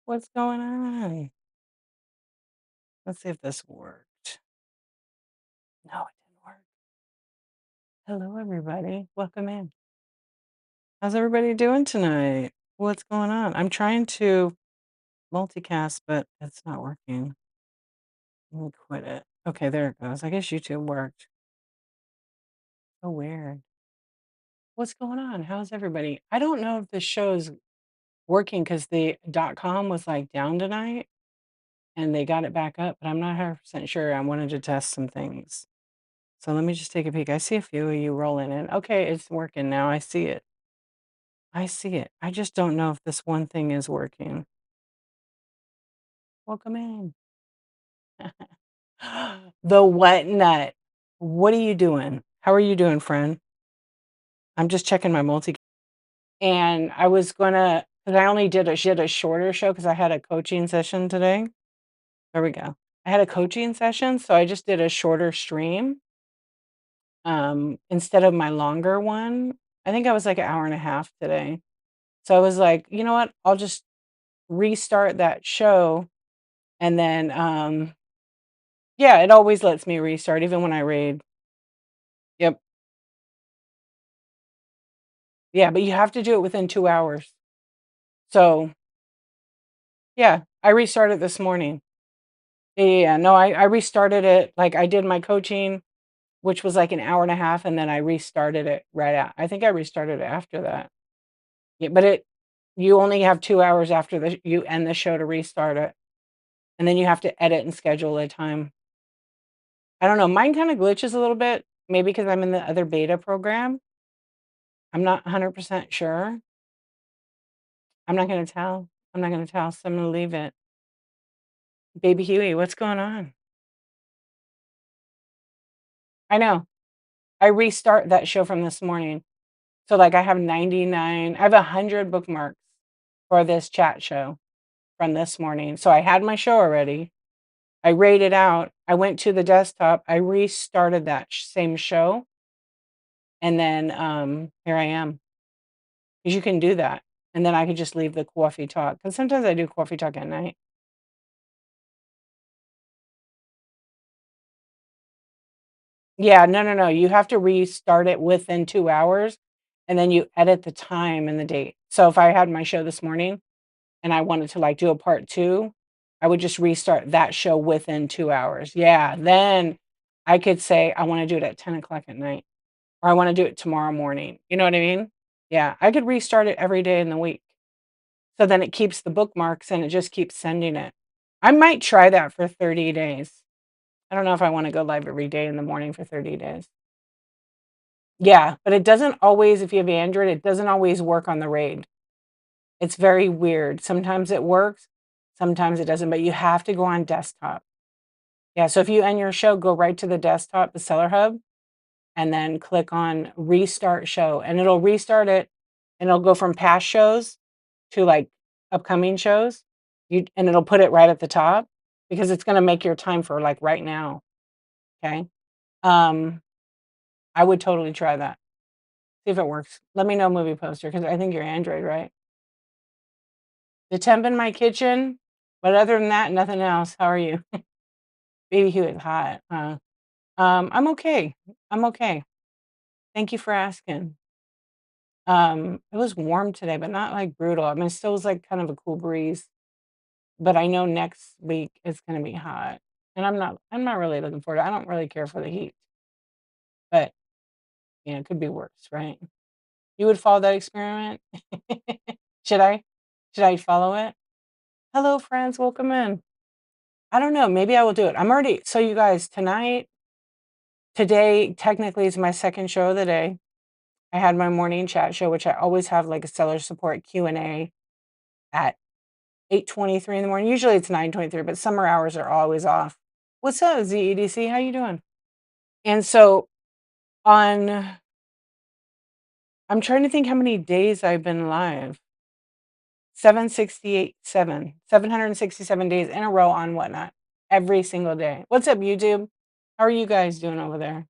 What's going on? Let's see if this worked. No, it didn't work. Hello, everybody. Welcome in. How's everybody doing tonight? What's going on? I'm trying to multicast, but it's not working. Let me quit it. Okay, there it goes. I guess YouTube worked. So weird. What's going on? How's everybody? I don't know if the show's working because the .com was like down tonight and they got it back up, but I'm not 100% sure. I wanted to test some things. So let me just take a peek. I see a few of you rolling in. Okay, it's working now. I see it. I see it. I just don't know if this one thing is working. Welcome in. The what nut? What are you doing? How are you doing, friend? I'm just checking my multi. And I was gonna, because I only did a shorter show because I had a coaching session today. There we go. I had a coaching session, so I just did a shorter stream instead of my longer one. I think I was like an hour and a half today. So I was like, you know what? I'll just restart that show and then yeah, it always lets me restart even when I raid. Yep. Yeah, but you have to do it within 2 hours. So, yeah, I restarted this morning. Yeah, no, I restarted it. Like I did my coaching, which was like an hour and a half, and then I restarted it right out. I think I restarted it after that. Yeah, but you only have 2 hours after you end the show to restart it. And then you have to edit and schedule a time. I don't know, mine kinda glitches a little bit, maybe because 'cause I'm in the other beta program. I'm not 100% sure. I'm not gonna tell. I'm not gonna tell, so I'm gonna leave it. Baby Huey, what's going on? I know. I restart that show from this morning. So, like, I have 99 I have 100 bookmarks for this chat show from this morning. So, I had my show already. I rated out. I went to the desktop. I restarted that same show, and then, here I am. 'Cause you can do that, and then I could just leave the coffee talk. Because sometimes I do coffee talk at night. Yeah, no, no, no, you have to restart it within 2 hours, and then you edit the time and the date. So if I had my show this morning and I wanted to, like, do a part 2, I would just restart that show within 2 hours. Yeah, then I could say, "I wanna do it at 10 o'clock at night," or, "I wanna do it tomorrow morning." You know what I mean? Yeah, I could restart it every day in the week. So then it keeps the bookmarks and it just keeps sending it. I might try that for 30 days. I don't know if I wanna go live every day in the morning for 30 days. Yeah, but it doesn't always if you have Android, it doesn't always work on the RAID. It's very weird. Sometimes it works, sometimes it doesn't, but you have to go on desktop. Yeah, so if you end your show, go right to the desktop, the Seller Hub, and then click on Restart Show, and it'll restart it, and it'll go from past shows to, like, upcoming shows. And it'll put it right at the top because it's gonna make your time for, like, right now, okay? Um, I would totally try that. See if it works. Let me know, movie poster, because I think you're Android, right? The temp in my kitchen, but other than that, nothing else. How are you? Baby Hugh is hot, huh? I'm okay. I'm okay. Thank you for asking. It was warm today, but not, like, brutal. I mean, it still was, like, kind of a cool breeze, but I know next week it's gonna be hot, and I'm not really looking forward to it. I don't really care for the heat, but, it could be worse, right? You would follow that experiment? Should I? Should I follow it? Hello, friends, welcome in. I don't know, maybe I will do it. I'm already so you guys, today technically is my second show of the day. I had my morning chat show, which I always have, like, a seller support Q&A at 8:23 in the morning. Usually it's 9:23, but summer hours are always off. What's up, ZEDC? How you doing? And so on I'm trying to think how many days I've been live. 767 days in a row on Whatnot, every single day. What's up, YouTube? How are you guys doing over there?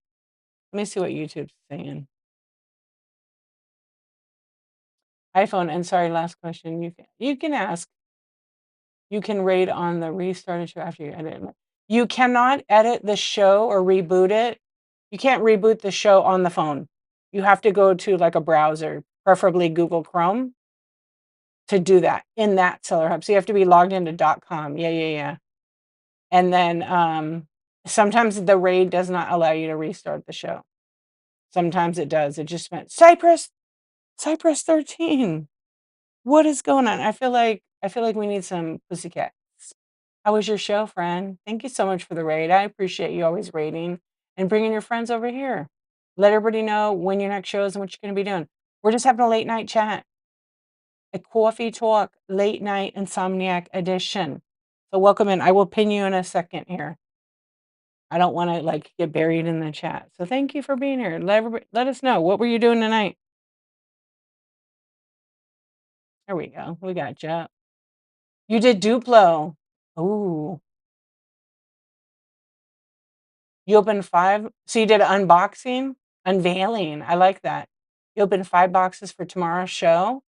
Let me see what YouTube's saying. iPhone, and sorry, last question. You can ask. You can rate on the restarted show after you edit it. You cannot edit the show or reboot it. You can't reboot the show on the phone. You have to go to, like, a browser, preferably Google Chrome, to do that in that Seller Hub. So you have to be logged into .com. Yeah, yeah, yeah. And then, sometimes the RAID does not allow you to restart the show. Sometimes it does. It just went, Cypress 13. What is going on? I feel like we need some pussycats. How was your show, friend? Thank you so much for the raid. I appreciate you always raiding and bringing your friends over here. Let everybody know when your next show is and what you're going to be doing. We're just having a late night chat, a coffee talk, late night Insomniac edition. So welcome in. I will pin you in a second here. I don't want to like get buried in the chat. So thank you for being here. Let us know. What were you doing tonight? There we go. We got you. You did Duplo. Ooh. You opened 5? So you did unboxing? Unveiling. I like that. You opened 5 boxes for tomorrow's show?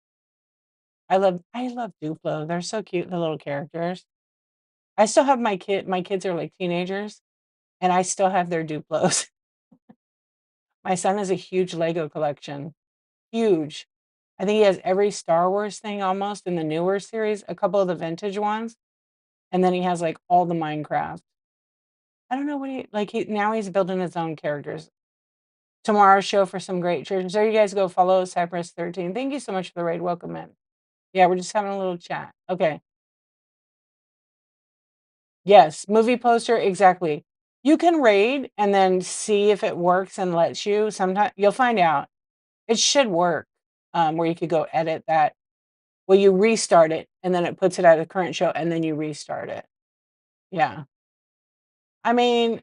I love Duplo. They're so cute, the little characters. I still have my kids are, like, teenagers, and I still have their Duplos. My son has a huge Lego collection. Huge. I think he has every Star Wars thing almost in the newer series, a couple of the vintage ones, and then he has, like, all the Minecraft. I don't know what now he's building his own characters. Tomorrow's show for some great churches. There you guys go, follow Cypress 13. Thank you so much for the raid. Welcome in. Yeah, we're just having a little chat. Okay. Yes, movie poster, exactly. You can raid and then see if it works and lets you. Sometimes you'll find out. It should work, where you could go edit that. Well, you restart it and then it puts it at a current show and then you restart it. Yeah. I mean,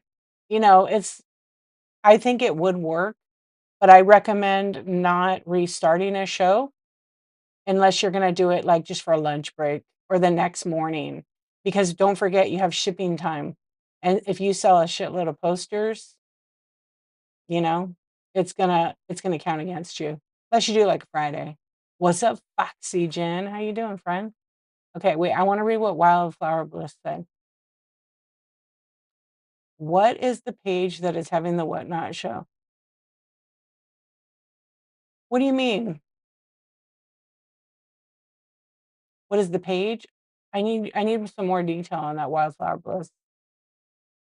I think it would work, but I recommend not restarting a show unless you're gonna do it, like, just for a lunch break or the next morning, because don't forget you have shipping time, and if you sell a shitload of posters, you know, it's gonna count against you, unless you do, like, Friday. What's up, Foxy Jen? How you doing, friend? Okay, wait, I wanna read what Wildflower Bliss said. What is the page that is having the Whatnot show? What do you mean? What is the page? I need some more detail on that Wildflower Bliss.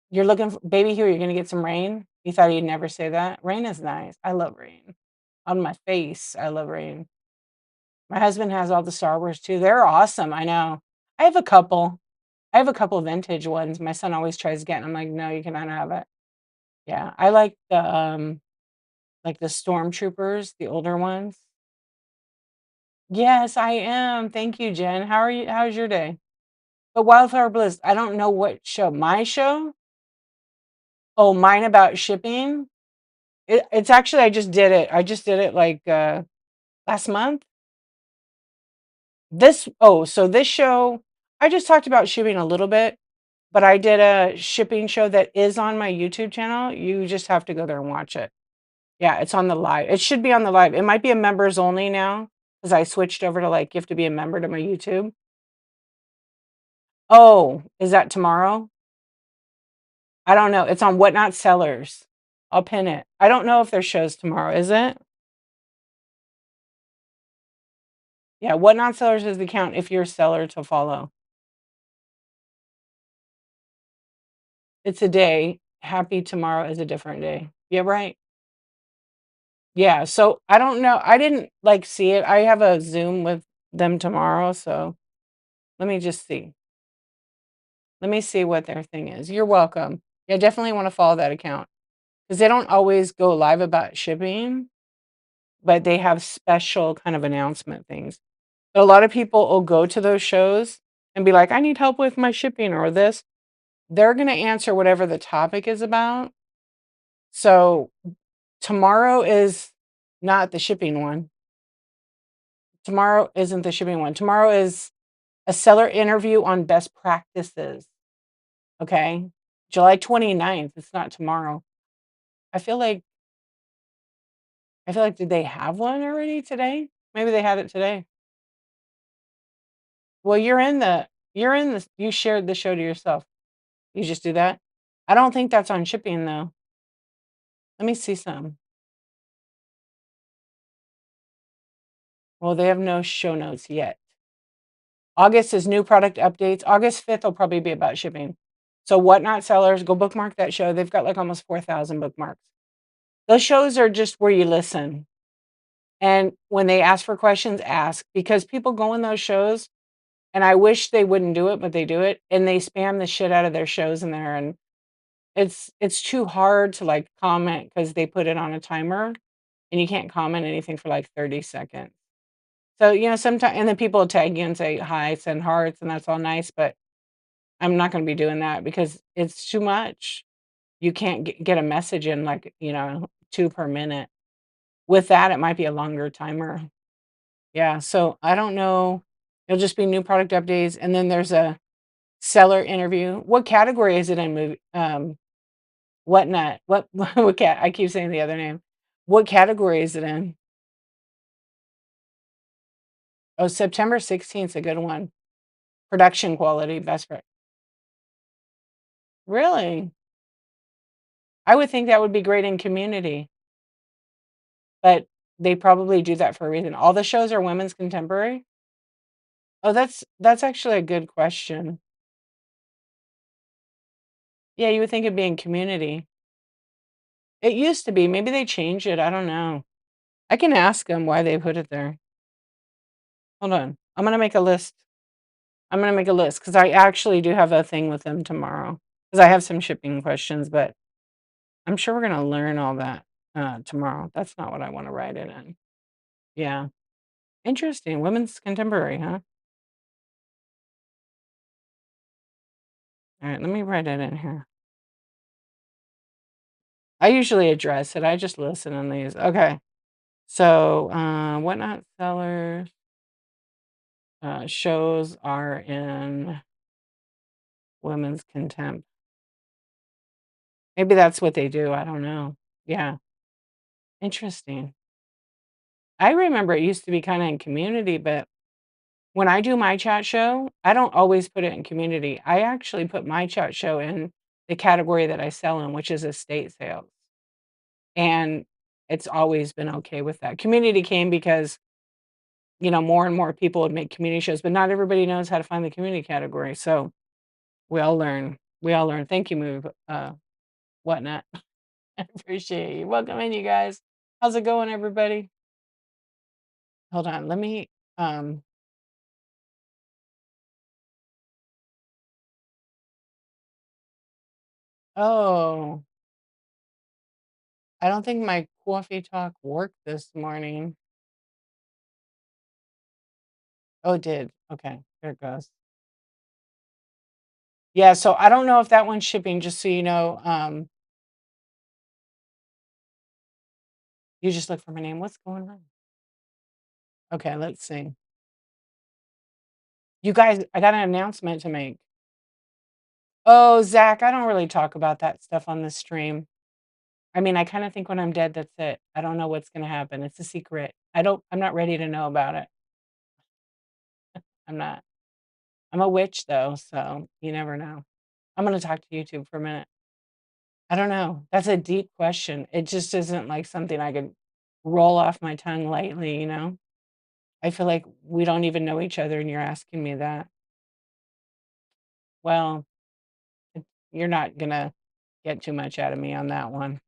You're looking for baby Hugh, you're gonna get some rain? You thought he'd never say that? Rain is nice. I love rain. On my face, I love rain. My husband has all the Star Wars too. They're awesome, I know. I have a couple. I have a couple vintage ones. My son always tries to get, and I'm like, "No, you cannot have it." Yeah, I like the stormtroopers, the older ones. Yes, I am. Thank you, Jen. How are you? How's your day? But Wildflower Bliss, I don't know what show. My show? Oh, mine about shipping? It's actually I just did it. I just did it, like, last month. So this show I just talked about shipping a little bit, but I did a shipping show that is on my YouTube channel. You just have to go there and watch it. Yeah, it's on the live. It should be on the live. It might be a members only now because I switched over to, like, you have to be a member to my YouTube. Oh, is that tomorrow? I don't know. It's on Whatnot Sellers. I'll pin it. I don't know if their show's tomorrow, is it? Yeah, Whatnot Sellers is the account if you're a seller to follow. It's a day. Happy tomorrow is a different day. Yeah, right. Yeah, so I don't know. I didn't, like, see it. I have a Zoom with them tomorrow, so let me just see. Let me see what their thing is. You're welcome. Yeah, definitely wanna follow that account because they don't always go live about shipping, but they have special kind of announcement things. So a lot of people will go to those shows and be like, "I need help with my shipping or this." They're gonna answer whatever the topic is about. So tomorrow is not the shipping one. Tomorrow isn't the shipping one. Tomorrow is a seller interview on best practices. Okay. July 29th. It's not tomorrow. I feel like did they have one already today? Maybe they had it today. Well, you're in this you shared the show to yourself. You just do that? I don't think that's on shipping, though. Let me see some. Well, they have no show notes yet. August is new product updates. August 5th will probably be about shipping. So Whatnot Sellers, go bookmark that show. They've got, like, almost 4,000 bookmarks. Those shows are just where you listen, and when they ask for questions, ask, because people go in those shows, and I wish they wouldn't do it, but they do it, and they spam the shit out of their shows in there, and it's too hard to, like, comment because they put it on a timer, and you can't comment anything for, like, 30 seconds. So, sometimes, and then people will tag you and say, "Hi," send hearts, and that's all nice, but I'm not gonna be doing that because it's too much. You can't get a message in, like, 2 per minute. With that, it might be a longer timer. Yeah, so I don't know. It'll just be new product updates, and then there's a seller interview. What category is it in movie Whatnot? What cat I keep saying the other name. What category is it in? Oh, September 16th is a good one. Production quality, best friend. Really? I would think that would be great in Community, but they probably do that for a reason. All the shows are women's contemporary? Oh, that's actually a good question. Yeah, you would think it'd be in Community. It used to be, maybe they changed it, I don't know. I can ask them why they put it there. Hold on, I'm gonna make a list. I'm gonna make a list because I actually do have a thing with them tomorrow. Because I have some shipping questions, but I'm sure we're gonna learn all that, tomorrow. That's not what I wanna write it in. Yeah. Interesting, women's contemporary, huh? Alright, let me write it in here. I usually address it, I just listen in these. Okay. So, Whatnot Sellers, shows are in women's contempt. Maybe that's what they do, I don't know. Yeah, interesting. I remember it used to be kinda in Community, but when I do my chat show, I don't always put it in Community. I actually put my chat show in the category that I sell in, which is estate sales, and it's always been okay with that. Community came because, more and more people would make community shows, but not everybody knows how to find the community category, so we all learn. We all learn. Thank you, Whatnot. I appreciate you. Welcome in, you guys. How's it going, everybody? Hold on, let me, oh, I don't think my coffee talk worked this morning. Oh, it did. Okay, there it goes. Yeah, so I don't know if that one's shipping, just so you know. You just look for my name. What's going on? Okay, let's see. You guys, I got an announcement to make. Oh, Zach, I don't really talk about that stuff on the stream. I mean, I kind of think when I'm dead, that's it. I don't know what's going to happen. It's a secret. I'm not ready to know about it. I'm not. I'm a witch though, so you never know. I'm going to talk to YouTube for a minute. I don't know. That's a deep question. It just isn't like something I could roll off my tongue lightly. I feel like we don't even know each other and you're asking me that. Well, you're not going to get too much out of me on that one.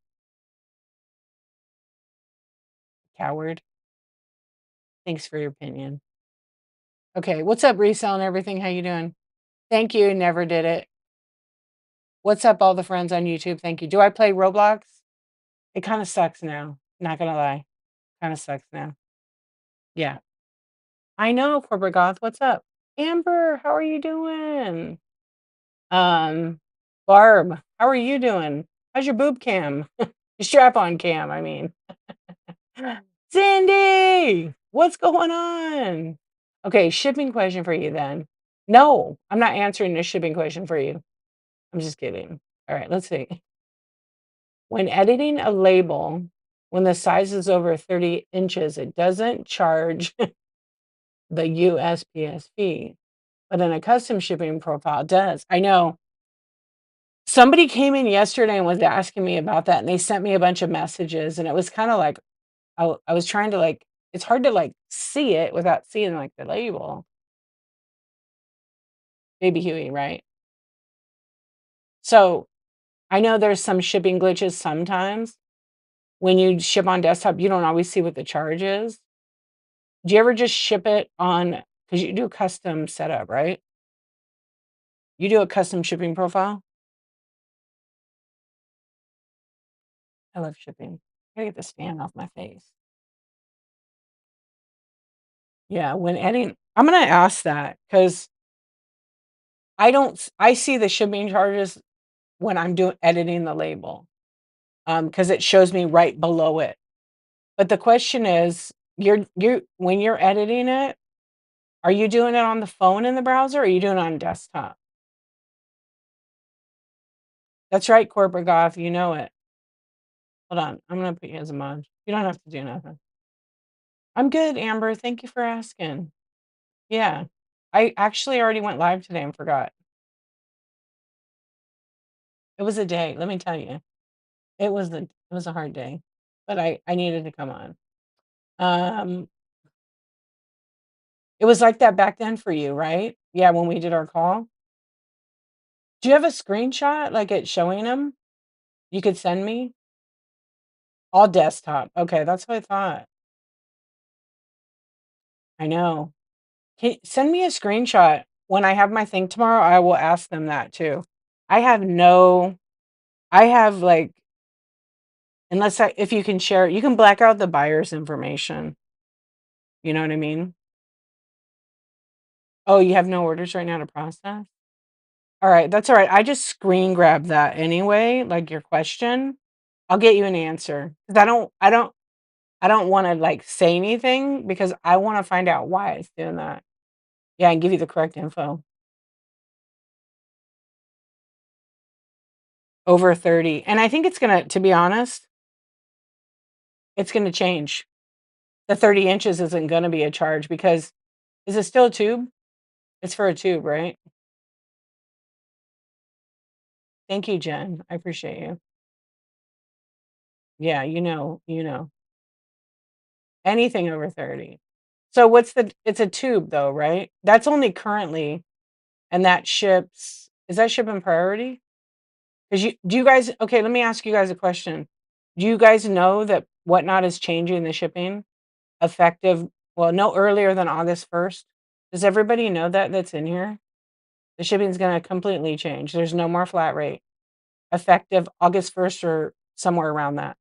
Coward. Thanks for your opinion. Okay, what's up, Resell and everything? How you doing? Thank you. Never did it. What's up, all the friends on YouTube? Thank you. Do I play Roblox? It kind of sucks now. Not gonna lie. Kind of sucks now. Yeah. I know, Corporate Goth. What's up? Amber, how are you doing? Um, Barb, how are you doing? How's your boob cam? Your strap on cam, I mean. Cindy, what's going on? Okay, shipping question for you then. No, I'm not answering the shipping question for you. I'm just kidding. All right, let's see. When editing a label, when the size is over 30 inches, it doesn't charge the USPS fee. but then a custom shipping profile does. I know. Somebody came in yesterday and was asking me about that, and they sent me a bunch of messages, and it was kinda like I was trying to, like it's hard to, like, see it without seeing, like, the label. Baby Huey, right? So, I know there's some shipping glitches sometimes. When you ship on desktop, you don't always see what the charge is. Do you ever just ship it on? Because you do custom setup, right? You do a custom shipping profile? I love shipping. I gotta get the stand off my face. Yeah, when editing I'm gonna ask that because I see the shipping charges when I'm doing editing the label, because it shows me right below it. But the question is, you're when you're editing it, are you doing it on the phone in the browser, or are you doing it on desktop? That's right, corporate goth, you know it. Hold on, I'm gonna put you as a mod. You don't have to do nothing. I'm good, Amber, thank you for asking. Yeah. I actually already went live today and forgot. It was a day, let me tell you. It was a hard day, but I needed to come on. Um, it was like that back then for you, right? Yeah, when we did our call? Do you have a screenshot, like, it showing them? You could send me? All desktop. Okay, that's what I thought. I know. Send me a screenshot. When I have my thing tomorrow, I will ask them that too. I have no I have, like unless I if you can share you can black out the buyer's information, you know what I mean? Oh, you have no orders right now to process? Alright, that's alright. I just screen grab that anyway, like your question. I'll get you an answer. 'Cause I don't wanna, like, say anything because I wanna find out why it's doing that. Yeah, and give you the correct info. Over 30, and I think it's gonna to be honest, it's gonna change. The 30 inches isn't gonna be a charge because is it still a tube? It's for a tube, right? Thank you, Jen. I appreciate you. Yeah, you know. Anything over 30. So what's the it's a tube though, right? That's only currently and that ships is that shipping priority? 'Cause you do you guys okay, let me ask you guys a question. Do you guys know that Whatnot is changing the shipping effective well, no earlier than August 1st? Does everybody know that that's in here? The shipping's gonna completely change. There's no more flat rate. Effective August 1st or somewhere around that.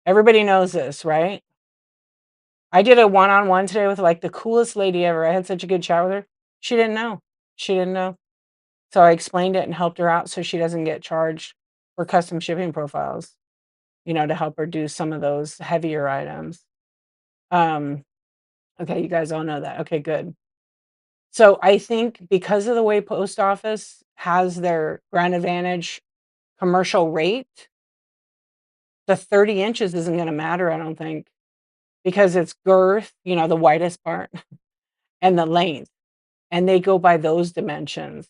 Everybody knows this, right? I did a one-on-one today with, like, the coolest lady ever. I had such a good chat with her. She didn't know. She didn't know. So I explained it and helped her out so she doesn't get charged for custom shipping profiles, to help her do some of those heavier items. Um, okay, you guys all know that. Okay, good. So I think because of the way post office has their Grand Advantage commercial rate, the 30 inches isn't gonna matter, I don't think, because it's girth, the widest part, and the length, and they go by those dimensions.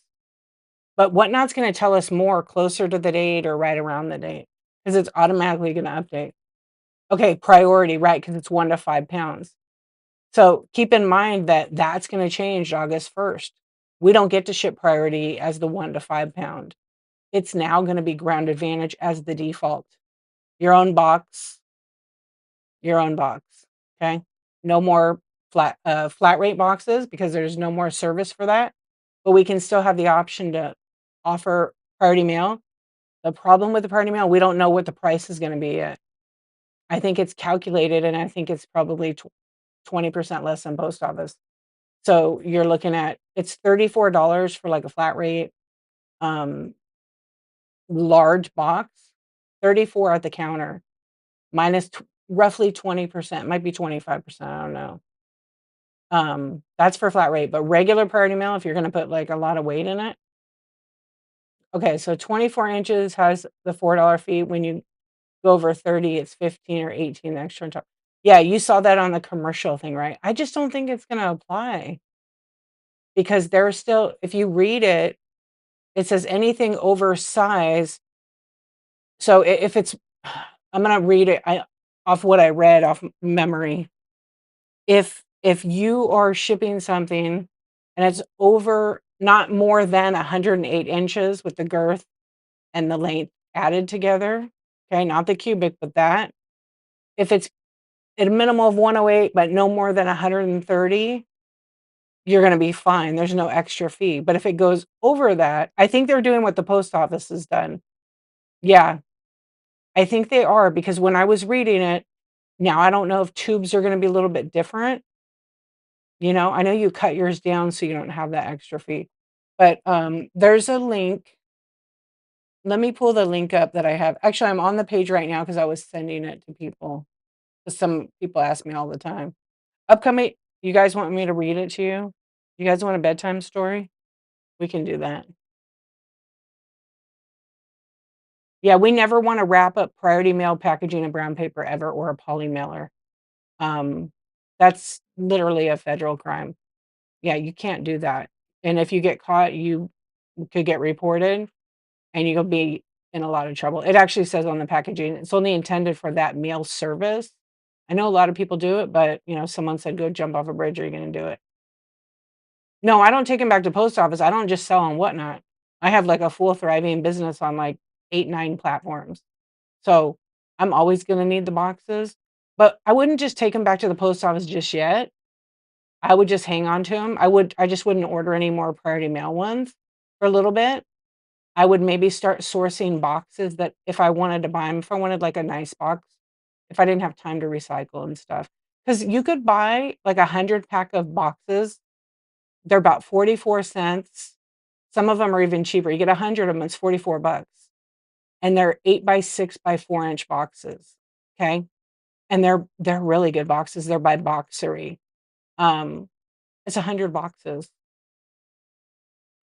But Whatnot's gonna tell us more closer to the date or right around the date, because it's automatically gonna update. Okay, priority, right? Because it's 1 to 5 pounds. So, keep in mind that that's gonna change August 1st. We don't get to ship priority as the 1 to 5 pound. It's now gonna be Ground Advantage as the default. Your own box, your own box, okay? No more flat rate boxes because there's no more service for that, but we can still have the option to offer priority mail. The problem with the priority mail, we don't know what the price is gonna be yet. I think it's calculated, and I think it's probably 20% less than post office. So, you're looking at it's $34 for, like, a flat rate, um, large box, 34 at the counter, minus roughly 20%, might be 25%, I don't know. That's for flat rate, but regular priority mail, if you're gonna put, like, a lot of weight in it okay, so 24 inches has the $4 fee. When you go over 30, it's 15 or 18 extra on top. Yeah, you saw that on the commercial thing, right? I just don't think it's gonna apply. because they're still if you read it, it says anything over size. So if it's I'm gonna read it off what I read off memory. If you are shipping something and it's over not more than 108 inches with the girth and the length added together, okay, not the cubic, but that. If it's at a minimum of 108, but no more than 130, you're gonna be fine. There's no extra fee. But if it goes over that, I think they're doing what the post office has done. Yeah, I think they are because when I was reading it, now I don't know if tubes are gonna be a little bit different. I know you cut yours down so you don't have that extra fee. But there's a link. Let me pull the link up that I have. Actually, I'm on the page right now because I was sending it to people. 'Cause some people ask me all the time. Upcoming, you guys want me to read it to you? You guys want a bedtime story? We can do that. Yeah, we never want to wrap up priority mail packaging in brown paper ever or a poly mailer. Um, that's literally a federal crime. Yeah, you can't do that. And if you get caught, you could get reported and you'll be in a lot of trouble. It actually says on the packaging, it's only intended for that mail service. I know a lot of people do it, but someone said, go jump off a bridge. Are you going to do it? No, I don't take them back to post office. I don't just sell on Whatnot. I have like a full thriving business on like 8, 9 platforms. So I'm always going to need the boxes, but I wouldn't just take them back to the post office just yet. I would just hang on to them. I just wouldn't order any more priority mail ones for a little bit. I would maybe start sourcing boxes that if I wanted to buy them, if I wanted like a nice box, if I didn't have time to recycle and stuff. Because you could buy like 100 pack of boxes. They're about 44 cents. Some of them are even cheaper. You get 100 of them, it's 44 bucks. And they're 8 by 6 by 4-inch boxes. Okay. And they're really good boxes. They're by Boxery. Um, it's 100 boxes.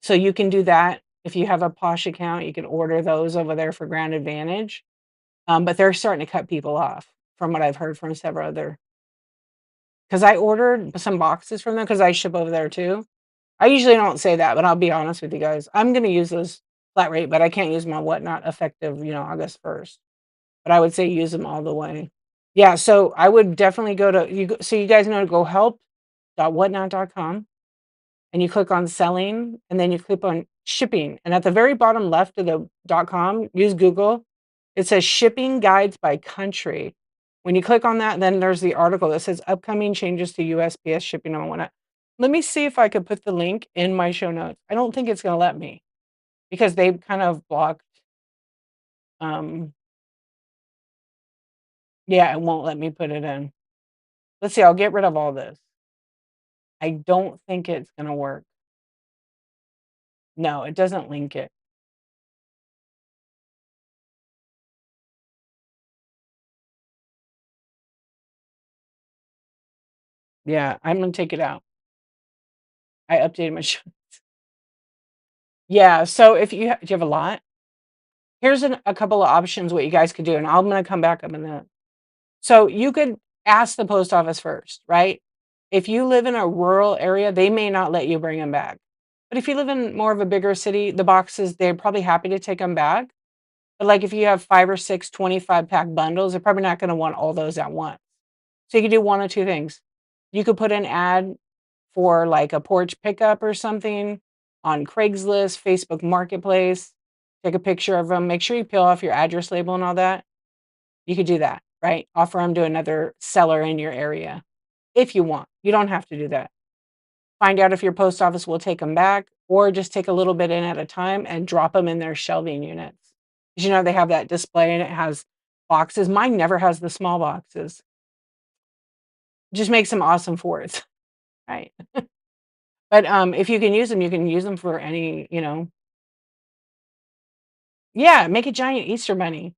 So you can do that. If you have a Posh account, you can order those over there for Grand Advantage. But they're starting to cut people off from what I've heard from several other. Because I ordered some boxes from them because I ship over there too. I usually don't say that, but I'll be honest with you guys. I'm going to use those flat rate, but I can't use them on Whatnot effective, August 1st. But I would say use them all the way. Yeah, so I would definitely go to so you guys know to go help.whatnot.com and you click on selling and then you click on shipping. And at the very bottom left of the .com, use Google. It says shipping guides by country. When you click on that, then there's the article that says upcoming changes to USPS shipping on Whatnot. Let me see if I could put the link in my show notes. I don't think it's going to let me because they've kind of blocked. Um, yeah, it won't let me put it in. Let's see. I'll get rid of all this. I don't think it's going to work. No, it doesn't link it. Yeah, I'm going to take it out. I updated my show. Yeah, so if do you have a lot? Here's a couple of options what you guys could do, and I'm going to come back up in that. So you could ask the post office first, right? If you live in a rural area, they may not let you bring them back. But if you live in more of a bigger city, the boxes, they're probably happy to take them back. But like if you have 5 or 6 25-pack bundles, they're probably not going to want all those at once. So you could do one of two things. You could put an ad for like a porch pickup or something on Craigslist, Facebook Marketplace. Take a picture of them. Make sure you peel off your address label and all that. You could do that, right? Offer them to another seller in your area if you want. You don't have to do that. Find out if your post office will take them back or just take a little bit in at a time and drop them in their shelving units. Because they have that display and it has boxes. Mine never has the small boxes. Just makes them awesome for it, right? But if you can use them for any, yeah, make a giant Easter bunny.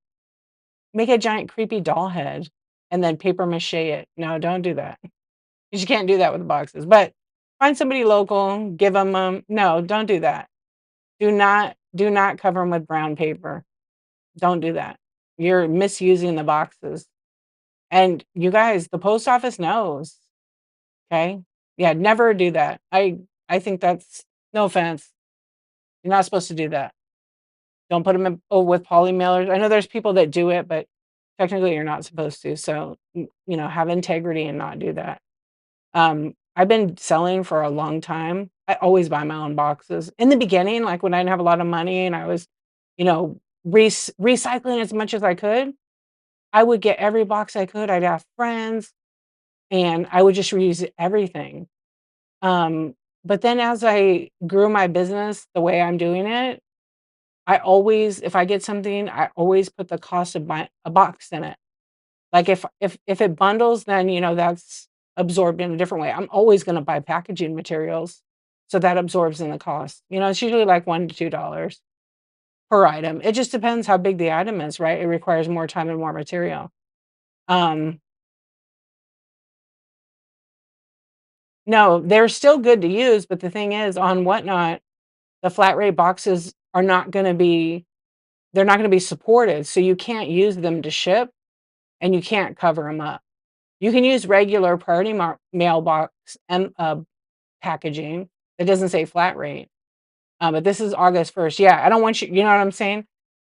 Make a giant creepy doll head and then paper mache it. No, don't do that. 'Cause you can't do that with the boxes. But find somebody local, give them no, don't do that. Do not cover them with brown paper. Don't do that. You're misusing the boxes. And you guys, the post office knows. Okay? Yeah, never do that. I think that's no offense. You're not supposed to do that. Don't put them in with poly mailers. I know there's people that do it, but technically you're not supposed to. So, have integrity and not do that. I've been selling for a long time. I always buy my own boxes. In the beginning, like when I didn't have a lot of money and I was, you know, recycling as much as I could, I would get every box I could. I'd have friends and I would just reuse everything. Um, but then as I grew my business the way I'm doing it, I always, if I get something, I always put the cost of a box in it. Like if it bundles, then that's absorbed in a different way. I'm always going to buy packaging materials, so that absorbs in the cost. It's usually like $1 to $2 per item. It just depends how big the item is, right? It requires more time and more material. Um, no, they're still good to use, but the thing is, on Whatnot, the flat rate boxes are not going to be. They're not going to be supported, so you can't use them to ship, and you can't cover them up. You can use regular priority mailbox and packaging. It doesn't say flat rate. But this is August 1st. Yeah, I don't want you know what I'm saying?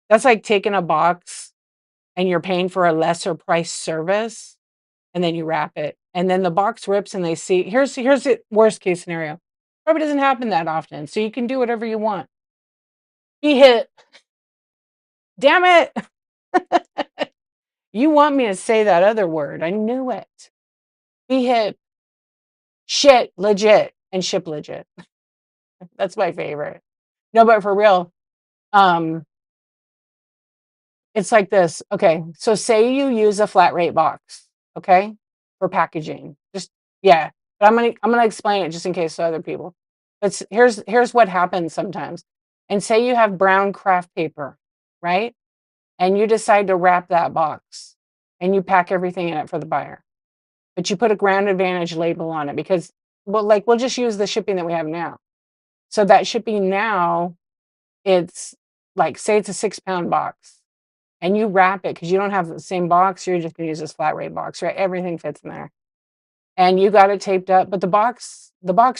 That's like taking a box and you're paying for a lesser price service, and then you wrap it. And then the box rips and they see here's the worst case scenario. Probably doesn't happen that often. So you can do whatever you want. Be hit. Damn it. You want me to say that other word. I knew it. Be hit. Shit legit and ship legit. That's my favorite. No, but for real, um, it's like this. Okay, so say you use a flat rate box, okay, for packaging. Just yeah, but I'm gonna explain it just in case to other people. But here's what happens sometimes. And say you have brown craft paper, right? And you decide to wrap that box, and you pack everything in it for the buyer, but you put a Ground Advantage label on it because, well, like we'll just use the shipping that we have now. So that shipping now, it's like, say it's a 6-pound box and you wrap it because you don't have the same box. You're just gonna use this flat rate box, right? Everything fits in there. And you got it taped up, but the box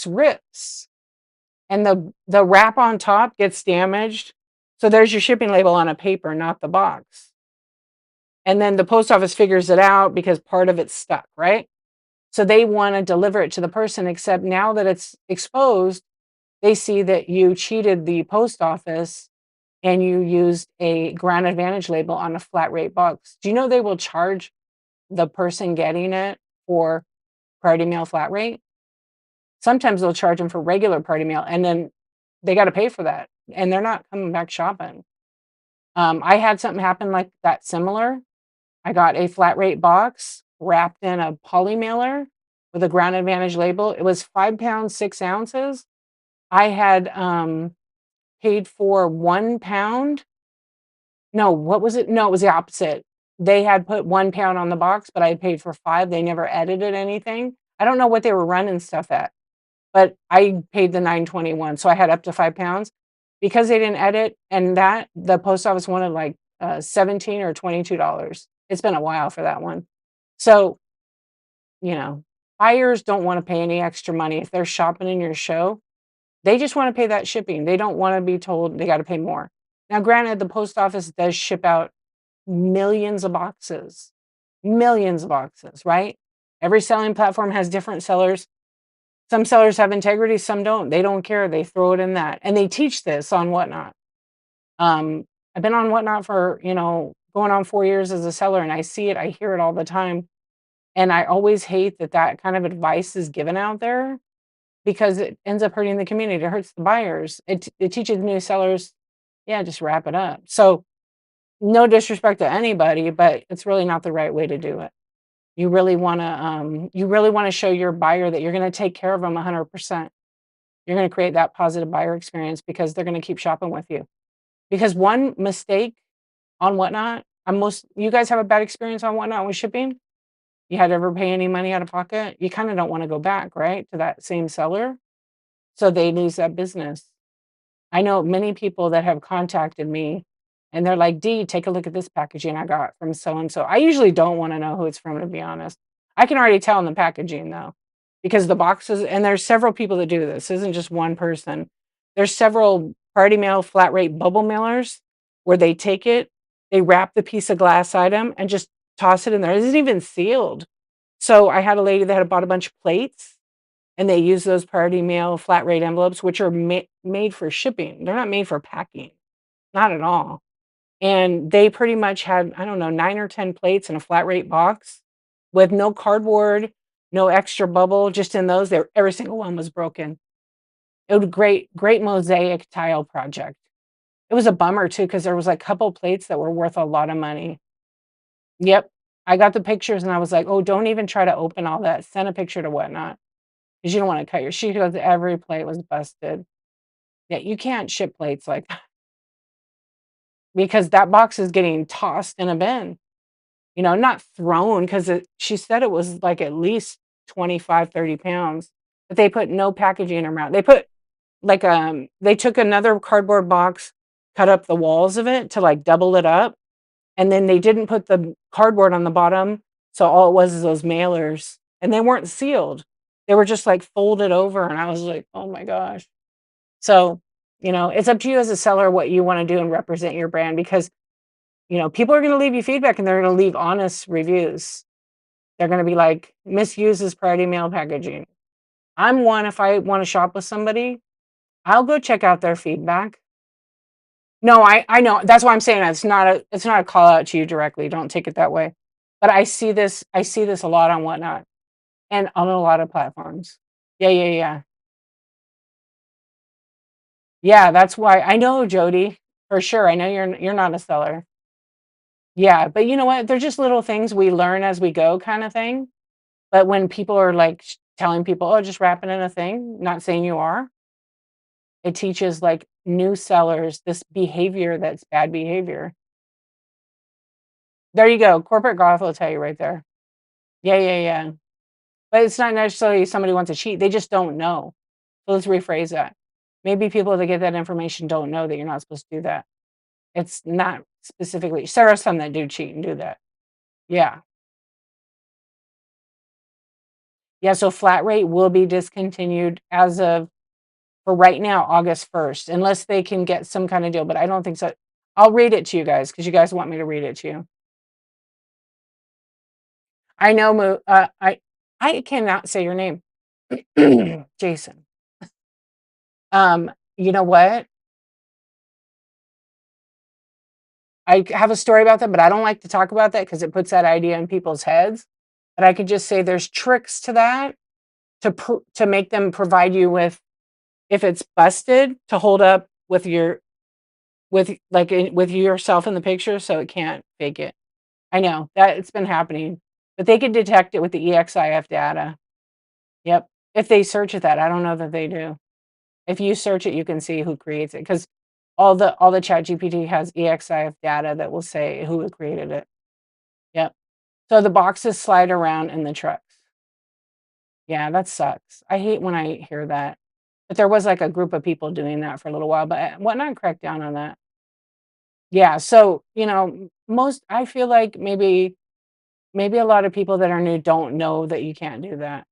rips and the wrap on top gets damaged. So there's your shipping label on a paper, not the box. And then the post office figures it out because part of it's stuck, right? So they want to deliver it to the person, except now that it's exposed, they see that you cheated the post office and you used a Ground Advantage label on a flat rate box. Do you know they will charge the person getting it for priority mail flat rate? Sometimes they'll charge them for regular priority mail, and then they got to pay for that, and they're not coming back shopping. I had something happen like that similar. I got a flat rate box wrapped in a poly mailer with a Ground Advantage label. It was 5 pounds, 6 ounces. I had paid for 1 pound. No, what was it? No, it was the opposite. They had put 1 pound on the box, but I had paid for 5. They never edited anything. I don't know what they were running stuff at, but I paid the $9.21, so I had up to 5 pounds. Because they didn't edit, and that the post office wanted like $17 or $22. It's been a while for that one. So, you know, buyers don't want to pay any extra money if they're shopping in your show. They just want to pay that shipping. They don't want to be told they got to pay more. Now, granted, the post office does ship out millions of boxes, right? Every selling platform has different sellers. Some sellers have integrity, some don't. They don't care. They throw it in that. And they teach this on Whatnot. I've been on Whatnot for, going on 4 years as a seller, and I see it, I hear it all the time. And I always hate that kind of advice is given out there because it ends up hurting the community. It hurts the buyers. It teaches new sellers, yeah, just wrap it up. So no disrespect to anybody, but it's really not the right way to do it. You really want to show your buyer that you're going to take care of them 100%. You're going to create that positive buyer experience because they're going to keep shopping with you. Because one mistake on Whatnot, you guys have a bad experience on Whatnot with shipping. You had to ever pay any money out of pocket. You kind of don't want to go back, right, to that same seller. So they lose that business. I know many people that have contacted me and they're like, "Dee, take a look at this packaging I got from so and so." I usually don't want to know who it's from, to be honest. I can already tell in the packaging though. because the boxes, and there's several people that do this. This isn't just one person. There's several party mail flat rate bubble mailers where they take it, they wrap the piece of glass item and just toss it in there. It isn't even sealed. So I had a lady that had bought a bunch of plates, and they use those party mail flat rate envelopes, which are made for shipping. They're not made for packing, not at all. And they pretty much had, I don't know, 9 or 10 plates in a flat rate box with no cardboard, no extra bubble, just in those. There, every single one was broken. It was a great mosaic tile project. It was a bummer too, because there was like a couple plates that were worth a lot of money. Yep. I got the pictures and I was like, oh, don't even try to open all that. Send a picture to Whatnot, because you don't want to cut your, she goes, every plate was busted. Yeah, you can't ship plates like that because that box is getting tossed in a bin. Not thrown, because she said it was like at least 25, 30 pounds, but they put no packaging around. They put like, they took another cardboard box, cut up the walls of it to like double it up, and then they didn't put the cardboard on the bottom, so all it was is those mailers, and they weren't sealed. They were just like folded over, and I was like, oh my gosh. So, it's up to you as a seller what you want to do and represent your brand, because people are going to leave you feedback and they're going to leave honest reviews. They're going to be like, misuses priority mail packaging. I'm one, if I want to shop with somebody, I'll go check out their feedback. No, I know. That's why I'm saying that. It's not a call out to you directly. Don't take it that way. But I see this a lot on Whatnot and on a lot of platforms. Yeah, yeah, yeah. Yeah, that's why I know, Jody, for sure. I know you're not a seller. Yeah, but you know what? They're just little things we learn as we go, kind of thing. But when people are like telling people, "Oh, just wrap it in a thing," not saying you are, it teaches like new sellers this behavior that's bad behavior. There you go. Corporate golf will tell you right there. Yeah, yeah, yeah. But it's not necessarily somebody wants to cheat. They just don't know. So let's rephrase that. Maybe people that get that information don't know that you're not supposed to do that. It's not specifically. There are some that do cheat and do that. Yeah. Yeah, so flat rate will be discontinued as of, for right now, August 1st, unless they can get some kind of deal, but I don't think so. I'll read it to you guys because you guys want me to read it to you. I know, I cannot say your name. Jason. You know what? I have a story about that, but I don't like to talk about that because it puts that idea in people's heads. But I could just say there's tricks to that to make them provide you with, if it's busted, to hold up with your, with yourself in the picture, so it can't fake it. I know that it's been happening, but they can detect it with the EXIF data. Yep. If they search at that, I don't know that they do. If you search it, you can see who creates it, because all the chat GPT has EXIF data that will say who created it. Yep. So the boxes slide around in the trucks. Yeah, that sucks. I hate when I hear that. But there was like a group of people doing that for a little while, but Whatnot cracked down on that. Yeah, so, most, I feel like maybe a lot of people that are new don't know that you can't do that.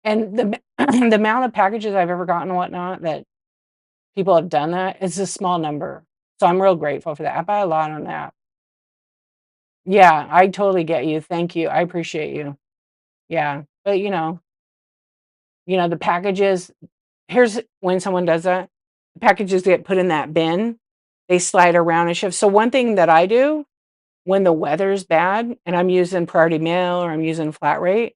And the the amount of packages I've ever gotten and whatnot that people have done that is a small number. So I'm real grateful for that. I buy a lot on that. Yeah, I totally get you. Thank you. I appreciate you. Yeah. But the packages, here's when someone does that, the packages get put in that bin, they slide around and shift. So one thing that I do when the weather's bad and I'm using priority mail or I'm using flat rate,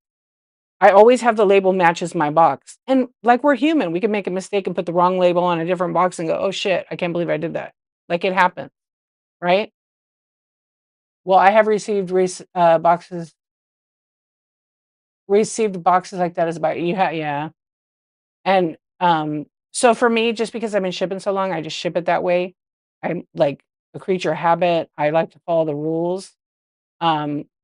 I always have the label matches my box. And like, we're human, we can make a mistake and put the wrong label on a different box and go, "Oh shit, I can't believe I did that." Like, it happens, right? Well, I have boxes like that as about you have, yeah. And so for me, just because I've been shipping so long, I just ship it that way. I'm like a creature of habit. I like to follow the rules.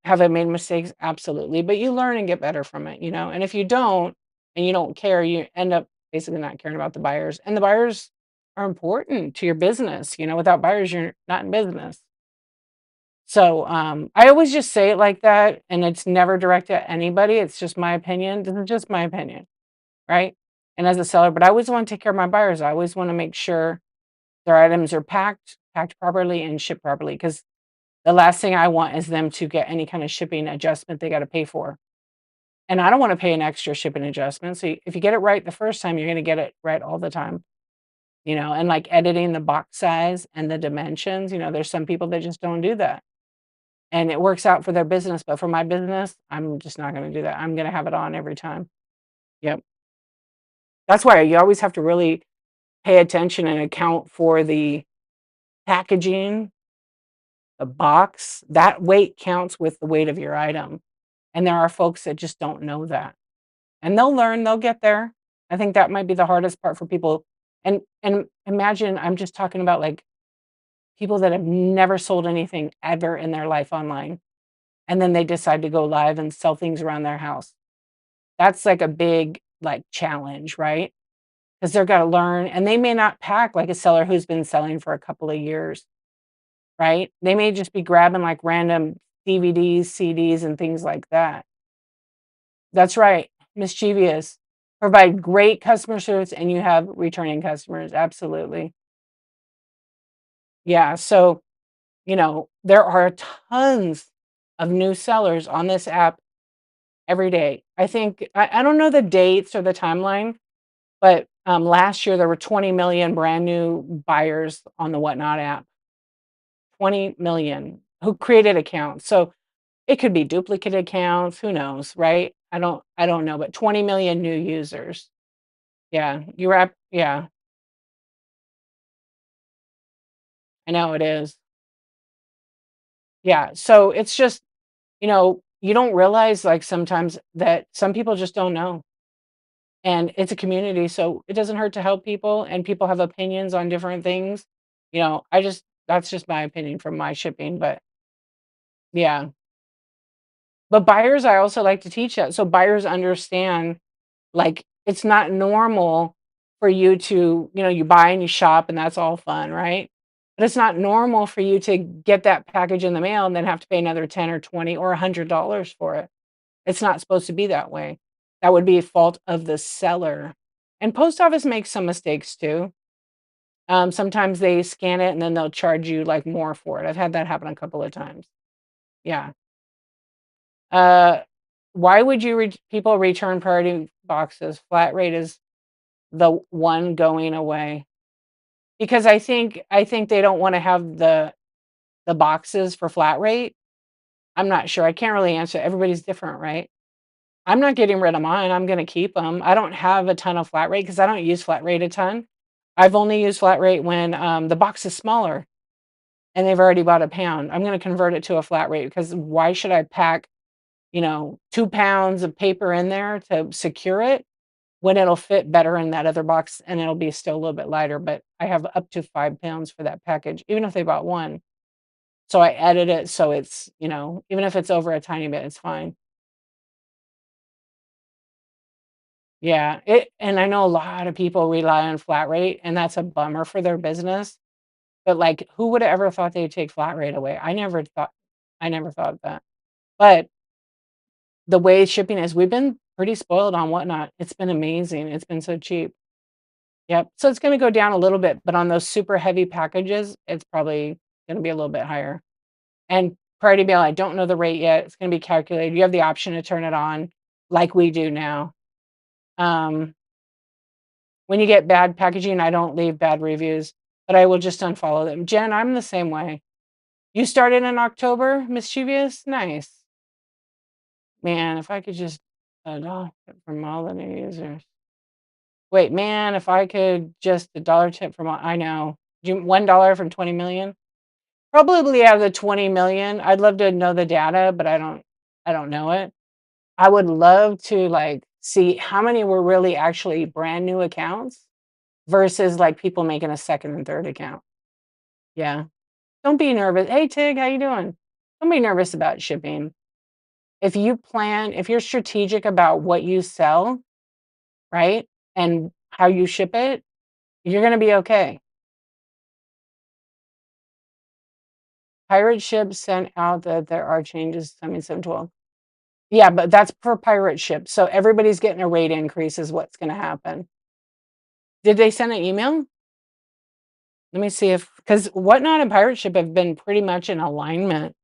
Have I made mistakes? Absolutely. But you learn and get better from it. And if you don't, and you don't care, you end up basically not caring about the buyers. And the buyers are important to your business. Without buyers, you're not in business. So, I always just say it like that, and it's never directed at anybody, it's just my opinion. This is just my opinion, right? And as a seller, but I always wanna take care of my buyers. I always wanna make sure their items are packed properly, and shipped properly. Because the last thing I want is them to get any kind of shipping adjustment they gotta pay for. And I don't wanna pay an extra shipping adjustment, so if you get it right the first time, you're gonna get it right all the time, and, like, editing the box size and the dimensions, there's some people that just don't do that, and it works out for their business, but for my business, I'm just not gonna do that. I'm gonna have it on every time. Yep. That's why you always have to really pay attention and account for the packaging, the box. That weight counts with the weight of your item, and there are folks that just don't know that. And they'll learn, they'll get there. I think that might be the hardest part for people. And imagine I'm just talking about, like, people that have never sold anything ever in their life online, and then they decide to go live and sell things around their house. That's like a big, like, challenge, right? Because 'Cause they're gotta learn, and they may not pack like a seller who's been selling for a couple of years, right? They may just be grabbing, like, random DVDs, CDs, and things like that. That's right, mischievous. Provide great customer service, and you have returning customers, absolutely. Yeah, so, there are tons of new sellers on this app every day. I don't know the dates or the timeline, but, last year there were 20 million brand new buyers on the Whatnot app, 20 million who created accounts. So, it could be duplicate accounts, who knows, right? I don't know, but 20 million new users. Yeah, yeah, I know it is. Yeah, so it's just, you don't realize, like, sometimes that some people just don't know, and it's a community, so it doesn't hurt to help people, and people have opinions on different things. I just that's just my opinion from my shipping, but yeah. But buyers, I also like to teach that, so buyers understand, like, it's not normal for you to, you buy and you shop and that's all fun, right? But it's not normal for you to get that package in the mail and then have to pay another 10 or 20 or $100 for it. It's not supposed to be that way. That would be a fault of the seller. And post office makes some mistakes too. Sometimes they scan it and then they'll charge you, like, more for it. I've had that happen a couple of times. Yeah. Uh, why would people return priority boxes? Flat rate is the one going away. Because I think they don't wanna have the boxes for flat rate. I'm not sure, I can't really answer, everybody's different, right? I'm not getting rid of mine, I'm gonna keep them. I don't have a ton of flat rate because I don't use flat rate a ton. I've only used flat rate when, the box is smaller and they've already bought a pound. I'm gonna convert it to a flat rate because why should I pack, 2 pounds of paper in there to secure it when it'll fit better in that other box and it'll be still a little bit lighter, but I have up to 5 pounds for that package, even if they bought 1. So I edit it so it's, even if it's over a tiny bit, it's fine. Yeah, and I know a lot of people rely on flat rate, and that's a bummer for their business, but, like, who would have ever thought they'd take flat rate away? I never thought of that. But the way shipping is, we've been pretty spoiled on Whatnot. It's been amazing. It's been so cheap. Yep. So it's gonna go down a little bit, but on those super heavy packages, it's probably gonna be a little bit higher. And priority mail, I don't know the rate yet. It's gonna be calculated. You have the option to turn it on like we do now. Um, when you get bad packaging, I don't leave bad reviews, but I will just unfollow them. Jen, I'm the same way. You started in October, mischievous? Nice. Man, if I could just $1 tip from all the new users. Wait, man, if I could just $1 tip from all, I know. $1 from 20 million? Probably out of the 20 million. I'd love to know the data, but I don't know it. I would love to, like, see how many were really actually brand new accounts versus, like, people making a second and third account. Yeah. Don't be nervous. "Hey, Tig, how you doing?" Don't be nervous about shipping. If you're strategic about what you sell, right, and how you ship it, you're gonna be okay. Pirate ship sent out that there are changes coming 7/12. Yeah, but that's per pirate ship, so everybody's getting a rate increase is what's gonna happen. Did they send an email? Let me see if because Whatnot and pirate ship have been pretty much in alignment,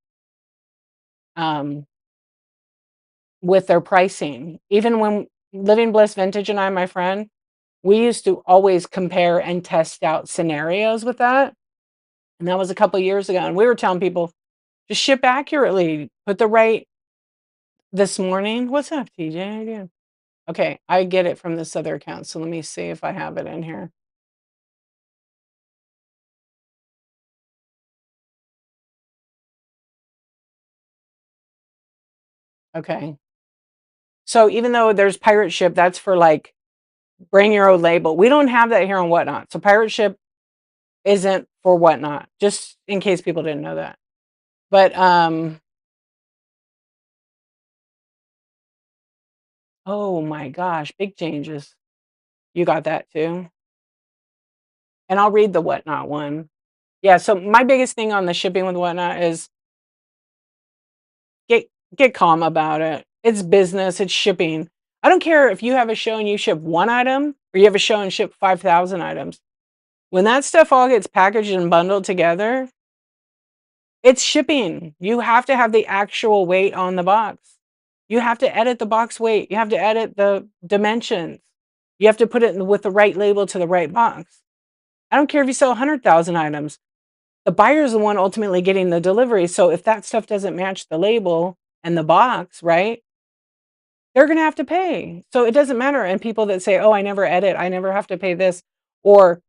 um, with their pricing. Even when Living Bliss Vintage and I, my friend, we used to always compare and test out scenarios with that, and that was a couple years ago, and we were telling people, "Just ship accurately, put the right." This morning what's up, TJ? How you doing? Okay, I get it from this other account, so let me see if I have it in here. Okay. So even though there's pirate ship, that's for, like, bring your own label. We don't have that here on Whatnot, so pirate ship isn't for Whatnot, just in case people didn't know that. But, oh my gosh, big changes. You got that too? And I'll read the Whatnot one. Yeah, so my biggest thing on the shipping with Whatnot is get get calm about it. It's business, it's shipping. I don't care if you have a show and you ship 1 item or you have a show and ship 5,000 items. When that stuff all gets packaged and bundled together, it's shipping. You have to have the actual weight on the box. You have to edit the box weight. You have to edit the dimensions. You have to put it with the right label to the right box. I don't care if you sell 100,000 items. The buyer is the one ultimately getting the delivery. So if that stuff doesn't match the label and the box, right? They're gonna have to pay. So it doesn't matter. And people that say, "Oh, I never edit. I never have to pay this," or,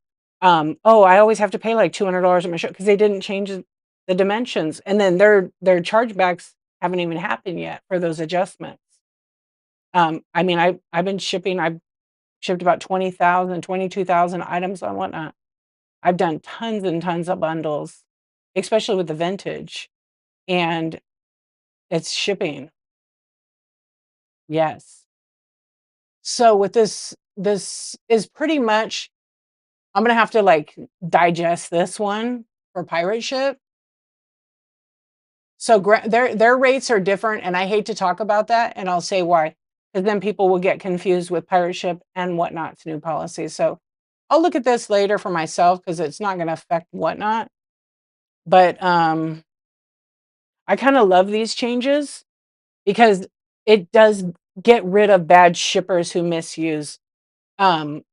"Oh, I always have to pay like $200 at my show," because they didn't change the dimensions, and then their chargebacks haven't even happened yet for those adjustments. I mean, I've shipped about 20,000, 22,000 items on Whatnot. I've done tons and tons of bundles, especially with the vintage, and it's shipping. Yes. So with this is pretty much I'm gonna have to, like, digest this one for pirate ship. So their rates are different, and I hate to talk about that, and I'll say why, because then people will get confused with pirate ship and Whatnot's new policy. So I'll look at this later for myself because it's not gonna affect Whatnot. But, I kinda love these changes because it does get rid of bad shippers who misuse. Um,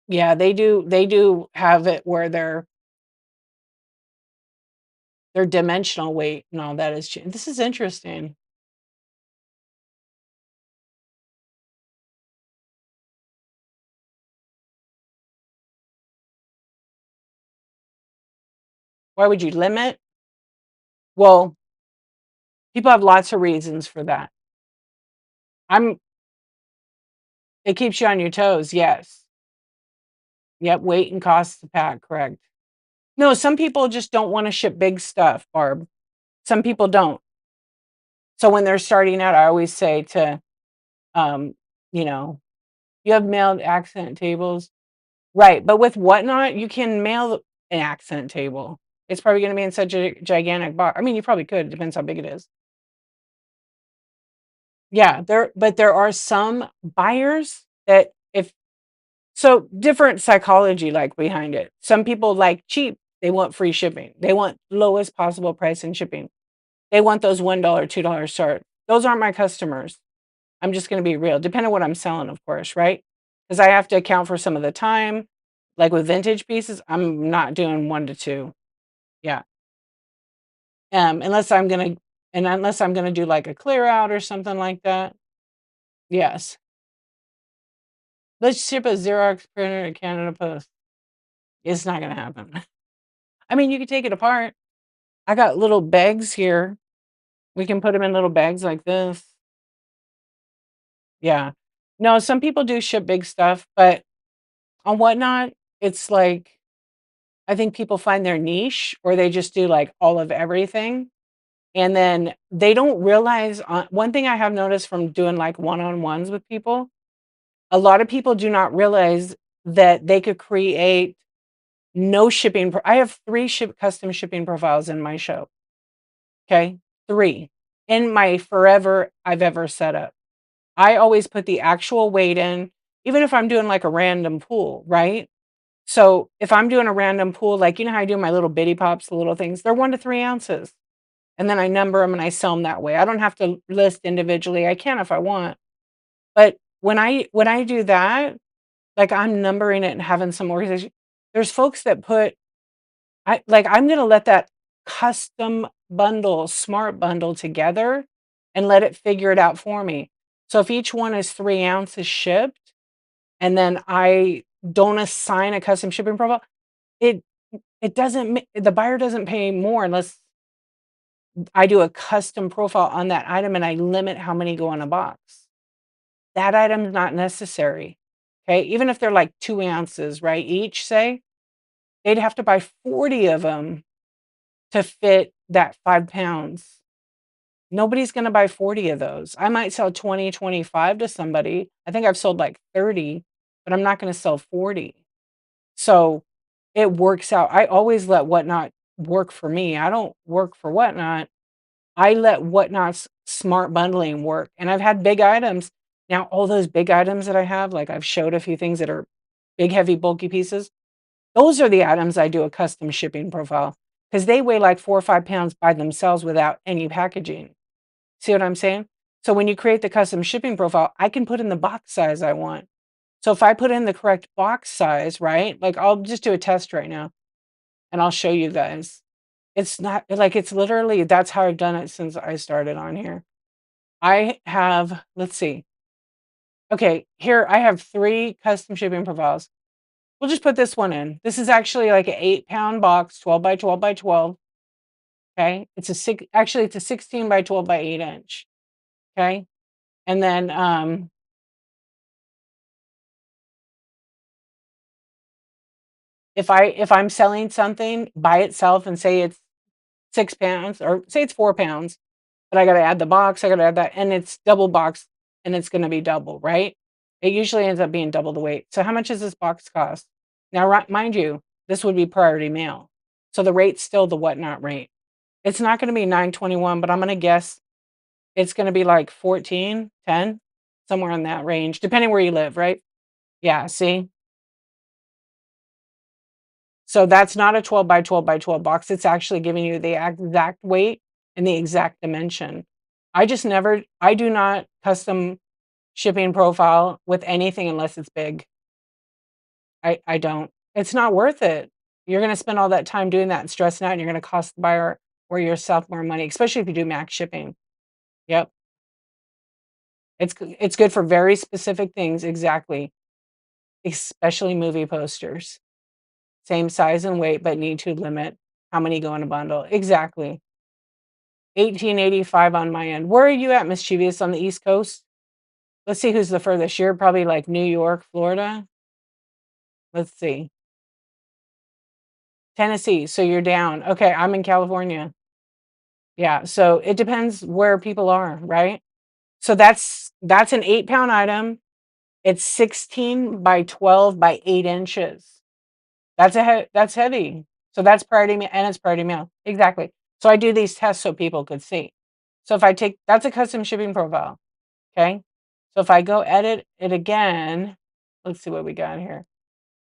yeah, they do have it where their dimensional weight and all that is this is interesting. Why would you limit? Well, people have lots of reasons for that. I'm It keeps you on your toes, yes. Yep, weight and cost to pack, correct. No, some people just don't wanna ship big stuff, Barb. Some people don't. So when they're starting out, I always say to, um, you know, "You have mailed accent tables." Right, but with Whatnot, you can mail an accent table. It's probably gonna be in such a gigantic box. I mean, you probably could, it depends how big it is. Yeah, there are some buyers that if so different psychology, like, behind it. Some people like cheap, they want free shipping. They want lowest possible price in shipping. They want those $1, $2 start. Those aren't my customers. I'm just gonna be real, depending on what I'm selling, of course, right? Because I have to account for some of the time. Like, with vintage pieces, I'm not doing 1 to 2. Yeah, unless I'm gonna do, like, a clear out or something like that. Yes. Let's ship a Xerox printer to Canada Post. It's not gonna happen. I mean, you could take it apart. I got little bags here. We can put them in little bags like this. Yeah. No, some people do ship big stuff, but on Whatnot, it's like I think people find their niche or they just do, like, all of everything, and then they don't realize one thing I have noticed from doing, like, one-on-ones with people, a lot of people do not realize that they could create No shipping. I have 3 custom shipping profiles in my show. Okay, 3 in my forever I've ever set up. I always put the actual weight in, even if I'm doing like a random pool, right? So if I'm doing a random pool, like you know how I do my little bitty pops, the little things, they're 1 to 3 ounces. And then I number them and I sell them that way. I don't have to list individually. I can if I want. But when I do that, like I'm numbering it and having some organization. There's folks that put I'm gonna let that custom bundle, smart bundle together and let it figure it out for me. So if each one is 3 ounces shipped and then I don't assign a custom shipping profile, it it doesn't the buyer doesn't pay more unless I do a custom profile on that item and I limit how many go in a box. That item's not necessary. Okay. Even if they're like 2 ounces, right? Each say, they'd have to buy 40 of them to fit that 5 pounds. Nobody's going to buy 40 of those. I might sell 20, 25 to somebody. I think I've sold like 30, but I'm not going to sell 40. So it works out. I always let Whatnot work for me. I don't work for Whatnot. I let Whatnot's smart bundling work. And I've had big items. Now, all those big items that I have, like I've showed a few things that are big, heavy, bulky pieces. Those are the items I do a custom shipping profile because they weigh like 4 or 5 pounds by themselves without any packaging. See what I'm saying? So when you create the custom shipping profile, I can put in the box size I want. So if I put in the correct box size, right? Like I'll just do a test right now and I'll show you guys. It's not like it's literally that's how I've done it since I started on here. I have, let's see. Okay, here I have 3 custom shipping profiles. We'll just put this one in. This is actually like an 8-pound box, 12 by 12 by 12. Okay. It's a 16 by 12 by 8 inch. Okay. And then if I'm selling something by itself and say it's 6 pounds or say it's 4 pounds, but I gotta add the box, I gotta add that, and it's double box and it's gonna be double, right? It usually ends up being double the weight. So how much does this box cost? Now, mind you, this would be priority mail. So the rate's still the Whatnot rate. It's not gonna be 9.21, but I'm gonna guess it's gonna be like 14, 10, somewhere in that range, depending where you live, right? Yeah, see? So that's not a 12 by 12 by 12 box. It's actually giving you the exact weight and the exact dimension. I do not custom shipping profile with anything unless it's big. I don't. It's not worth it. You're gonna spend all that time doing that and stressing out, and you're gonna cost the buyer or yourself more money, especially if you do max shipping. Yep. It's good for very specific things, exactly, especially movie posters. Same size and weight, but need to limit how many go in a bundle. Exactly. 1885 on my end. Where are you at, Mischievous, on the East Coast? Let's see who's the furthest. You're probably like New York, Florida. Let's see. Tennessee. So you're down. Okay, I'm in California. Yeah, so it depends where people are, right? So that's an 8-pound item. It's 16 by 12 by 8 inches. That's heavy. So that's priority mail, and it's priority mail. Exactly. So I do these tests so people could see. So if I take that's a custom shipping profile. Okay. So if I go edit it again, let's see what we got here.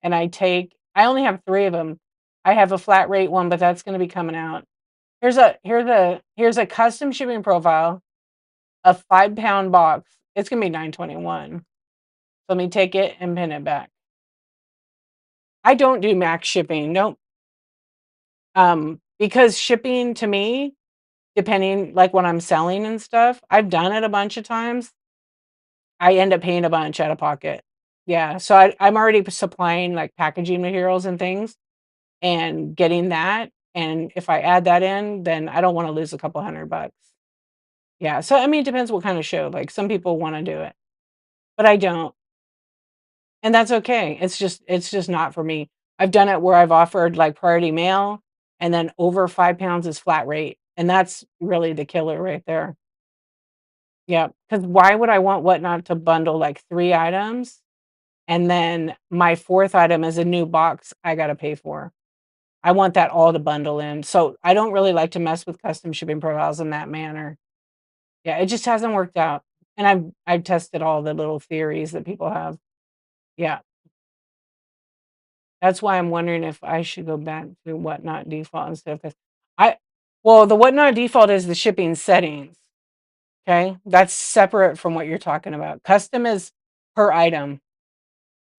And I only have 3 of them. I have a flat rate one, but that's going to be coming out. Here's a custom shipping profile, a 5-pound box. It's going to be 9.21. So let me take it and pin it back. I don't do max shipping. Nope. Because shipping to me, depending like when I'm selling and stuff, I've done it a bunch of times. I end up paying a bunch out of pocket. Yeah, so I'm already supplying like packaging materials and things and getting that. And if I add that in, then I don't want to lose a couple $100. Yeah, so I mean, it depends what kind of show. Like some people want to do it, but I don't, and that's okay. It's just not for me. I've done it where I've offered like priority mail, and then over 5 pounds is flat rate, and that's really the killer right there. Yeah, because why would I want Whatnot to bundle like 3 items? and then my 4th item is a new box I gotta pay for. I want that all to bundle in, so I don't really like to mess with custom shipping profiles in that manner. Yeah, it just hasn't worked out, and I've tested all the little theories that people have. Yeah, that's why I'm wondering if I should go back to whatnot default instead of this. I well, the whatnot default is the shipping settings, okay? That's separate from what you're talking about. Custom is per item.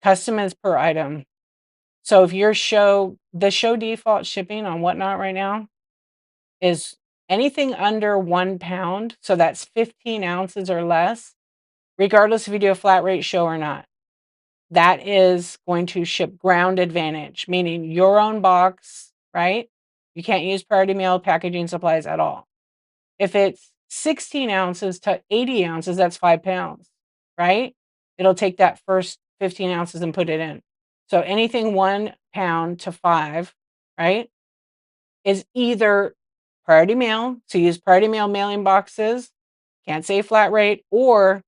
Custom is per item. So if your the show default shipping on whatnot right now is anything under 1 pound, so that's 15 ounces or less, regardless if you do a flat rate show or not. That is going to ship ground advantage, meaning your own box, right? You can't use priority mail packaging supplies at all. If it's 16 ounces to 80 ounces, that's 5 pounds, right? It'll take that first 15 ounces and put it in. So anything 1 pound to 5, right, is either priority mail. So use priority mail mailing boxes, can't say flat rate, or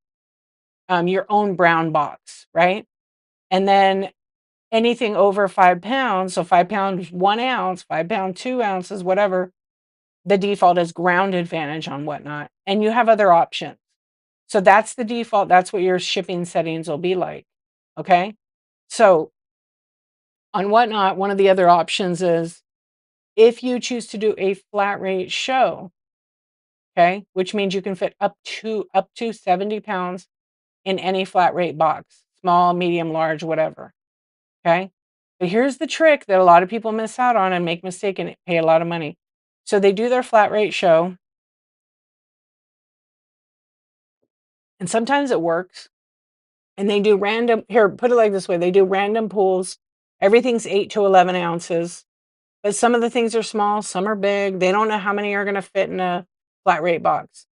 your own brown box, right? And then anything over 5 pounds, so 5 pounds, 1 ounce, 5 pound, 2 ounces, whatever, the default is ground advantage on whatnot. And you have other options. So that's the default. That's what your shipping settings will be like. Okay. So on whatnot, one of the other options is if you choose to do a flat rate show, okay, which means you can fit up to 70 pounds in any flat rate box, small, medium, large, whatever. Okay. But here's the trick that a lot of people miss out on and make mistake and pay a lot of money. So they do their flat rate show, and sometimes it works. And they do random, here, put it like this way, they do random pulls. Everything's 8 to 11 ounces, but some of the things are small, some are big. They don't know how many are going to fit in a flat rate box.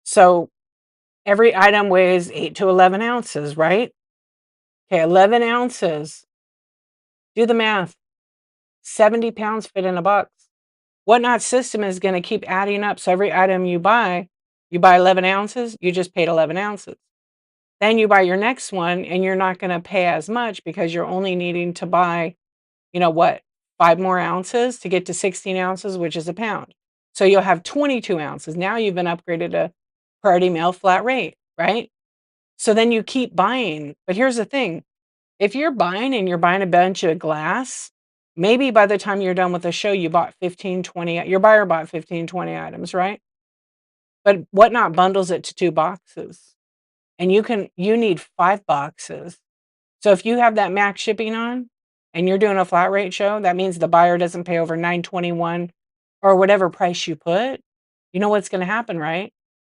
So every item weighs 8 to 11 ounces, right? Okay, 11 ounces. Do the math. 70 pounds fit in a box. Whatnot system is going to keep adding up. So every item you buy 11 ounces, you just paid 11 ounces. Then you buy your next one and you're not going to pay as much because you're only needing to buy, what, 5 more ounces to get to 16 ounces, which is a pound. So you'll have 22 ounces. Now you've been upgraded to priority mail flat rate, right? So then you keep buying. But here's the thing. If you're buying and you're buying a bunch of glass, maybe by the time you're done with the show, you bought 15, 20, your buyer bought 15, 20 items, right? But Whatnot bundles it to 2 boxes. And you need 5 boxes. So if you have that max shipping on and you're doing a flat rate show, that means the buyer doesn't pay over 921 or whatever price you put. You know what's going to happen, right?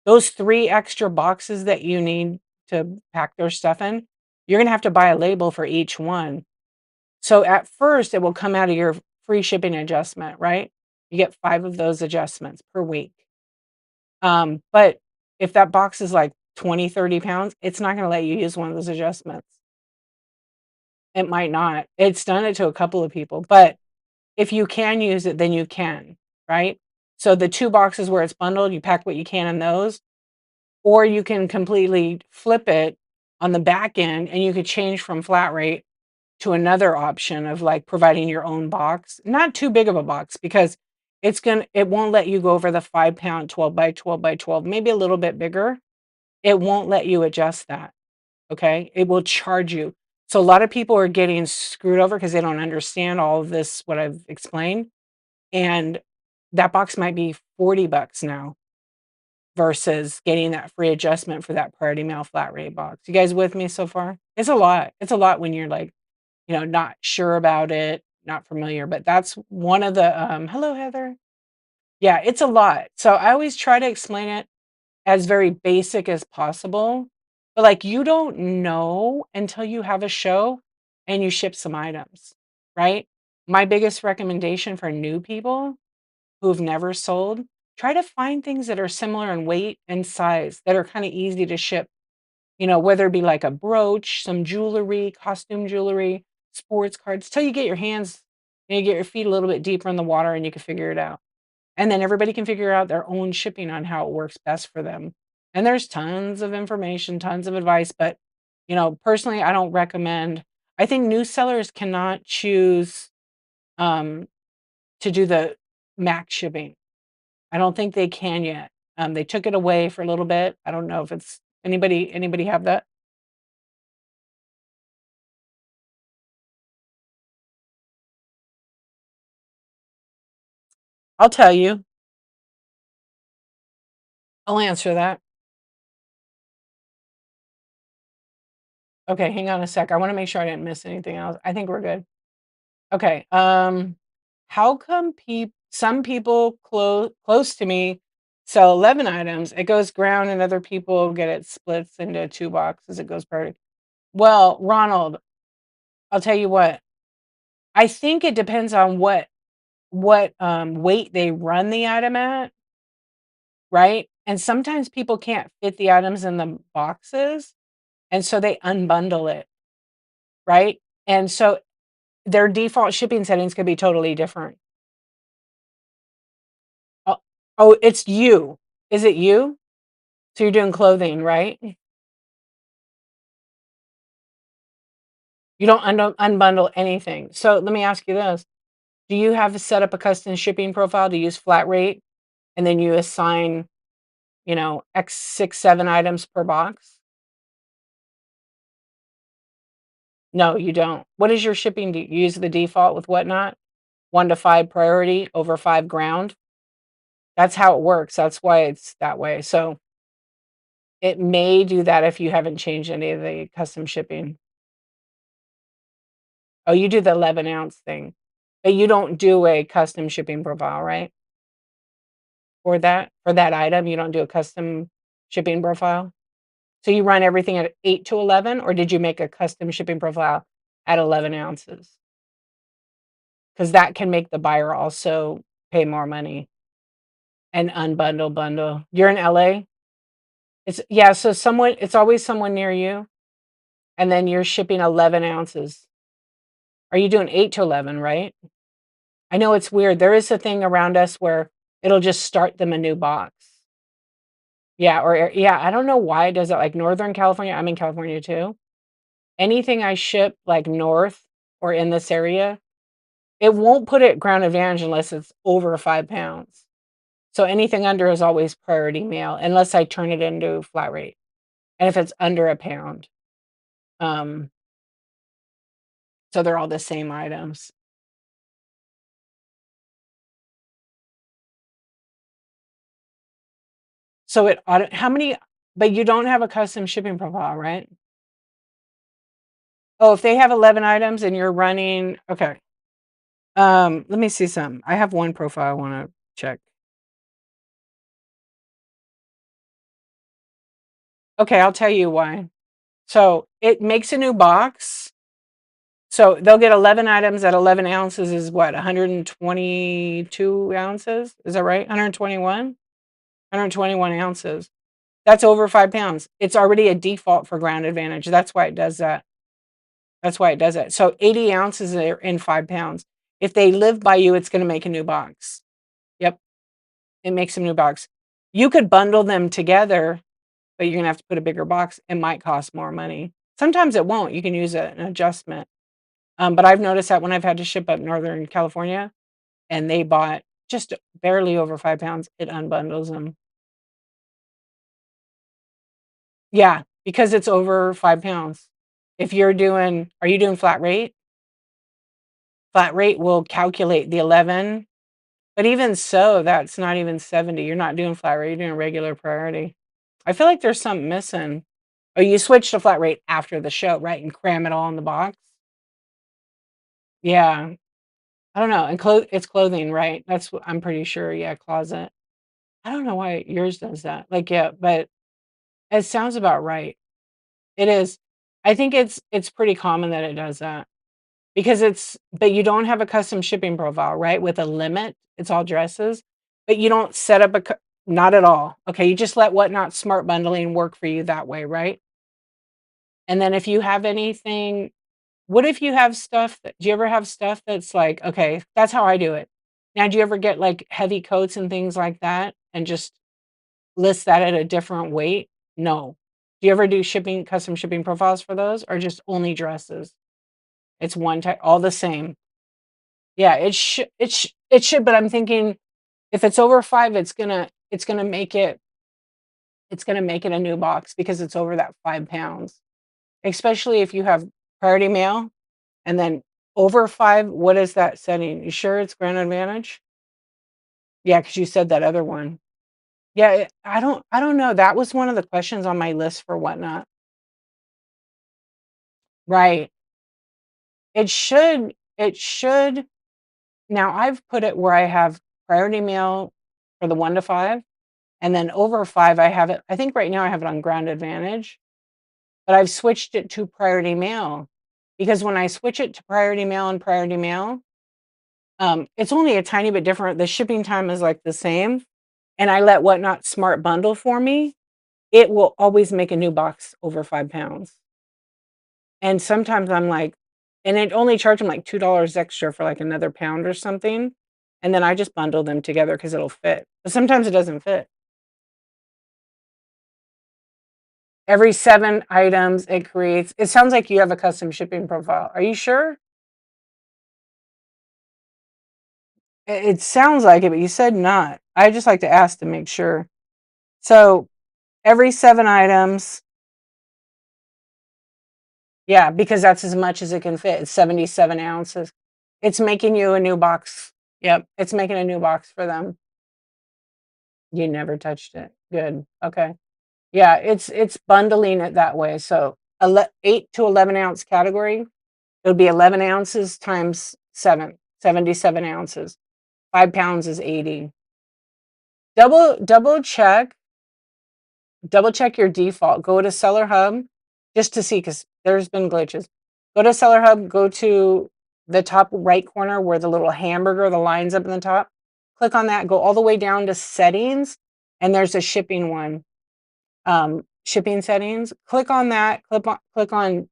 Those 3 extra boxes that you need to pack their stuff in, you're going to have to buy a label for each one. So at first, it will come out of your free shipping adjustment, right? You get 5 of those adjustments per week. But if that box is like 20, 30 pounds, it's not going to let you use one of those adjustments. It might not. It's done it to a couple of people, but if you can use it, then you can, right? So the 2 boxes where it's bundled, you pack what you can in those, or you can completely flip it on the back end and you could change from flat rate to another option of like providing your own box. Not too big of a box because it won't let you go over the 5 pound 12 by 12 by 12, maybe a little bit bigger. It won't let you adjust that. Okay. It will charge you. So a lot of people are getting screwed over because they don't understand all of this, what I've explained. And that box might be $40 now versus getting that free adjustment for that priority mail flat rate box. You guys with me so far? It's a lot. It's a lot when you're like, not sure about it, not familiar, but that's one of the, hello, Heather. Yeah, it's a lot. So I always try to explain it as very basic as possible. But like you don't know until you have a show and you ship some items, right? My biggest recommendation for new people who've never sold, try to find things that are similar in weight and size that are kind of easy to ship, whether it be like a brooch, some jewelry, costume jewelry, sports cards, till you get your hands, you get your feet a little bit deeper in the water and you can figure it out. And then everybody can figure out their own shipping on how it works best for them. And there's tons of information, tons of advice, but Personally, I don't recommend. I think new sellers cannot choose um, to do the max shipping. I don't think they can yet. They took it away for a little bit. I don't know if it's anybody have that? I'll tell you. I'll answer that. Okay, hang on a sec. I want to make sure I didn't miss anything else. I think we're good. Okay. How come some people close to me sell 11 items? It goes ground and other people get it splits into two boxes. It goes per. Well, Ronald, I'll tell you what. I think it depends on what weight they run the item at, right? And sometimes people can't fit the items in the boxes, and so they unbundle it, right? And so their default shipping settings could be totally different. Oh, oh, it's you. Is it you? So you're doing clothing, right? You don't unbundle anything. So let me ask you this. Do you have to set up a custom shipping profile to use flat rate and then you assign, X 6, 7 items per box? No, you don't. What is your shipping? Do you use the default with whatnot? 1 to 5 priority over 5 ground. That's how it works. That's why it's that way. So it may do that if you haven't changed any of the custom shipping. Oh, you do the 11-ounce thing, but you don't do a custom shipping profile, right? For that item, you don't do a custom shipping profile? So you run everything at 8 to 11, or did you make a custom shipping profile at 11 ounces? Because that can make the buyer also pay more money and unbundle, bundle. You're in LA? Yeah, so it's always someone near you, and then you're shipping 11 ounces. Are you doing 8 to 11, right? I know it's weird. There is a thing around us where it'll just start them a new box. Yeah, yeah, I don't know why it does it, like Northern California, I'm in California too. Anything I ship, like, north or in this area, it won't put it ground advantage unless it's over 5 pounds. So anything under is always priority mail unless I turn it into flat rate, and if it's under a pound. Um, so they're all the same items. So it auto how many but you don't have a custom shipping profile, right? Oh, if they have 11 items and you're running okay. Let me see some. I have one profile I wanna check. Okay, I'll tell you why. So, it makes a new box. So, they'll get 11 items at 11 ounces is what, 122 ounces? Is that right? 121? 121 ounces. That's over 5 pounds. It's already a default for ground advantage. That's why it does that. That's why it does it. So 80 ounces are in 5 pounds. If they live by you, it's gonna make a new box. Yep, it makes a new box. You could bundle them together, but you're gonna have to put a bigger box. It might cost more money. Sometimes it won't. You can use an adjustment. But I've noticed that when I've had to ship up Northern California and they bought just barely over 5 pounds, it unbundles them. Yeah, because it's over 5 pounds. If you're doing Are you doing flat rate? Flat rate will calculate the 11, but even so, that's not even 70. You're not doing flat rate, you're doing regular priority. I feel like there's something missing. Oh, you switch to flat rate after the show, right, and cram it all in the box? Yeah. I don't know, and it's clothing, right? That's what I'm pretty sure, yeah, closet. I don't know why yours does that. Like, yeah, but it sounds about right. It is. I think it's pretty common that it does that. Because but you don't have a custom shipping profile, right, with a limit, it's all dresses, but you don't set up not at all. Okay, you just let Whatnot Smart Bundling work for you that way, right? And then if you have anything what if you have stuff that do you ever have stuff that's like okay, that's how I do it. Now do you ever get, like, heavy coats and things like that and just list that at a different weight? No. Do you ever do custom shipping profiles for those, or just only dresses? It's one type, all the same. Yeah, it should, but I'm thinking if it's over 5, it's gonna make it a new box because it's over that 5 pounds. Especially if you have priority mail and then over 5, what is that setting? You sure it's Grand Advantage? Yeah, because you said that other one. Yeah, I don't know. That was one of the questions on my list for Whatnot. Right. It should now I've put it where I have priority mail for the 1 to 5, and then over 5, I have it I think right now I have it on Ground Advantage, but I've switched it to priority mail because when I switch it to priority mail and priority mail, it's only a tiny bit different. The shipping time is, like, the same, and I let Whatnot Smart Bundle for me. It will always make a new box over 5 pounds. And sometimes I'm like and it only charged them like $2 extra for, like, another pound or something, and then I just bundle them together because 'cause it'll fit. But sometimes it doesn't fit. Every 7 items it sounds like you have a custom shipping profile. Are you sure? It sounds like it, but you said not. I just like to ask to make sure. So, every 7 items yeah, because that's as much as it can fit. It's 77 ounces. It's making you a new box. Yep, it's making a new box for them. You never touched it. Good. Okay. Yeah, it's bundling it that way. So, 8 to 11 ounce category, it would be 11 ounces times 7, 77 ounces. 5 pounds is 80. Double double check double check your default. Go to Seller Hub just to see because there's been glitches. Go to Seller Hub, go to the top right corner where the little hamburger, the lines up in the top. Click on that, go all the way down to settings, and there's a shipping one. Shipping settings. Click on that. Click on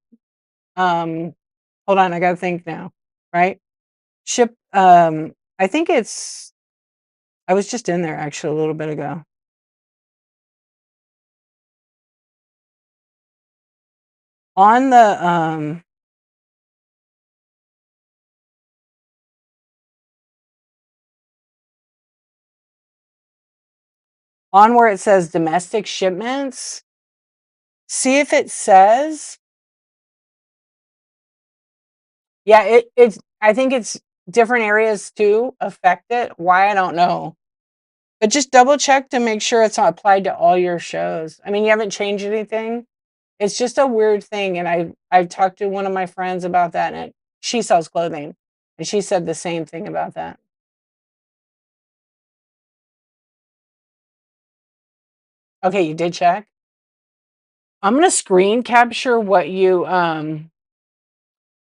hold on, I gotta think now. Right? Ship I think it's I was just in there actually a little bit ago. On the on where it says domestic shipments, see if it says yeah, it's I think it's different areas too affect it. Why, I don't know. But just double check to make sure it's not applied to all your shows. I mean, you haven't changed anything. It's just a weird thing, and I've talked to one of my friends about that, and she sells clothing, and she said the same thing about that. Okay, you did check? I'm gonna screen capture what you, I'm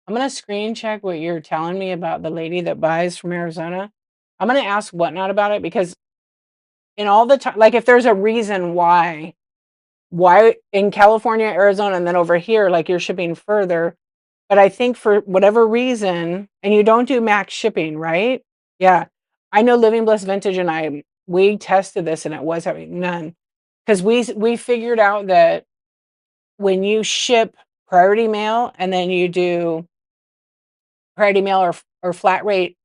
gonna screen check what you're telling me about the lady that buys from Arizona. I'm gonna ask Whatnot about it because in all the time, like, if there's a reason why in California, Arizona, and then over here, like, you're shipping further, but I think for whatever reason and you don't do max shipping, right? Yeah. I know Living Bliss Vintage and we tested this and it was having none because we figured out that when you ship priority mail and then you do priority mail or flat rate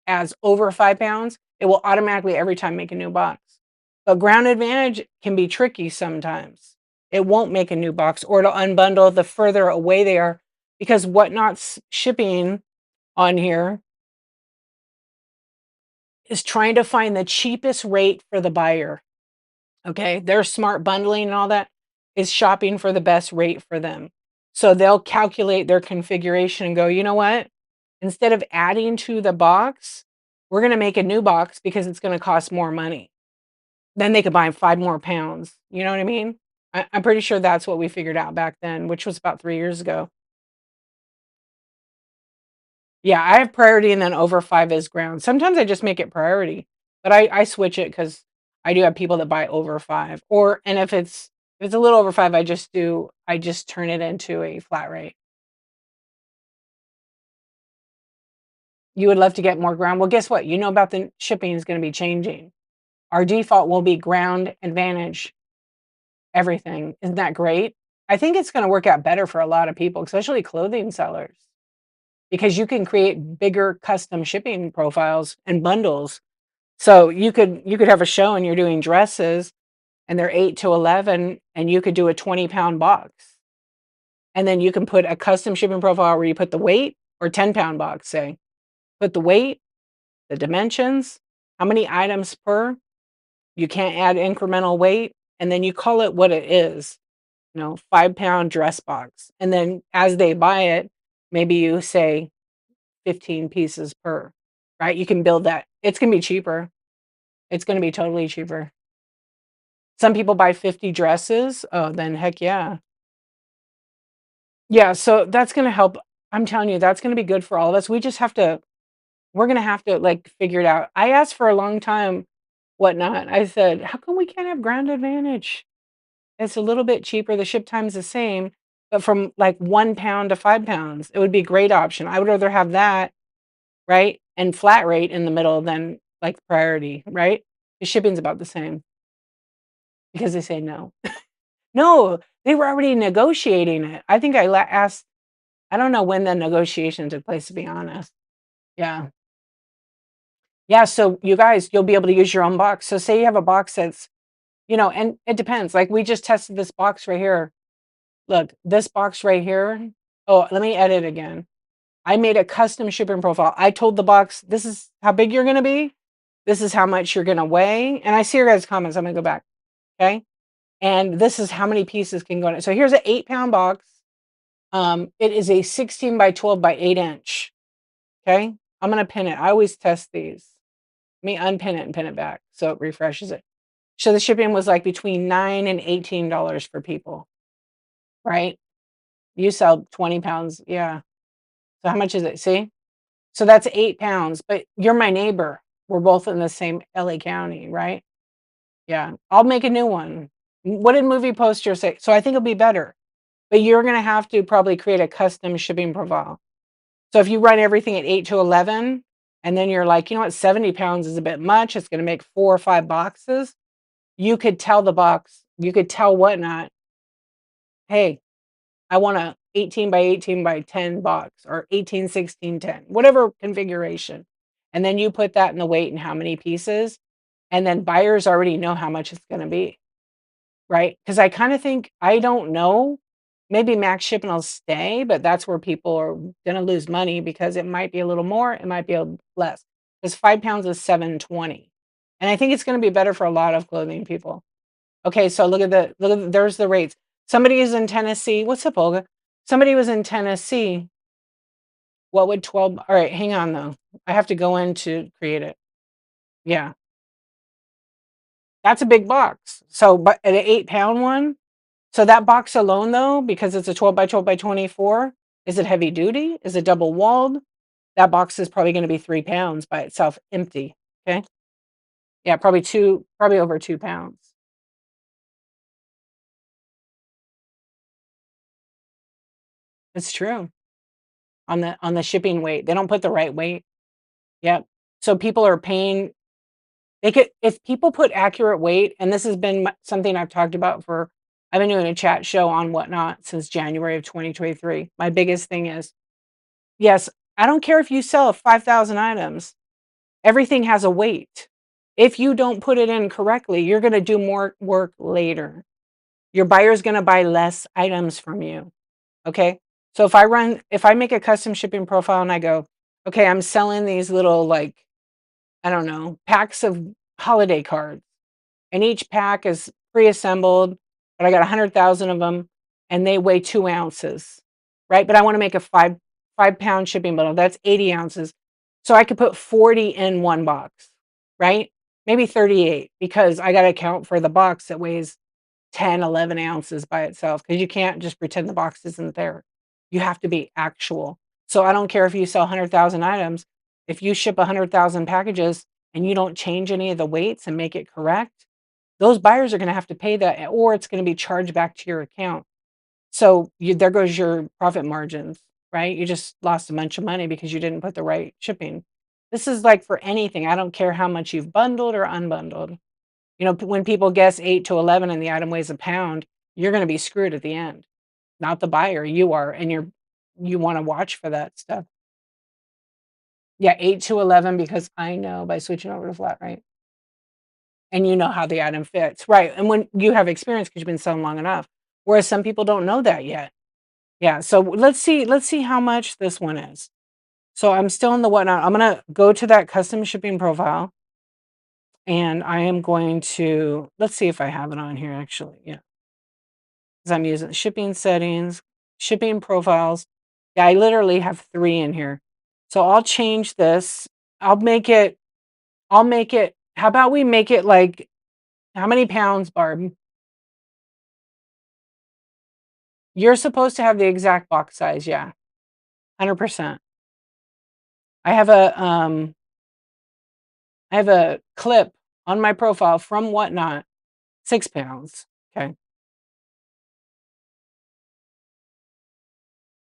as over 5 pounds, it will automatically every time make a new box. But Ground Advantage can be tricky sometimes. It won't make a new box or it'll unbundle the further away they are because Whatnot's shipping on here is trying to find the cheapest rate for the buyer. Okay? Their smart bundling and all that is shopping for the best rate for them. So they'll calculate their configuration and go, "You know what? Instead of adding to the box, we're gonna make a new box because it's gonna cost more money." Then they could buy 5 more pounds. You know what I mean? I'm pretty sure that's what we figured out back then, which was about 3 years ago. Yeah, I have priority and then over 5 is ground. Sometimes I just make it priority, but I switch it because I do have people that buy over 5 or and if it's a little over 5, I just turn it into a flat rate. You would love to get more ground. Well, guess what? You know about the shipping is gonna be changing. Our default will be Ground Advantage everything. Isn't that great? I think it's gonna work out better for a lot of people, especially clothing sellers, because you can create bigger custom shipping profiles and bundles. So you could have a show and you're doing dresses and they're 8 to 11 and you could do a 20-pound box. And then you can put a custom shipping profile where you put the weight or 10-pound box, say. Put the weight, the dimensions, how many items per, you can't add incremental weight, and then you call it what it is, 5-pound dress box. And then as they buy it, maybe you say 15 pieces per, right? You can build that. It's gonna be cheaper. It's gonna be totally cheaper. Some people buy 50 dresses. Oh, then heck yeah. Yeah, so that's gonna help. I'm telling you, that's gonna be good for all of us. We're gonna have to, like, figure it out. I asked for a long time, whatnot. I said, "How come we can't have Ground Advantage? It's a little bit cheaper, the ship time's the same, but from, like, 1 pound to 5 pounds, it would be a great option." I would rather have that, right, and flat rate in the middle than, like, priority, right? The shipping's about the same because they say no. No, they were already negotiating it. I think asked. I don't know when the negotiation took place, to be honest. Yeah. Yeah, so you guys, you'll be able to use your own box. So say you have a box that's, and it depends. Like we just tested this box right here. Look, this box right here. Oh, let me edit again. I made a custom shipping profile. I told the box, this is how big you're going to be. This is how much you're going to weigh. And I see your guys' comments. I'm going to go back. Okay. And this is how many pieces can go in it. So here's an 8-pound box. It is a 16 by 12 by 8 inch. Okay. I'm going to pin it. I always test these. Let me unpin it and pin it back so it refreshes it. So the shipping was like between $9 and $18 for people, right? You sell 20 pounds. Yeah. So how much is it? See? So that's 8 pounds, but you're my neighbor. We're both in the same LA County, right? Yeah. I'll make a new one. What did Movie Poster say? So I think it'll be better, but you're going to have to probably create a custom shipping profile. So if you run everything at 8 to 11, and then you're like, you know what, 70 pounds is a bit much. It's going to make 4 or 5 boxes. You could tell the box, you could tell whatnot, hey, I want a 18 by 18 by 10 box or 18, 16, 10, whatever configuration. And then you put that in the weight and how many pieces. And then buyers already know how much it's going to be, right? Because I kind of think, I don't know, maybe max shipping will stay, but that's where people are going to lose money because it might be a little more, it might be a less. Because 5 pounds is $7.20. And I think it's going to be better for a lot of clothing people. Okay, so there's the rates. Somebody is in Tennessee. What's up, Olga? Somebody was in Tennessee. What would 12? All right, hang on though. I have to go in to create it. Yeah, that's a big box. So, but an 8-pound one. So that box alone though, because it's a 12 by 12 by 24, is it heavy duty? Is it double walled? That box is probably going to be 3 pounds by itself, empty. Okay. Yeah, probably over 2 pounds. It's true. On the shipping weight. They don't put the right weight. Yep. So people are paying. They could, if people put accurate weight, and this has been something I've talked about for, I've been doing a chat show on Whatnot since January of 2023. My biggest thing is, yes, I don't care if you sell 5,000 items, everything has a weight. If you don't put it in correctly, you're going to do more work later. Your buyer's going to buy less items from you. Okay. So if I make a custom shipping profile and I go, okay, I'm selling these little, like, I don't know, packs of holiday cards, and each pack is pre-assembled, but I got 100,000 of them and they weigh 2 ounces, right? But I want to make a 5 pound shipping bundle. That's 80 ounces. So I could put 40 in one box, right? Maybe 38 because I got to account for the box that weighs 10, 11 ounces by itself because you can't just pretend the box isn't there. You have to be actual. So I don't care if you sell 100,000 items. If you ship 100,000 packages and you don't change any of the weights and make it correct, those buyers are going to have to pay that, or it's going to be charged back to your account. So there goes your profit margins, right? You just lost a bunch of money because you didn't put the right shipping. This is like for anything. I don't care how much you've bundled or unbundled. When people guess 8 to 11 and the item weighs a pound, you're going to be screwed at the end. not the buyer, you are, and you wanna watch for that stuff. Yeah, 8 to 11 because I know by switching over to flat rate. And you know how the item fits, right, and when you have experience because 'cause you've been selling long enough, whereas some people don't know that yet. Yeah, so let's see how much this one is. So I'm still in the whatnot. I'm gonna go to that custom shipping profile, and I am going to let's see if I have it on here actually, yeah, 'cause I'm using shipping settings, shipping profiles. Yeah, I literally have 3 in here. So I'll change this. I'll make it how about we make it like how many pounds, Barb? You're supposed to have the exact box size, yeah, 100%. I have a, I have a clip on my profile from Whatnot, 6 pounds, okay?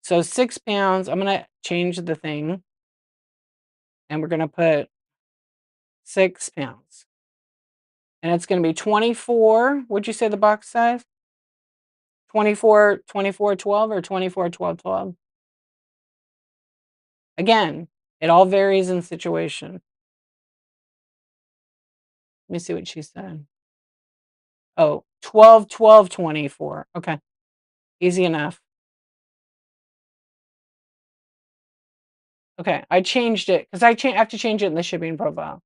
So 6 pounds, I'm gonna change the thing, and we're gonna put 6 pounds, and it's gonna be 24 what'd you say the box size? 24, or 24, 12. Again, it all varies in situation. Let me see what she said. Oh, 12, 12, 24. Okay, easy enough. Okay, I changed it because I have to change it in the shipping profile.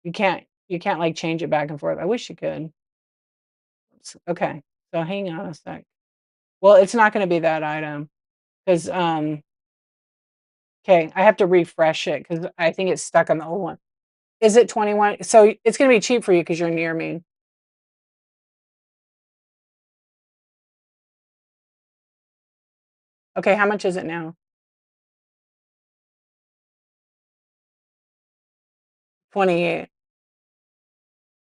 You can't, like, change it back and forth. I wish you could. Okay, so hang on a sec. Well, it's not gonna be that item 'cause, okay, I have to refresh it because I think it's stuck on the old one. Is it 21? So it's gonna be cheap for you because 'cause you're near me. Okay, how much is it now? 28.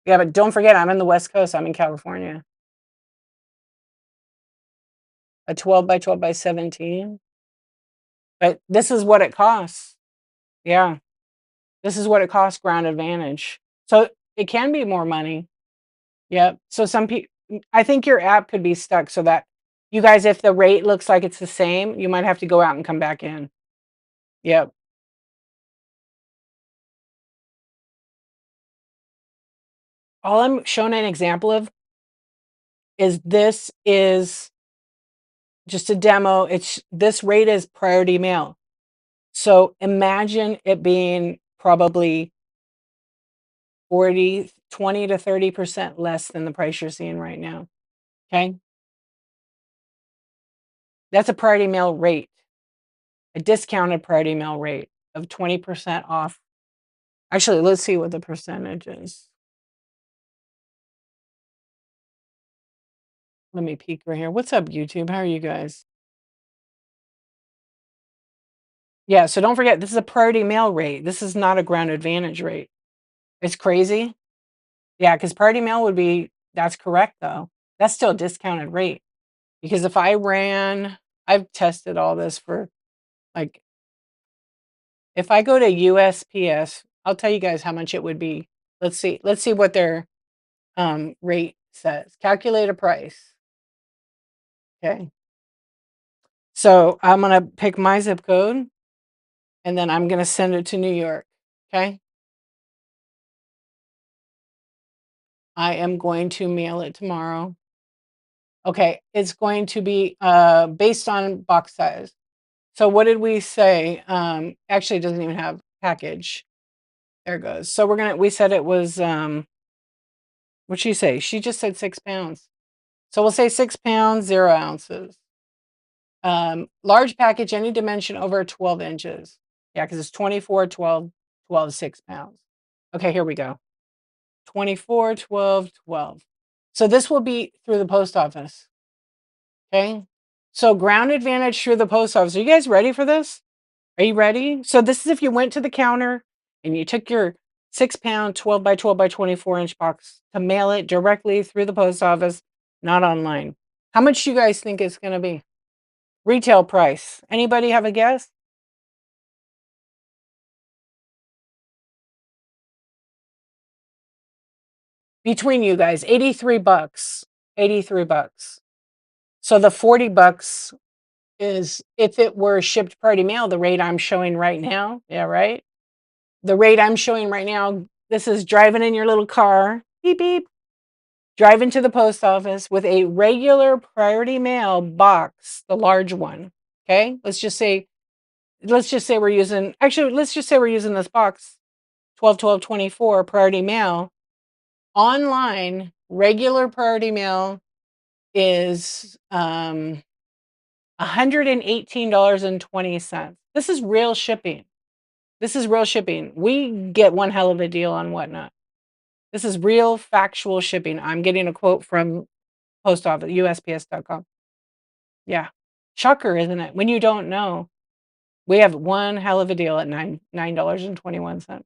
Yeah, but don't forget, I'm in the West Coast, I'm in California. A 12 by 12 by 17? But this is what it costs. Yeah, this is what it costs Ground Advantage. So it can be more money. Yep. So some people, I think your app could be stuck so that you guys, if the rate looks like it's the same, you might have to go out and come back in. Yep. All I'm showing an example of is this is just a demo. It's this rate is priority mail. So imagine it being probably 40, 20 to 30% less than the price you're seeing right now. Okay. That's a priority mail rate, a discounted priority mail rate of 20% off. Actually, let's see what the percentage is. Let me peek right here. What's up, YouTube? How are you guys? Yeah, so don't forget, this is a priority mail rate. This is not a Ground Advantage rate. It's crazy. Yeah, because priority mail would be, that's correct though. That's still a discounted rate. Because if I ran, I've tested all this for like, if I go to USPS, I'll tell you guys how much it would be. Let's see what their rate says. Calculate a price. Okay. So I'm gonna pick my zip code and then I'm gonna send it to New York. Okay. I am going to mail it tomorrow. Okay, it's going to be based on box size. So what did we say? Actually, it doesn't even have package. There it goes. So we said it was what'd she say? She just said 6 pounds. So we'll say 6 pounds, 0 ounces. Large package, any dimension over 12 inches. Yeah, because it's 24, 12, 12, 6 pounds. Okay, here we go. 24, 12, 12. So this will be through the post office. Okay. So Ground Advantage through the post office. Are you guys ready for this? Are you ready? So this is if you went to the counter and you took your 6 pound, 12 by 12 by 24-inch box to mail it directly through the post office, not online. How much do you guys think it's going to be? Retail price. Anybody have a guess? Between you guys, 83 bucks. 83 bucks. So the $40 is if it were shipped priority mail, the rate I'm showing right now. Yeah, right. The rate I'm showing right now, this is driving in your little car, beep, beep, driving to the post office with a regular priority mail box, the large one. Okay. Let's just say we're using, actually, let's just say we're using this box, 12/12/24 priority mail. Online, regular priority mail is $118.20. This is real shipping. This is real shipping. We get one hell of a deal on Whatnot. This is real factual shipping. I'm getting a quote from post office, USPS.com. Yeah. Shocker, isn't it? When you don't know. We have one hell of a deal at $9.21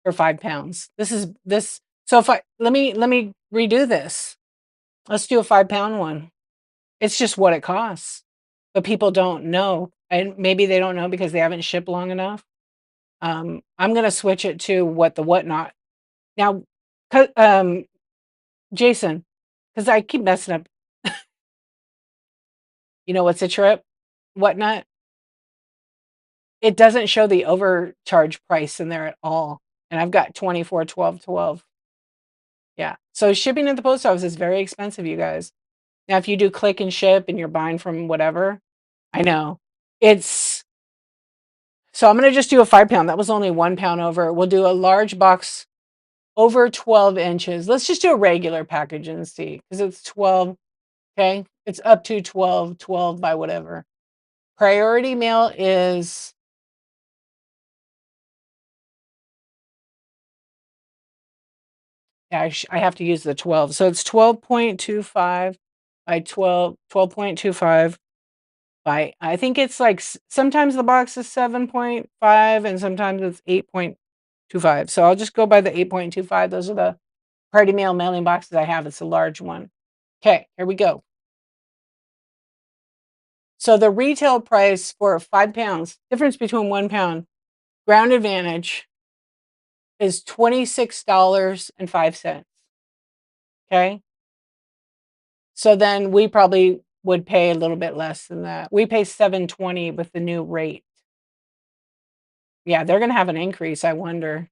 for 5 pounds. So if let me redo this. Let's do a 5-pound one. It's just what it costs. But people don't know. And maybe they don't know because they haven't shipped long enough. I'm gonna switch it to what the Whatnot. Now, Jason, because I keep messing up. You know what's a trip? Whatnot? It doesn't show the overcharge price in there at all. And I've got 24/12/12. Yeah. So shipping at the post office is very expensive, you guys. Now, if you do click and ship and you're buying from whatever, I know. So I'm gonna just do a 5-pound. That was only 1 pound over. We'll do a large box over 12 inches. Let's just do a regular package and see, because it's 12. Okay. It's up to 12 by whatever. Priority mail is, yeah, I have to use the 12. So it's 12.25 by 12.25 by, I think it's like, sometimes the box is 7.5 and sometimes it's 8.25. So I'll just go by the 8.25. Those are the priority mail mailing boxes I have. It's a large one. Okay, here we go. So the retail price for 5 pounds, difference between 1 pound, Ground Advantage is $26.05. Okay. So then we probably would pay a little bit less than that. We pay $7.20 with the new rate. Yeah, they're gonna have an increase, I wonder.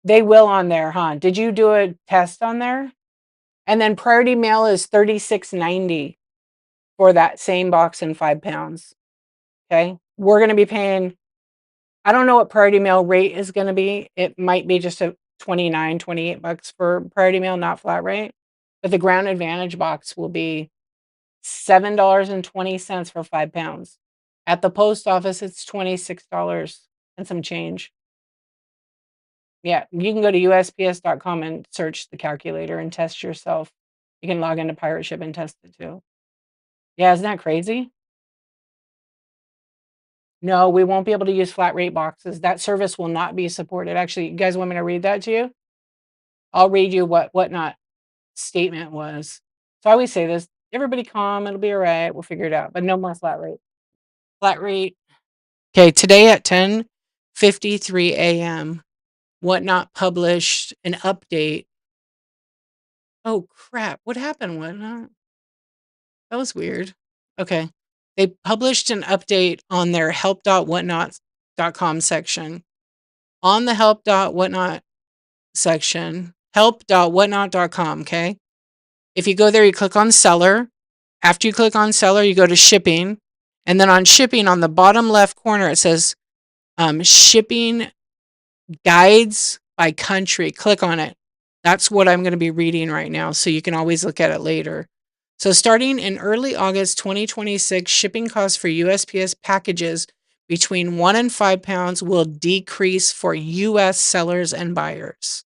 They will on there, huh? Did you do a test on there? And then priority mail is $36.90 for that same box in 5 pounds. Okay. We're gonna be paying, I don't know what priority mail rate is gonna be. It might be just a $28 for priority mail, not flat rate. But the Ground Advantage box will be $7.20 for 5 pounds. At the post office, it's $26 and some change. Yeah, you can go to USPS.com and search the calculator and test yourself. You can log into Pirate Ship and test it too. Yeah, isn't that crazy? No, we won't be able to use flat rate boxes. That service will not be supported. Actually, you guys want me to read that to you? I'll read you what Whatnot statement was. So I always say this, everybody calm, it'll be all right. We'll figure it out. But no more flat rate. Flat rate. Okay, today at 10:53 a.m., Whatnot published an update. Oh crap, what happened, Whatnot? That was weird. Okay. They published an update on their help.whatnot.com section. On the help.whatnot section, help.whatnot.com, okay? If you go there, you click on seller. After you click on seller, you go to shipping. And then on shipping, on the bottom left corner, it says shipping guides by country. Click on it. That's what I'm going to be reading right now, so you can always look at it later. So starting in early August 2026, shipping costs for USPS packages between 1 and 5 pounds will decrease for US sellers and buyers.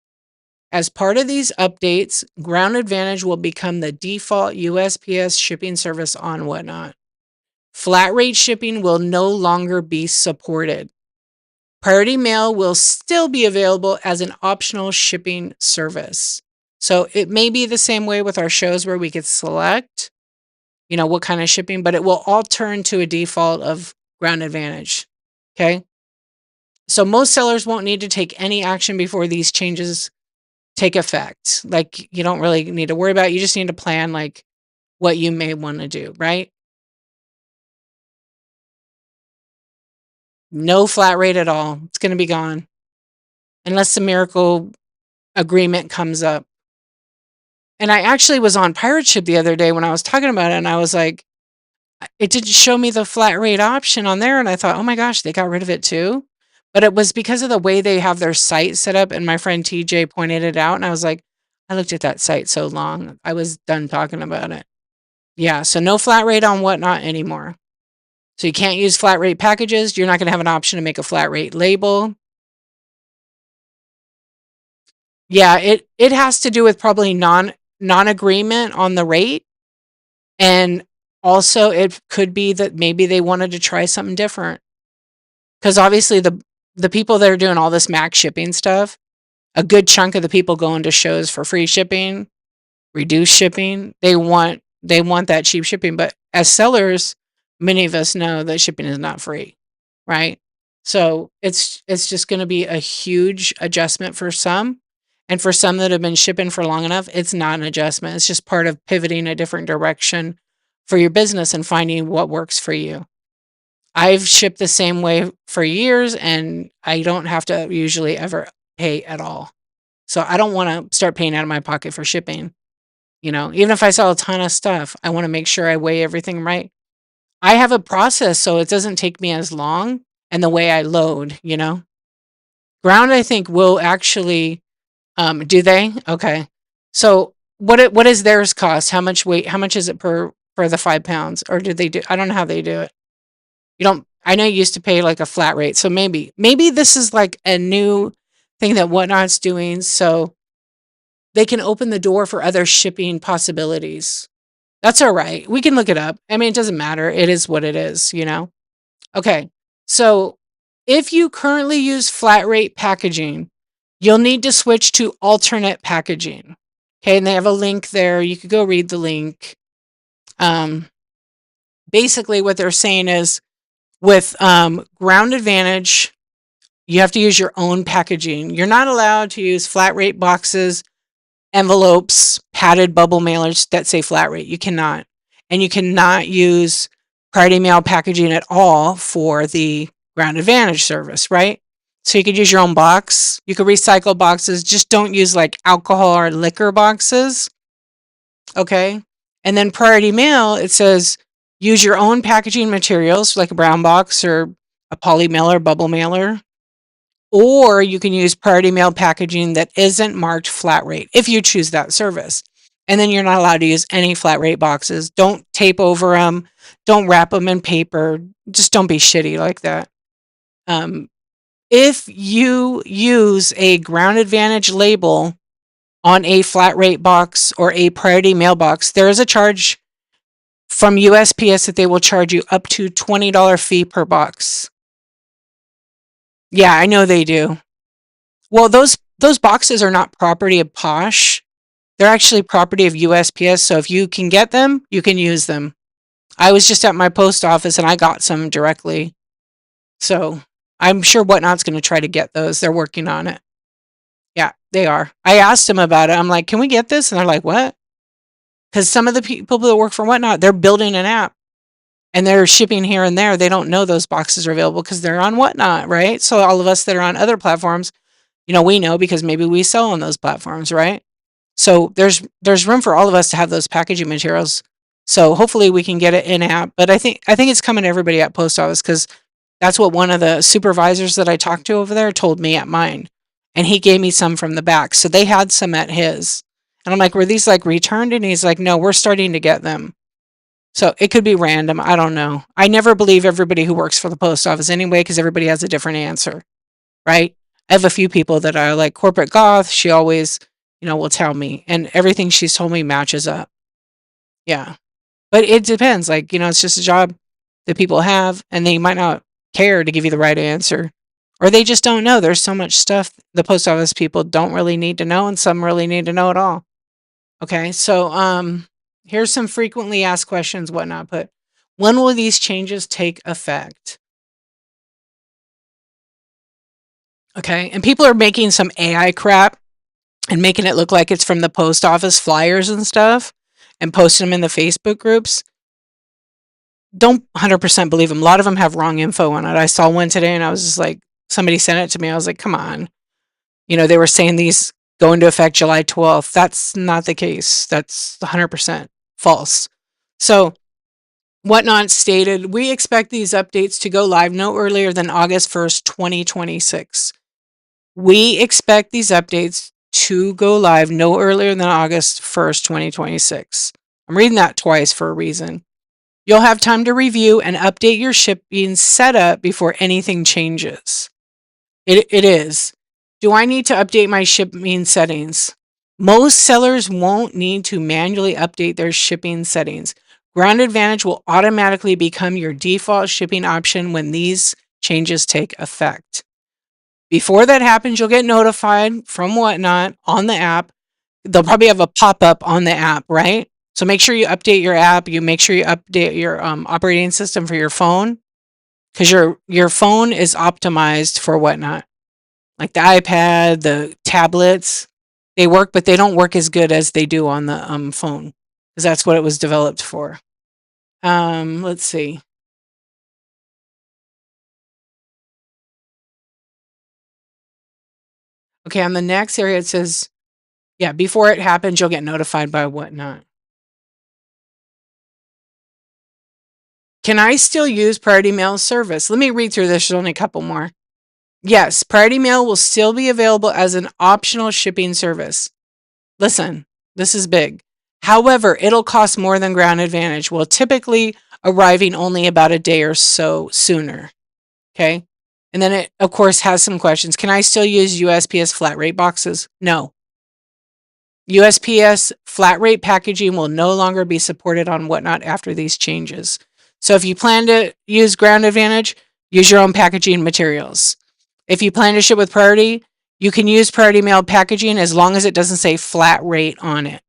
As part of these updates, Ground Advantage will become the default USPS shipping service on Whatnot. Flat rate shipping will no longer be supported. Priority mail will still be available as an optional shipping service. So it may be the same way with our shows where we could select, what kind of shipping, but it will all turn to a default of Ground Advantage. Okay. So most sellers won't need to take any action before these changes take effect. Like, you don't really need to worry about it. You just need to plan, like, what you may want to do, right? No flat rate at all. It's going to be gone unless the miracle agreement comes up. And I actually was on Pirate Ship the other day when I was talking about it, and I was like, it didn't show me the flat rate option on there, and I thought, oh my gosh, they got rid of it too. But it was because of the way they have their site set up, and my friend TJ pointed it out, and I was like, I looked at that site so long, I was done talking about it. Yeah, so no flat rate on Whatnot anymore. So you can't use flat rate packages. You're not going to have an option to make a flat rate label. Yeah, it has to do with probably non-agreement on the rate, and also it could be that maybe they wanted to try something different. Because obviously the people that are doing all this max shipping stuff, a good chunk of the people going to shows for free shipping, reduced shipping, they want that cheap shipping. But as sellers, many of us know that shipping is not free, right? So it's just going to be a huge adjustment for some. And for some that have been shipping for long enough, it's not an adjustment. It's just part of pivoting a different direction for your business and finding what works for you. I've shipped the same way for years, and I don't have to usually ever pay at all. So I don't want to start paying out of my pocket for shipping. Even if I sell a ton of stuff, I want to make sure I weigh everything right. I have a process so it doesn't take me as long, and the way I load, Ground, I think, will actually, do they? Okay. So what is theirs cost? How much weight? How much is it for the 5 pounds? Or did they do, I don't know how they do it. I know you used to pay like a flat rate. So maybe this is like a new thing that Whatnot's doing, so they can open the door for other shipping possibilities. That's all right. We can look it up. I mean, it doesn't matter. It is what it is, Okay. So if you currently use flat rate packaging, you'll need to switch to alternate packaging. Okay. And they have a link there. You could go read the link. Basically what they're saying is, with Ground Advantage, you have to use your own packaging. You're not allowed to use flat rate boxes, envelopes, padded bubble mailers that say flat rate. You cannot. And you cannot use priority mail packaging at all for the Ground Advantage service, right? So you could use your own box. You could recycle boxes. Just don't use like alcohol or liquor boxes. Okay. And then priority mail, it says use your own packaging materials like a brown box or a poly mailer, bubble mailer, or you can use priority mail packaging that isn't marked flat rate if you choose that service. And then you're not allowed to use any flat rate boxes. Don't tape over them. Don't wrap them in paper. Just don't be shitty like that. If you use a Ground Advantage label on a flat rate box or a priority mail box, there is a charge from USPS that they will charge you up to $20 fee per box. Yeah, I know they do. Well, those boxes are not property of Posh. They're actually property of USPS. So if you can get them, you can use them. I was just at my post office and I got some directly. So I'm sure Whatnot's going to try to get those. They're working on it. Yeah, they are. I asked them about it. I'm like, can we get this? And they're like, what? Because some of the people that work for Whatnot, they're building an app and they're shipping here and there. They don't know those boxes are available because they're on Whatnot, right? So all of us that are on other platforms, we know because maybe we sell on those platforms, right? So there's room for all of us to have those packaging materials. So hopefully we can get it in app. But I think it's coming to everybody at post office because that's what one of the supervisors that I talked to over there told me at mine. And he gave me some from the back. So they had some at his. And I'm like, were these like returned? And he's like, no, we're starting to get them. So it could be random. I don't know. I never believe everybody who works for the post office anyway, because everybody has a different answer, right? I have a few people that are like corporate goth. She always, will tell me, and everything she's told me matches up. Yeah. But it depends. Like, it's just a job that people have, and they might not care to give you the right answer. Or they just don't know. There's so much stuff the post office people don't really need to know, and some really need to know it all. Okay, so here's some frequently asked questions, Whatnot put. When will these changes take effect? Okay, and people are making some AI crap and making it look like it's from the post office flyers and stuff. and posted them in the Facebook groups, don't 100% believe them. A lot of them have wrong info on it. I saw one today and I was just like, somebody sent it to me. I was like, come on. They were saying these go into effect July 12th. That's not the case. That's 100% false. So, Whatnot stated, we expect these updates to go live no earlier than August 1st, 2026. We expect these updates to go live no earlier than August 1st, 2026. I'm reading that twice for a reason. You'll have time to review and update your shipping setup before anything changes. It is. Do I need to update my shipping settings? Most sellers won't need to manually update their shipping settings. Ground Advantage will automatically become your default shipping option when these changes take effect. Before that happens, you'll get notified from Whatnot on the app. They'll probably have a pop-up on the app, right? So make sure you update your app. You make sure you update your operating system for your phone, because your phone is optimized for Whatnot. Like the iPad, the tablets, they work, but they don't work as good as they do on the phone, because that's what it was developed for. Let's see. Okay, on the next area it says, yeah, before it happens, you'll get notified by Whatnot. Can I still use Priority Mail service? Let me read through this. There's only a couple more. Yes, Priority Mail will still be available as an optional shipping service. Listen, this is big. However, it'll cost more than Ground Advantage, well, typically arriving only about a day or so sooner. Okay. And then it, of course, has some questions. Can I still use USPS flat rate boxes? No. USPS flat rate packaging will no longer be supported on Whatnot after these changes. So if you plan to use Ground Advantage, use your own packaging materials. If you plan to ship with Priority, you can use Priority Mail packaging as long as it doesn't say flat rate on it.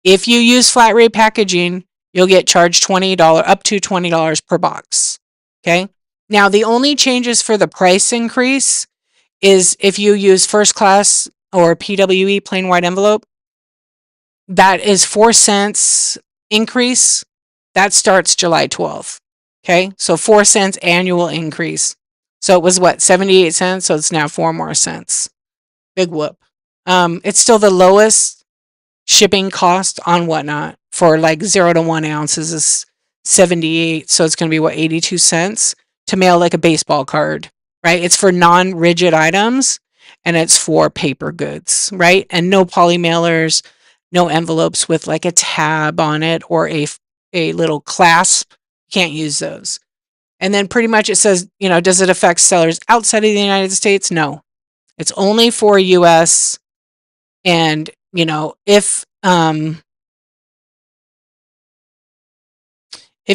If you use flat rate packaging, you'll get charged $20, up to $20 per box. Okay. Now, the only changes for the price increase is if you use first class or PWE plain white envelope, that is 4 cents increase. That starts July 12th. Okay. So 4 cents annual increase. So it was what, 78 cents? So it's now 4 more cents. Big whoop. It's still the lowest shipping cost on Whatnot for like 0 to 1 ounces is 78. So it's going to be what, 82 cents to mail like a baseball card, right? It's for non-rigid items and it's for paper goods, right? And no poly mailers, no envelopes with like a tab on it or a little clasp. You can't use those. And then pretty much it says, does it affect sellers outside of the United States? No. It's only for US. And, if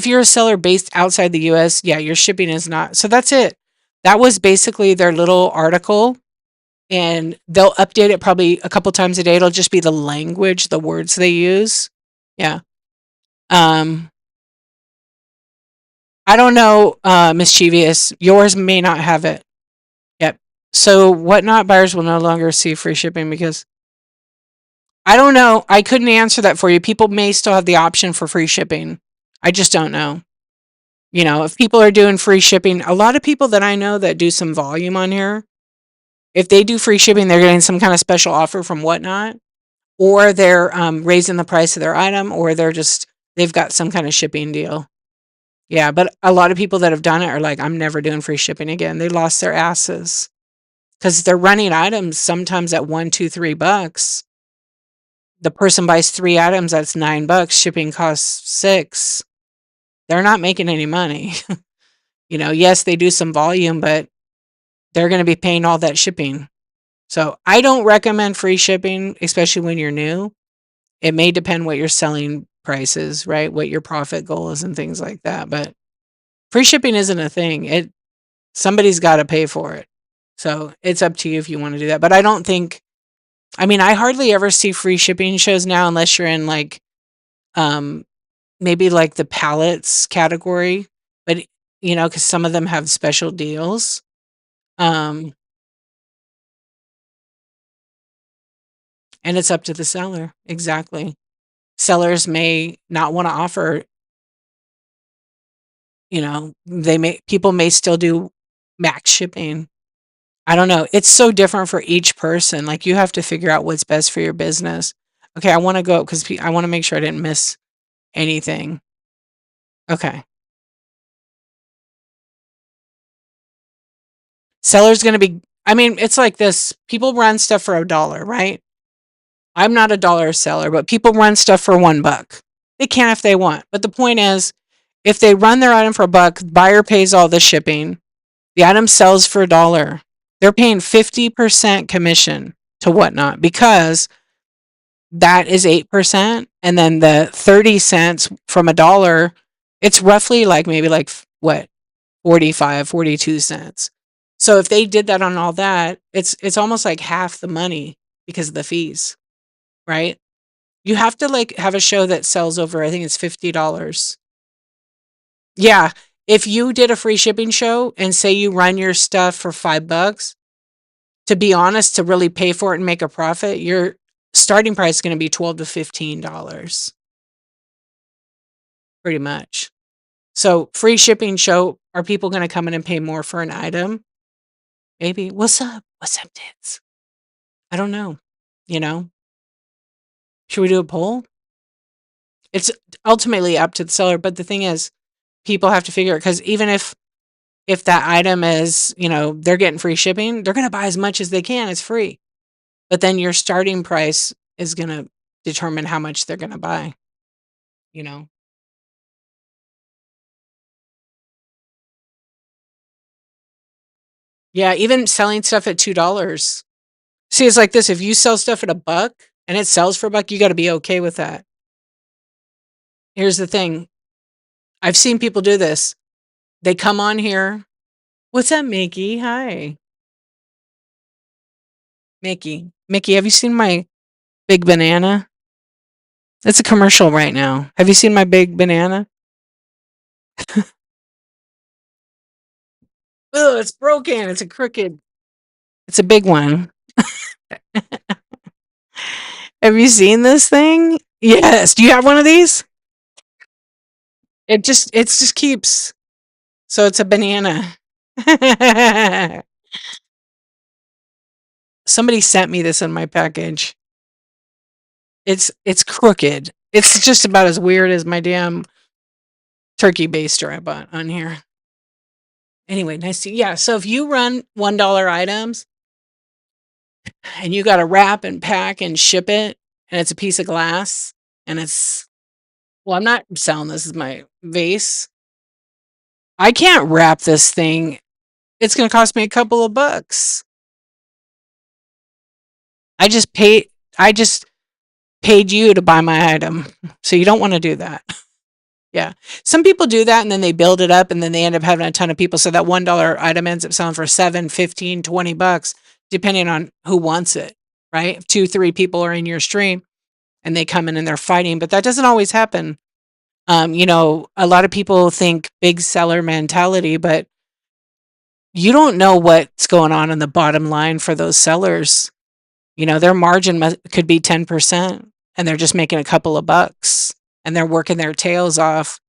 you're a seller based outside the US, yeah, your shipping is not. So that's it. That was basically their little article. And they'll update it probably a couple times a day. It'll just be the language, the words they use. Yeah. I don't know, Mischievous. Yours may not have it. Yep. So Whatnot buyers will no longer receive free shipping because I don't know. I couldn't answer that for you. People may still have the option for free shipping. I just don't know. If people are doing free shipping, a lot of people that I know that do some volume on here, if they do free shipping, they're getting some kind of special offer from Whatnot, or they're raising the price of their item, or they've got some kind of shipping deal. Yeah, but a lot of people that have done it are like, I'm never doing free shipping again. They lost their asses because they're running items sometimes at $1, $2, $3. The person buys 3 items, that's $9. Shipping costs $6. They're not making any money. Yes, they do some volume, but they're going to be paying all that shipping. So I don't recommend free shipping, especially when you're new. It may depend what your selling price is, right? What your profit goal is and things like that. But free shipping isn't a thing. Somebody's got to pay for it. So it's up to you if you want to do that. But I I hardly ever see free shipping shows now unless you're in like maybe like the pallets category. But because some of them have special deals. And it's up to the seller. Exactly. sellers may not want to offer, people may still do max shipping. I don't know. It's so different for each person. Like you have to figure out what's best for your business. Okay, I want to go because I want to make sure I didn't miss anything. Okay. Seller's going to be, I mean, it's like this. People run stuff for $1, right? I'm not a dollar seller, but people run stuff for $1. They can if they want. But the point is, if they run their item for $1, buyer pays all the shipping. The item sells for $1. They're paying 50% commission to Whatnot because that is 8%. And then the 30 cents from $1, it's roughly like maybe like what, 45, 42 cents. So if they did that on all that, it's almost like half the money because of the fees, right? You have to like have a show that sells over, I think it's $50. Yeah. If you did a free shipping show and say you run your stuff for $5, to be honest, to really pay for it and make a profit, your starting price is going to be $12 to $15, pretty much. So free shipping show, are people going to come in and pay more for an item? Maybe. What's up? What's up, tits? I don't know. You know, should we do a poll? It's ultimately up to the seller, but the thing is, people have to figure it because even if that item is, they're getting free shipping, they're going to buy as much as they can. It's free. But then your starting price is going to determine how much they're going to buy, you know? Yeah, even selling stuff at $2. See, it's like this. If you sell stuff at $1 and it sells for $1, you got to be okay with that. Here's the thing. I've seen people do this. They come on here. What's up, Mickey? Hi. Mickey. Mickey, have you seen my big banana? It's a commercial right now. Have you seen my big banana? Oh, it's broken. It's a crooked. It's a big one. Have you seen this thing? Yes. Do you have one of these? It just keeps. So it's a banana. Somebody sent me this in my package. It's crooked. It's just about as weird as my damn turkey baster I bought on here. Anyway, nice to yeah. So if you run $1 items and you got to wrap and pack and ship it, and it's a piece of glass, and it's well, I'm not selling this as my vase. I can't wrap this thing. It's going to cost me a couple of bucks. I just paid. I just paid you to buy my item, so you don't want to do that. Yeah. Some people do that and then they build it up and then they end up having a ton of people. So that $1 item ends up selling for 7, 15, 20 bucks, depending on who wants it, right? If 2, 3 people are in your stream and they come in and they're fighting, but that doesn't always happen. A lot of people think big seller mentality, but you don't know what's going on in the bottom line for those sellers. Their margin could be 10% and they're just making a couple of bucks and they're working their tails off,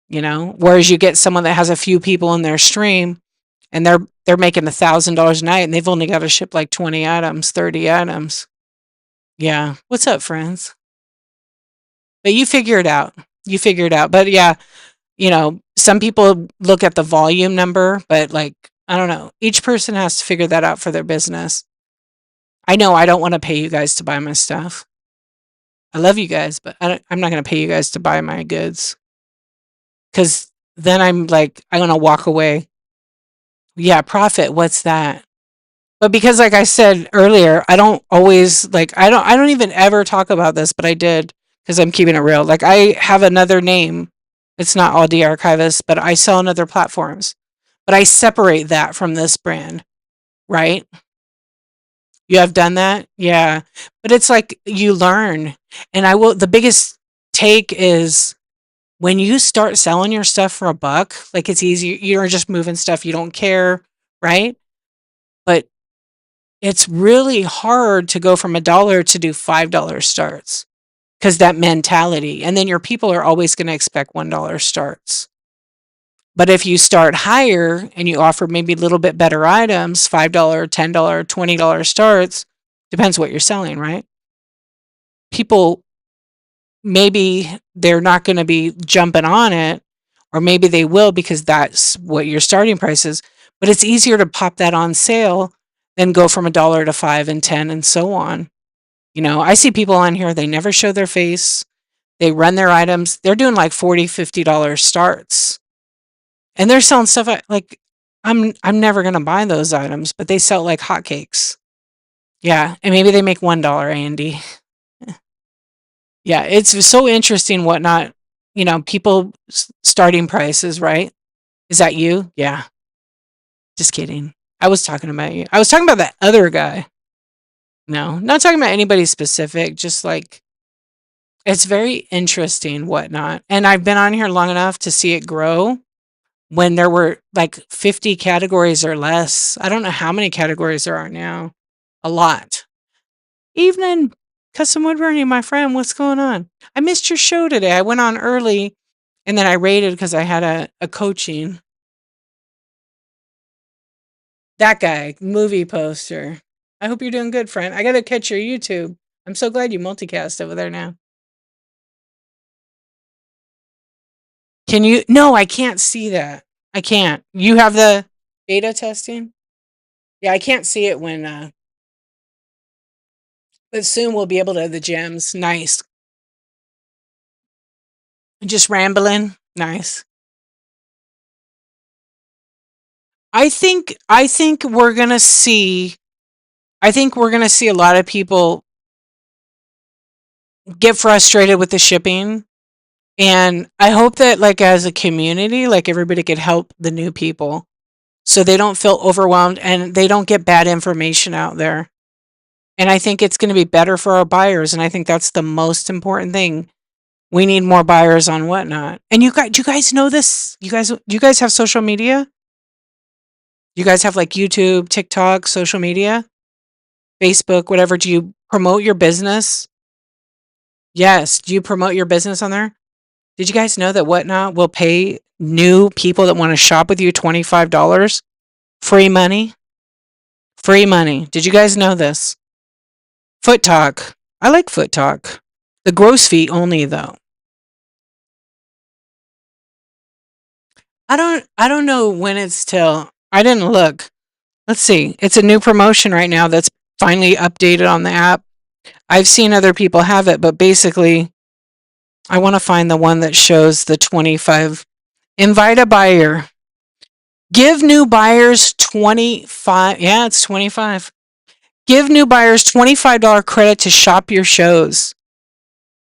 whereas you get someone that has a few people in their stream and they're making $1,000 a night and they've only got to ship like 20 items, 30 items. Yeah. What's up, friends? But you figure it out. You figure it out. But yeah, some people look at the volume number, but like, I don't know. Each person has to figure that out for their business. I know I don't want to pay you guys to buy my stuff. I love you guys, but I'm not going to pay you guys to buy my goods. Because then I'm going to walk away. Yeah, profit. What's that? But because like I said earlier, I don't always I don't even ever talk about this, but I did because I'm keeping it real. Like I have another name. It's not all de-archivist, but I sell on other platforms. But I separate that from this brand, right? You have done that? Yeah. But it's like you learn. And the biggest take is when you start selling your stuff for $1, like it's easy. You're just moving stuff. You don't care, right? But it's really hard to go from $1 to do $5 starts because that mentality. And then your people are always going to expect $1 starts. But if you start higher and you offer maybe a little bit better items, $5, $10, $20 starts, depends what you're selling, right? People, maybe they're not going to be jumping on it, or maybe they will because that's what your starting price is. But it's easier to pop that on sale than go from $1 to 5 and 10 and so on. I see people on here, they never show their face. They run their items. They're doing like $40, $50 starts. And they're selling stuff like I'm never going to buy those items, but they sell like hotcakes. Yeah, and maybe they make $1, Andy. Yeah, it's so interesting whatnot, people starting prices, right? Is that you? Yeah. Just kidding. I was talking about you. I was talking about that other guy. No, not talking about anybody specific, just like it's very interesting whatnot. And I've been on here long enough to see it grow when there were like 50 categories or less. I don't know how many categories there are now. A lot. Evening, Custom Woodburning, my friend, what's going on? I missed your show today. I went on early and then I raided because I had a coaching. That guy, movie poster. I hope you're doing good, friend. I got to catch your YouTube. I'm so glad you multicast over there now. Can you? No, I can't see that. I can't. You have the beta testing? Yeah, I can't see it when, but soon we'll be able to, the gems. Nice. Just rambling. Nice. I think we're going to see, a lot of people get frustrated with the shipping. And I hope that like as a community, like everybody could help the new people so they don't feel overwhelmed and they don't get bad information out there. And I think it's going to be better for our buyers. And I think that's the most important thing. We need more buyers on whatnot. And do you guys know this? Do you guys have social media? You guys have like YouTube, TikTok, social media, Facebook, whatever. Do you promote your business? Yes. Do you promote your business on there? Did you guys know that Whatnot will pay new people that want to shop with you $25? Free money? Free money. Did you guys know this? Foot Talk. I like Foot Talk. The gross fee only though. I don't know when it's till. I didn't look. Let's see. It's a new promotion right now that's finally updated on the app. I've seen other people have it, but basically I want to find the one that shows the 25. Invite a buyer. Give new buyers 25. Yeah, it's 25. Give new buyers $25 credit to shop your shows.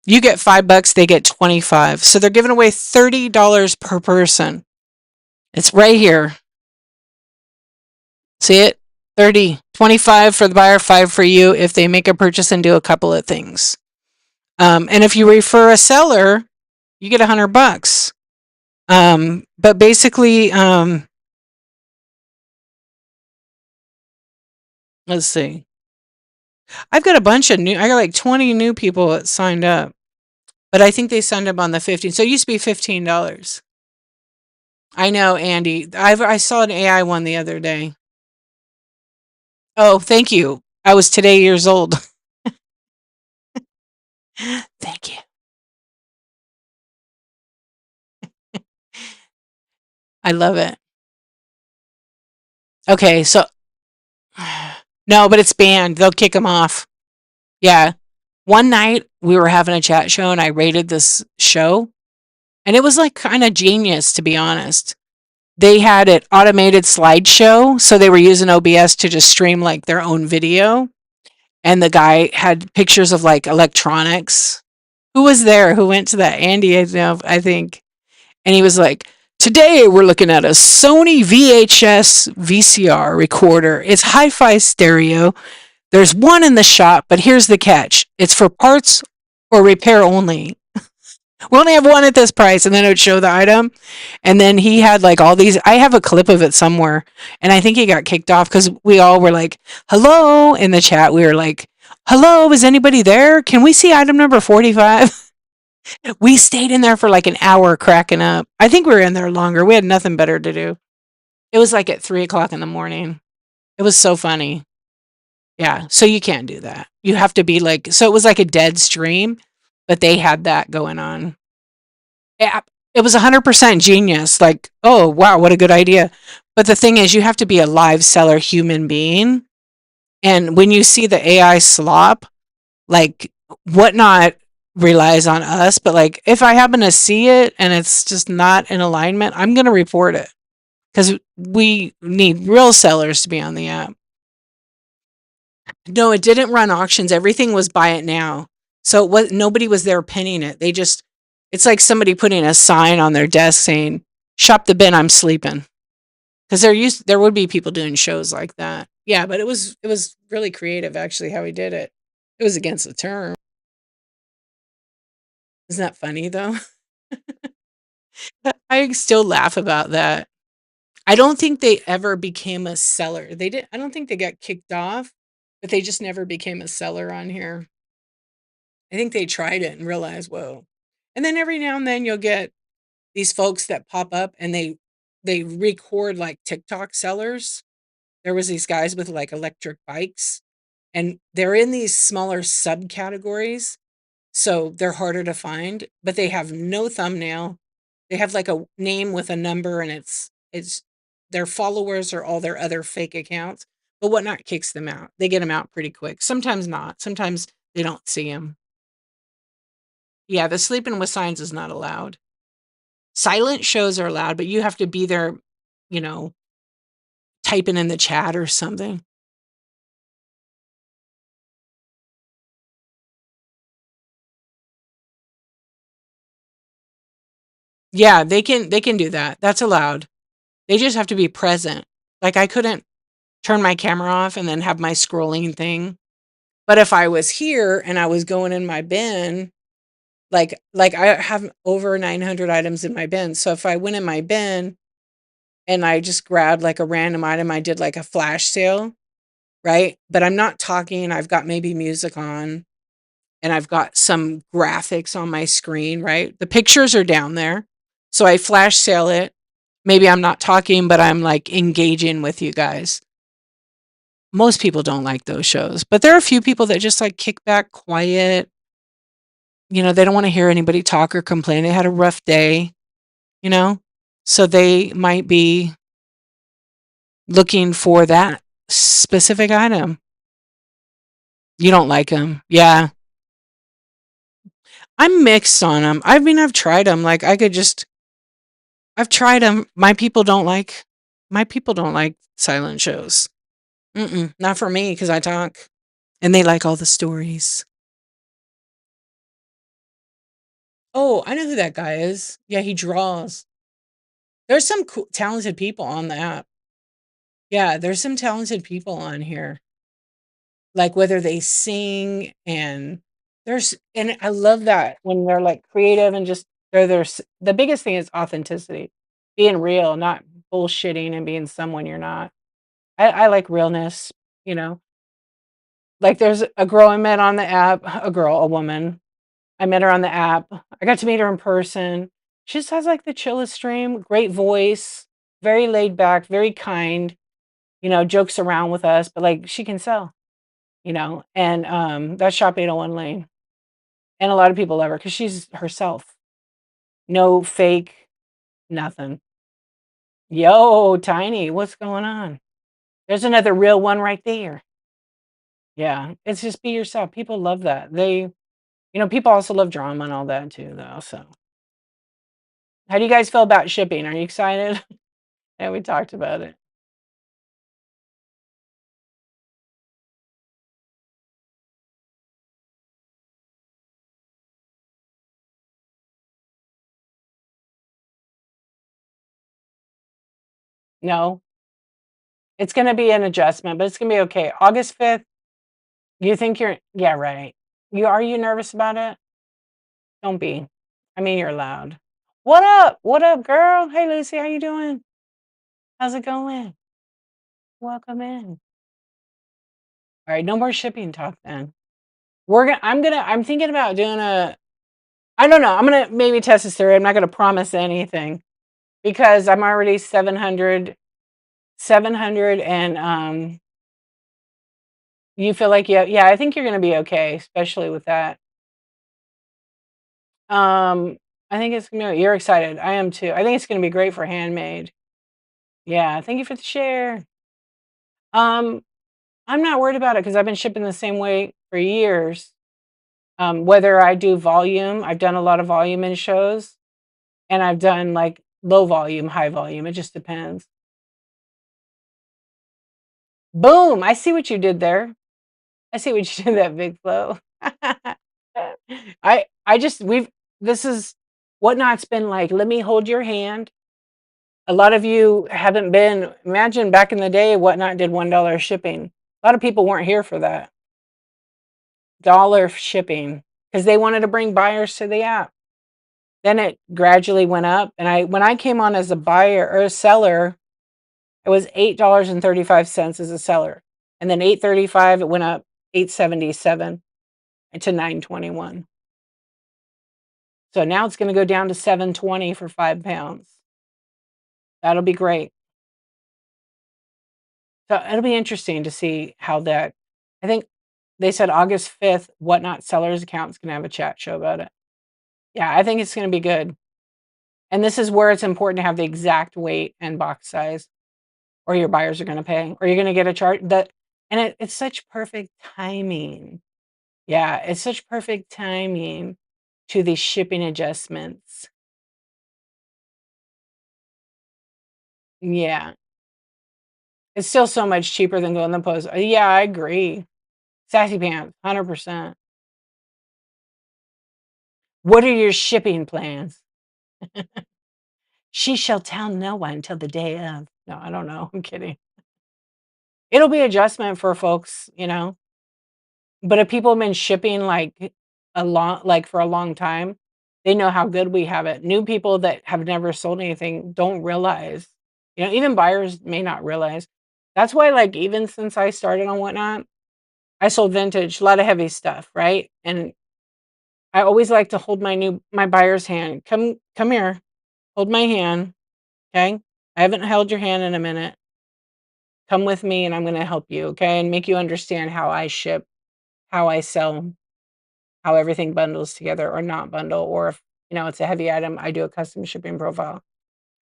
You get $5, they get 25. So they're giving away $30 per person. It's right here. See it? 30, 25 for the buyer, 5 for you if they make a purchase and do a couple of things. And if you refer a seller, you get $100. But basically, let's see. I've got a bunch of I got like 20 new people that signed up, but I think they signed up on the 15th. So it used to be $15. I know, Andy. I saw an AI one the other day. Oh, thank you. I was today years old. Thank you. I love it. Okay, so no, but it's banned. They'll kick them off. Yeah. One night we were having a chat show and I rated this show and it was like kind of genius, to be honest. They had it automated slideshow. So they were using OBS to just stream like their own video. And the guy had pictures of like electronics. Who was there? Who went to that? Andy, I think. And he was like, today we're looking at a Sony VHS VCR recorder. It's hi-fi stereo. There's one in the shop, but here's the catch. It's for parts or repair only. We only have one at this price. And then it would show the item. And then he had like all these. I have a clip of it somewhere. And I think he got kicked off because we all were like, hello, in the chat. We were like Hello, is anybody there? Can we see item number 45? We stayed in there for like an hour cracking up. I think we were in there longer. We had nothing better to do. It was like at 3 o'clock in the morning. It was so funny. Yeah. So you can't do that. You have to be like, so it was like a dead stream, but they had that going on. Yeah. It was 100% genius. Like, oh, wow, what a good idea. But the thing is, you have to be a live seller human being. And when you see the AI slop, like whatnot relies on us. But like, if I happen to see it and it's just not in alignment, I'm going to report it because we need real sellers to be on the app. No, it didn't run auctions. Everything was buy it now. So it was nobody was there pinning it. They just it's like somebody putting a sign on their desk saying, "Shop the bin, I'm sleeping." Because there would be people doing shows like that. Yeah, but it was really creative actually how he did it. It was against the term. Isn't that funny though? I still laugh about that. I don't think they ever became a seller. They did I don't think they got kicked off, but they just never became a seller on here. I think they tried it and realized, whoa. And then every now and then you'll get these folks that pop up and they record like TikTok sellers. There was these guys with like electric bikes and they're in these smaller subcategories. So they're harder to find, but they have no thumbnail. They have like a name with a number and it's their followers are all their other fake accounts. But whatnot kicks them out. They get them out pretty quick. Sometimes not. Sometimes they don't see them. Yeah, the sleeping with signs is not allowed. Silent shows are allowed, but you have to be there, you know, typing in the chat or something. Yeah, they can do that. That's allowed. They just have to be present. Like I couldn't turn my camera off and then have my scrolling thing. But if I was here and I was going in my bin, like I have over 900 items in my bin. So if I went in my bin and I just grabbed like a random item, I did like a flash sale, right? But I'm not talking, I've got maybe music on and I've got some graphics on my screen, right? The pictures are down there. So I flash sale it. Maybe I'm not talking, but I'm like engaging with you guys. Most people don't like those shows, but there are a few people that just like kick back quiet. They don't want to hear anybody talk or complain. They had a rough day, you know? So they might be looking for that specific item. You don't like them. Yeah. I'm mixed on them. I mean, I've tried them. Like I've tried them. My people don't like silent shows. Mm-mm, not for me because I talk and they like all the stories. Oh, I know who that guy is. Yeah, he draws. There's some cool, talented people on the app. Yeah, there's some talented people on here. Like whether they sing and I love that when they're like creative and just the biggest thing is authenticity. Being real, not bullshitting and being someone you're not. I like realness, you know. Like there's a girl I met on the app, a woman. I met her on the app. I got to meet her in person. She just has like the chillest stream, great voice, very laid back, very kind, jokes around with us, but like she can sell, and that's Shop 801 Lane. And a lot of people love her because she's herself. No fake, nothing. Yo, Tiny, what's going on? There's another real one right there. Yeah, it's just be yourself. People love that. People also love drama and all that too, though. So, how do you guys feel about shipping? Are you excited? Yeah, we talked about it. No, it's going to be an adjustment, but it's going to be okay. August 5th, you think yeah, right. Are you nervous about it? Don't be. I mean, you're allowed. What up? What up, girl? Hey, Lucy, how you doing? How's it going? Welcome in. All right, no more shipping talk then. I'm thinking about doing I don't know, I'm gonna maybe test this theory, I'm not gonna promise anything because I'm already 700 and, you feel like yeah, I think you're gonna be okay, especially with that. Um, I think it's gonna be you're excited, I am too. I think it's gonna be great for handmade. Yeah, thank you for the share. Um, I'm not worried about it because 'cause I've been shipping the same way for years. Whether I do volume, I've done a lot of volume in shows, and I've done, like, low volume, high volume, it just depends. Boom, I see what you did there. I see what you did that big flow. I just we've this is Whatnot's been like, "Let me hold your hand." A lot of you haven't been imagine back in the day, Whatnot did $1 shipping. A lot of people weren't here for that. Dollar shipping because they wanted to bring buyers to the app. Then it gradually went up, and I when I came on as a buyer or a seller, it was $8.35 as a seller, and then 8.35 it went up 8.77 to 9.21. So now it's gonna go down to 7.20 for 5 pounds. That'll be great. So it'll be interesting to see how that. I think they said August 5th, Whatnot sellers account's gonna have a chat show about it. Yeah, I think it's gonna be good. And this is where it's important to have the exact weight and box size, or your buyers are gonna pay, or you're gonna get a chart that and it's such perfect timing. Yeah, it's such perfect timing to the shipping adjustments. Yeah. It's still so much cheaper than going to the post. Yeah, I agree. Sassy pants, 100%. What are your shipping plans? She shall tell no one till the day of. No, I don't know. I'm kidding. It'll be adjustment for folks, you know. But if people have been shipping for a long time, they know how good we have it. New people that have never sold anything don't realize. You know, even buyers may not realize. That's why, like, even since I started on Whatnot, I sold vintage, a lot of heavy stuff, right? And I always like to hold my buyer's hand. Come here, hold my hand, okay? I haven't held your hand in a minute. Come with me and I'm gonna help you, okay? And make you understand how I ship, how I sell, how everything bundles together or not bundle, or if it's a heavy item, I do a custom shipping profile.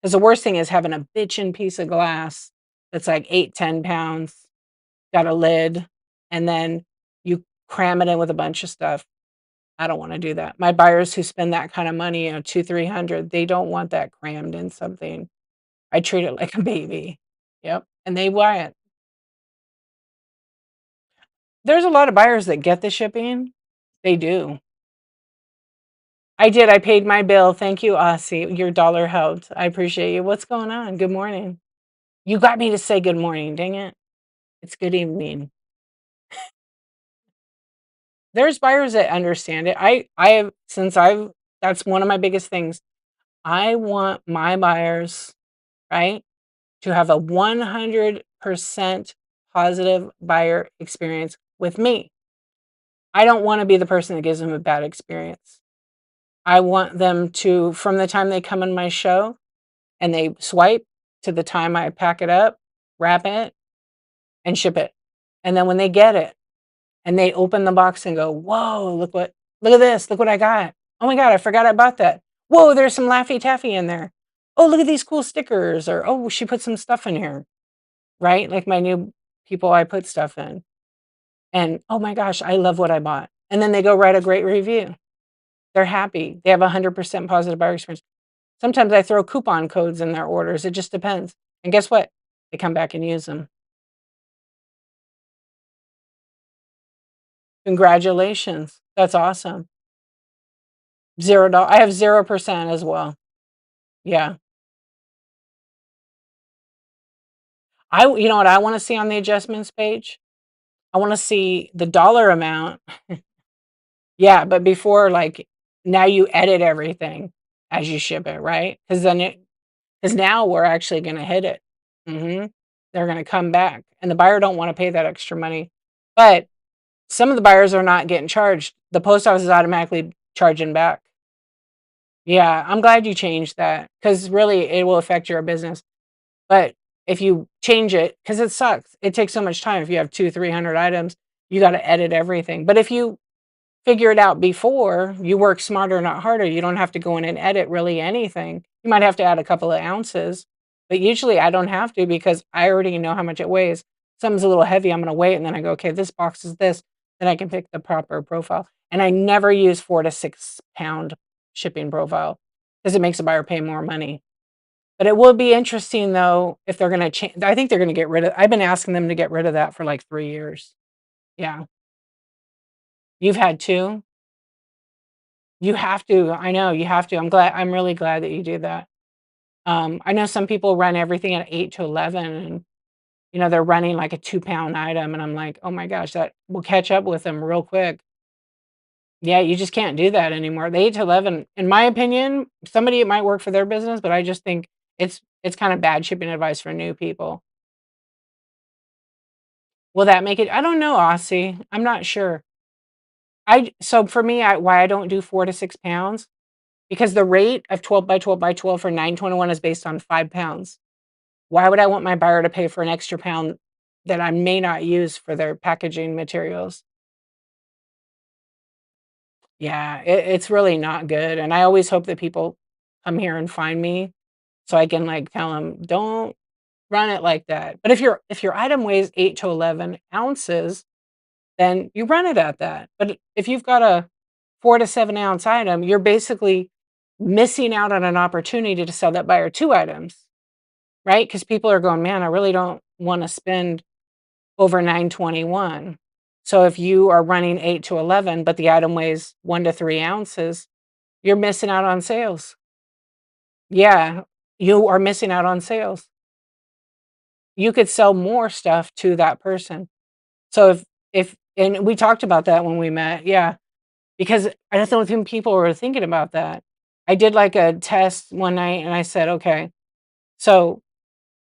Because the worst thing is having a bitchin' piece of glass that's like 8, 10 pounds, got a lid, and then you cram it in with a bunch of stuff. I don't wanna do that. My buyers who spend that kind of money, 2, 300, they don't want that crammed in something. I treat it like a baby. Yep, and they buy it. There's a lot of buyers that get the shipping. They do. I did, I paid my bill. Thank you, Aussie. Your dollar helped. I appreciate you. What's going on? Good morning. You got me to say good morning, dang it. It's good evening. There's buyers that understand it. I have since I've that's one of my biggest things. I want my buyers, right, to have a 100% positive buyer experience with me. I don't wanna be the person that gives them a bad experience. I want them to from the time they come in my show and they swipe to the time I pack it up, wrap it, and ship it. And then when they get it and they open the box and go, "Whoa, look at this, look what I got. Oh my god, I forgot I bought that. Whoa, there's some Laffy Taffy in there. Oh, look at these cool stickers," or, "Oh, she put some stuff in here." Right? Like my new people I put stuff in. And, "Oh my gosh, I love what I bought." And then they go write a great review. They're happy. They have a 100% positive buyer experience. Sometimes I throw coupon codes in their orders, it just depends. And guess what? They come back and use them. Congratulations. That's awesome. $0 I have 0% as well. Yeah. You know what I wanna see on the adjustments page? I wanna see the dollar amount. Yeah, but before, like, now you edit everything as you ship it, right? Because now we're actually gonna hit it. Mhm. They're gonna come back, and the buyer don't wanna pay that extra money. But Some of the buyers are not getting charged. The post office is automatically charging back. Yeah, I'm glad you changed that because really it will affect your business. But if you change it, because it sucks, it takes so much time. If you have 200, 300 items, you got to edit everything. But if you figure it out before, you work smarter, not harder. You don't have to go in and edit really anything. You might have to add a couple of ounces, but usually I don't have to because I already know how much it weighs. Something's a little heavy, I'm going to weigh it, and then I go, okay, this box is this. Then I can pick the proper profile. And I never use 4 to 6 pound shipping profile because it makes a buyer pay more money. But it will be interesting though if they're going to change. I think they're going to get rid of. I've been asking them to get rid of that for like 3 years. Yeah, you've had two. You have to. I know you have to. I'm really glad that you do that. I know some people run everything at 8 to 11, and they're running like a 2 pound item, and I'm like, oh my gosh, that will catch up with them real quick. Yeah, you just can't do that anymore. The 8 to 11, in my opinion, somebody it might work for their business, but I just think it's kind of bad shipping advice for new people. Will that make it? I don't know, Aussie. I'm not sure. So for me, why I don't do 4 to 6 pounds because the rate of 12 by 12 by 12 for 921 is based on 5 pounds. Why would I want my buyer to pay for an extra pound that I may not use for their packaging materials? Yeah, it's really not good. And I always hope that people come here and find me so I can like tell them, don't run it like that. But if your item weighs 8 to 11 ounces, then you run it at that. But if you've got a 4 to 7 ounce item, you're basically missing out on an opportunity to sell that buyer two items, right? Because people are going, man, I really don't want to spend over 921. So if you are running 8 to 11, but the item weighs 1 to 3 ounces, you're missing out on sales. Yeah, you are missing out on sales. You could sell more stuff to that person. So and we talked about that when we met. Yeah. Because I don't think people were thinking about that. I did like a test one night and I said, okay, so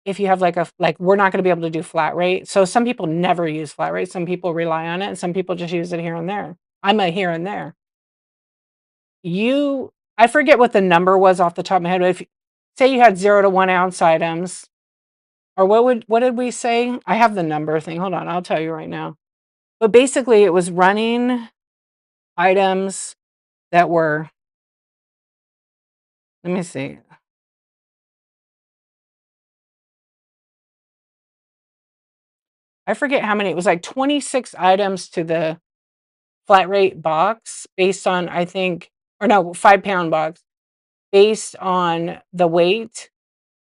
if you have like we're not going to be able to do flat rate. So some people never use flat rate. Some people rely on it and some people just use it here and there. I'm a here and there. I forget what the number was off the top of my head, but if say you had 0 to 1 ounce items, or what did we say? I have the number thing. Hold on, I'll tell you right now. But basically it was running items that were, let me see. I forget how many. It was like 26 items to the flat rate box based on, I think, or no, 5 pound box based on the weight.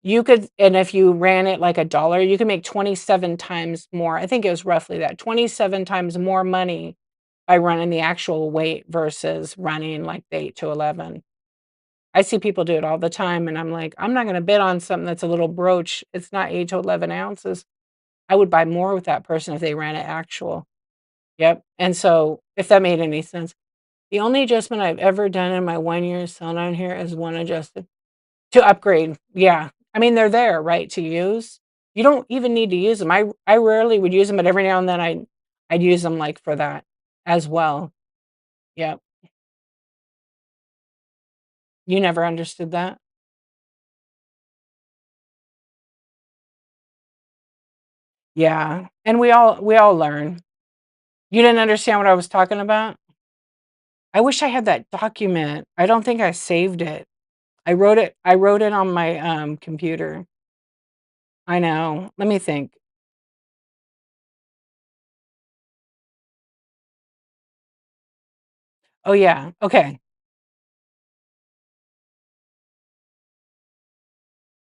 And if you ran it like a dollar, you could make 27 times more. I think it was roughly that 27 times more money by running the actual weight versus running like the 8 to 11. I see people do it all the time, and I'm like, I'm not going to bid on something that's a little brooch. It's not 8 to 11 ounces. I would buy more with that person if they ran it actual. Yep. And so, if that made any sense, the only adjustment I've ever done in my 1 year selling on here is one adjusted to upgrade. Yeah. I mean, they're there, right, to use. You don't even need to use them. I rarely would use them, but every now and then I'd use them like for that as well. Yep. You never understood that? Yeah. And we all learn. You didn't understand what I was talking about? I wish I had that document. I don't think I saved it. I wrote it on my, computer. I know. Let me think. Oh, yeah. Okay.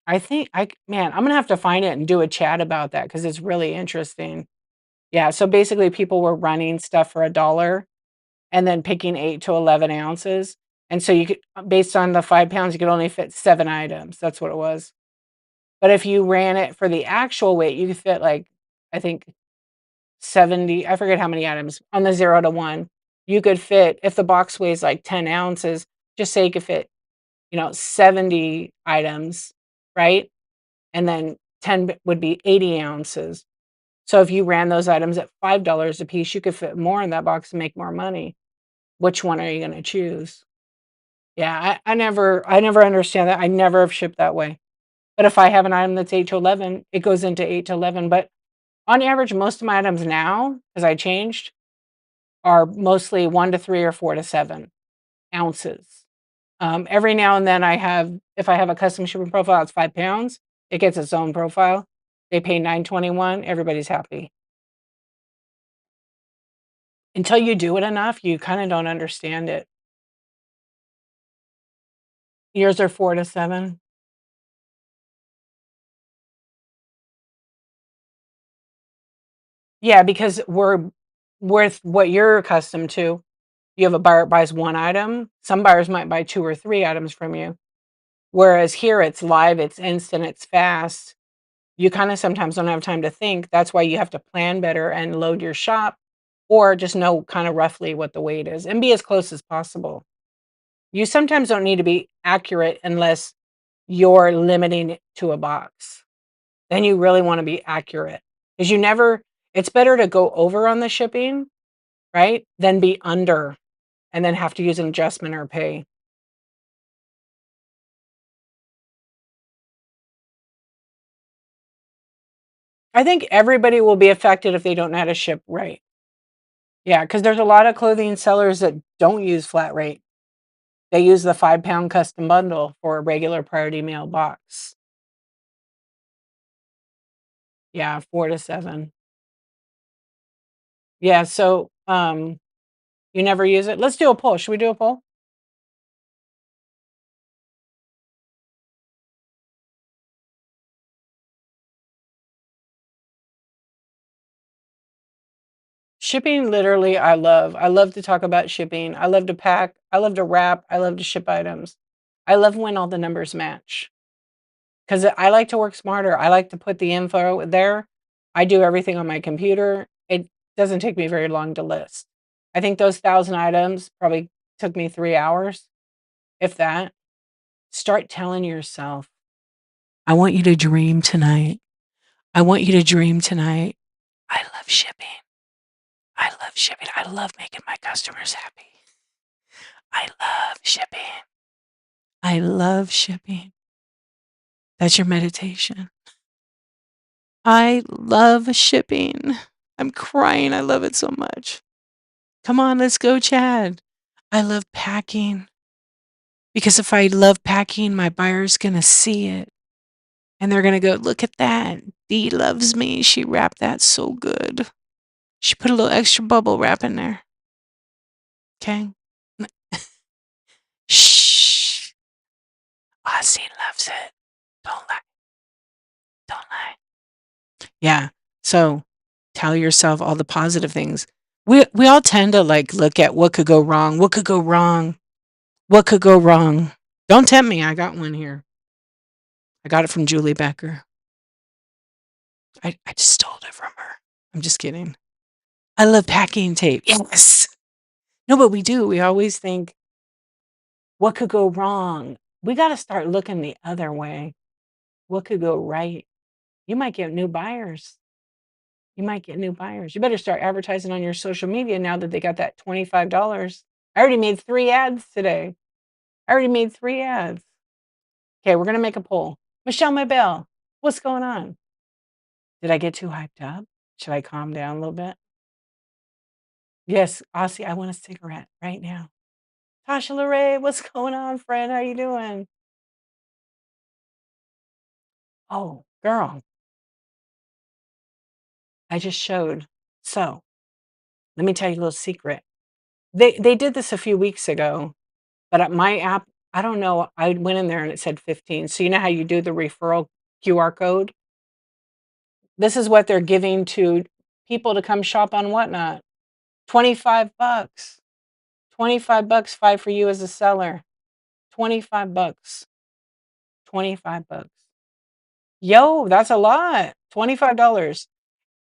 I think man, I'm gonna have to find it and do a chat about that because it's really interesting. Yeah, so basically people were running stuff for a dollar and then picking 8 to 11 ounces, and so you could based on the 5 pounds, you could only fit 7 items. That's what it was. But if you ran it for the actual weight, you could fit, like, I think 70, I forget how many items on the 0 to 1. You could fit if the box weighs, like, 10 ounces, just say you could fit, 70 items, right? And then 10 would be 80 ounces. So if you ran those items at $5 a piece, you could fit more in that box and make more money. Which one are you gonna choose? Yeah, I never understand that. I never have shipped that way. But if I have an item that's 8 to 11, it goes into 8 to 11. But on average, most of my items now, because I changed, are mostly 1 to 3 or 4 to 7 ounces. Every now and then if I have a custom shipping profile, it's 5 pounds. It gets its own profile. They pay $9.21. Everybody's happy. Until you do it enough, you kind of don't understand it. Yours are 4 to 7. Yeah, because we're with what you're accustomed to. You have a buyer that buys one item. Some buyers might buy 2 or 3 items from you. Whereas here it's live, it's instant, it's fast. You kind of sometimes don't have time to think. That's why you have to plan better and load your shop or just know kind of roughly what the weight is and be as close as possible. You sometimes don't need to be accurate unless you're limiting it to a box. Then you really want to be accurate because it's better to go over on the shipping, right? Than be under and then have to use an adjustment or pay. I think everybody will be affected if they don't know how to ship right. Yeah, because there's a lot of clothing sellers that don't use flat rate. They use the 5-pound custom bundle for a regular priority mail box. Yeah, 4 to 7. Yeah, so, you never use it? Let's do a poll. Should we do a poll? Shipping, literally, I love. I love to talk about shipping. I love to pack. I love to wrap. I love to ship items. I love when all the numbers match. Because I like to work smarter. I like to put the info there. I do everything on my computer. It doesn't take me very long to list. I think those 1,000 items probably took me 3 hours, if that. Start telling yourself, "I want you to dream tonight. I want you to dream tonight. I love shipping. I love shipping. I love making my customers happy. I love shipping. I love shipping." That's your meditation. I love shipping. I'm crying. I love it so much. Come on, let's go, Chad. I love packing because if I love packing, my buyer's going to see it and they're going to go, "Look at that. Dee loves me. She wrapped that so good. She put a little extra bubble wrap in there." Okay. Shh. Ozzy loves it. Don't lie. Don't lie. Yeah. So tell yourself all the positive things. We all tend to like look at what could go wrong. What could go wrong? What could go wrong? Don't tempt me. I got one here. I got it from Julie Becker. I just stole it from her. I'm just kidding. I love packing tape. Yes. No, but we do. We always think, what could go wrong? We got to start looking the other way. What could go right? You might get new buyers. You might get new buyers. You better start advertising on your social media now that they got that $25. I already made 3 ads today. I already made 3 ads. Okay, we're going to make a poll. Michelle Maybell, what's going on? Did I get too hyped up? Should I calm down a little bit? Yes, Aussie, I want a cigarette right now. Tasha Lorraine, what's going on, friend? How you doing? Oh, girl, I just showed. So, let me tell you a little secret. They did this a few weeks ago, but at my app, I don't know, I went in there and it said 15. So you know how you do the referral QR code? This is what they're giving to people to come shop on Whatnot. 25 bucks. 25 bucks, 5 for you as a seller. 25 bucks. 25 bucks. Yo, that's a lot. $25.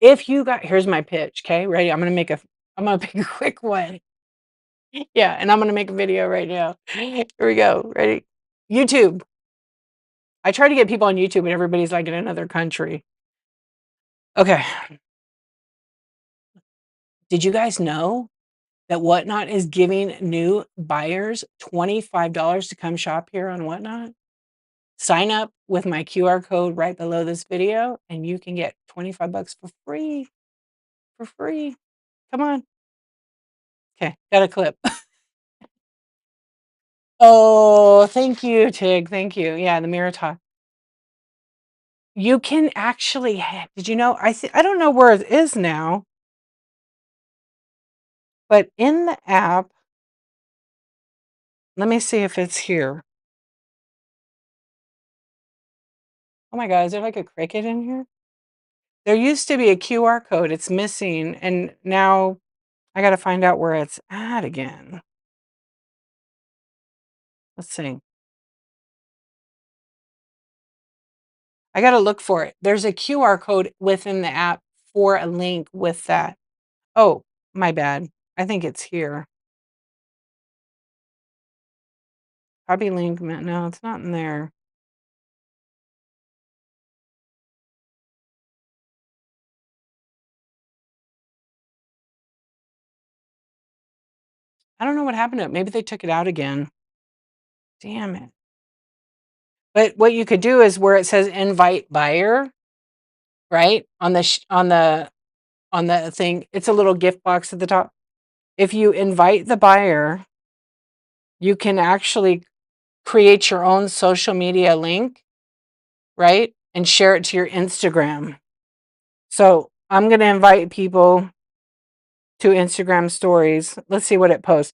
If you got Here's my pitch, okay? Ready? I'm gonna pick a quick one. Yeah, and I'm gonna make a video right now. Here we go. Ready? YouTube. I try to get people on YouTube and everybody's like in another country. Okay. Did you guys know that Whatnot is giving new buyers $25 to come shop here on Whatnot? Sign up with my QR code right below this video, and you can get 25 bucks for free. For free. Come on. Okay, got a clip. Oh, thank you, Tig. Thank you. Yeah, the mirror talk. You can actually did you know I don't know where it is now, but in the app, let me see if it's here. Oh my god, is there like a cricket in here? There used to be a QR code, it's missing, and now I gotta find out where it's at again. Let's see. I gotta look for it. There's a QR code within the app for a link with that. Oh, my bad. I think it's here. Copy link. No, it's not in there. I don't know what happened to it. Maybe they took it out again. Damn it. But what you could do is where it says invite buyer, right? On the thing, it's a little gift box at the top. If you invite the buyer, you can actually create your own social media link, right? And share it to your Instagram. So I'm going to invite people to Instagram stories. Let's see what it posts.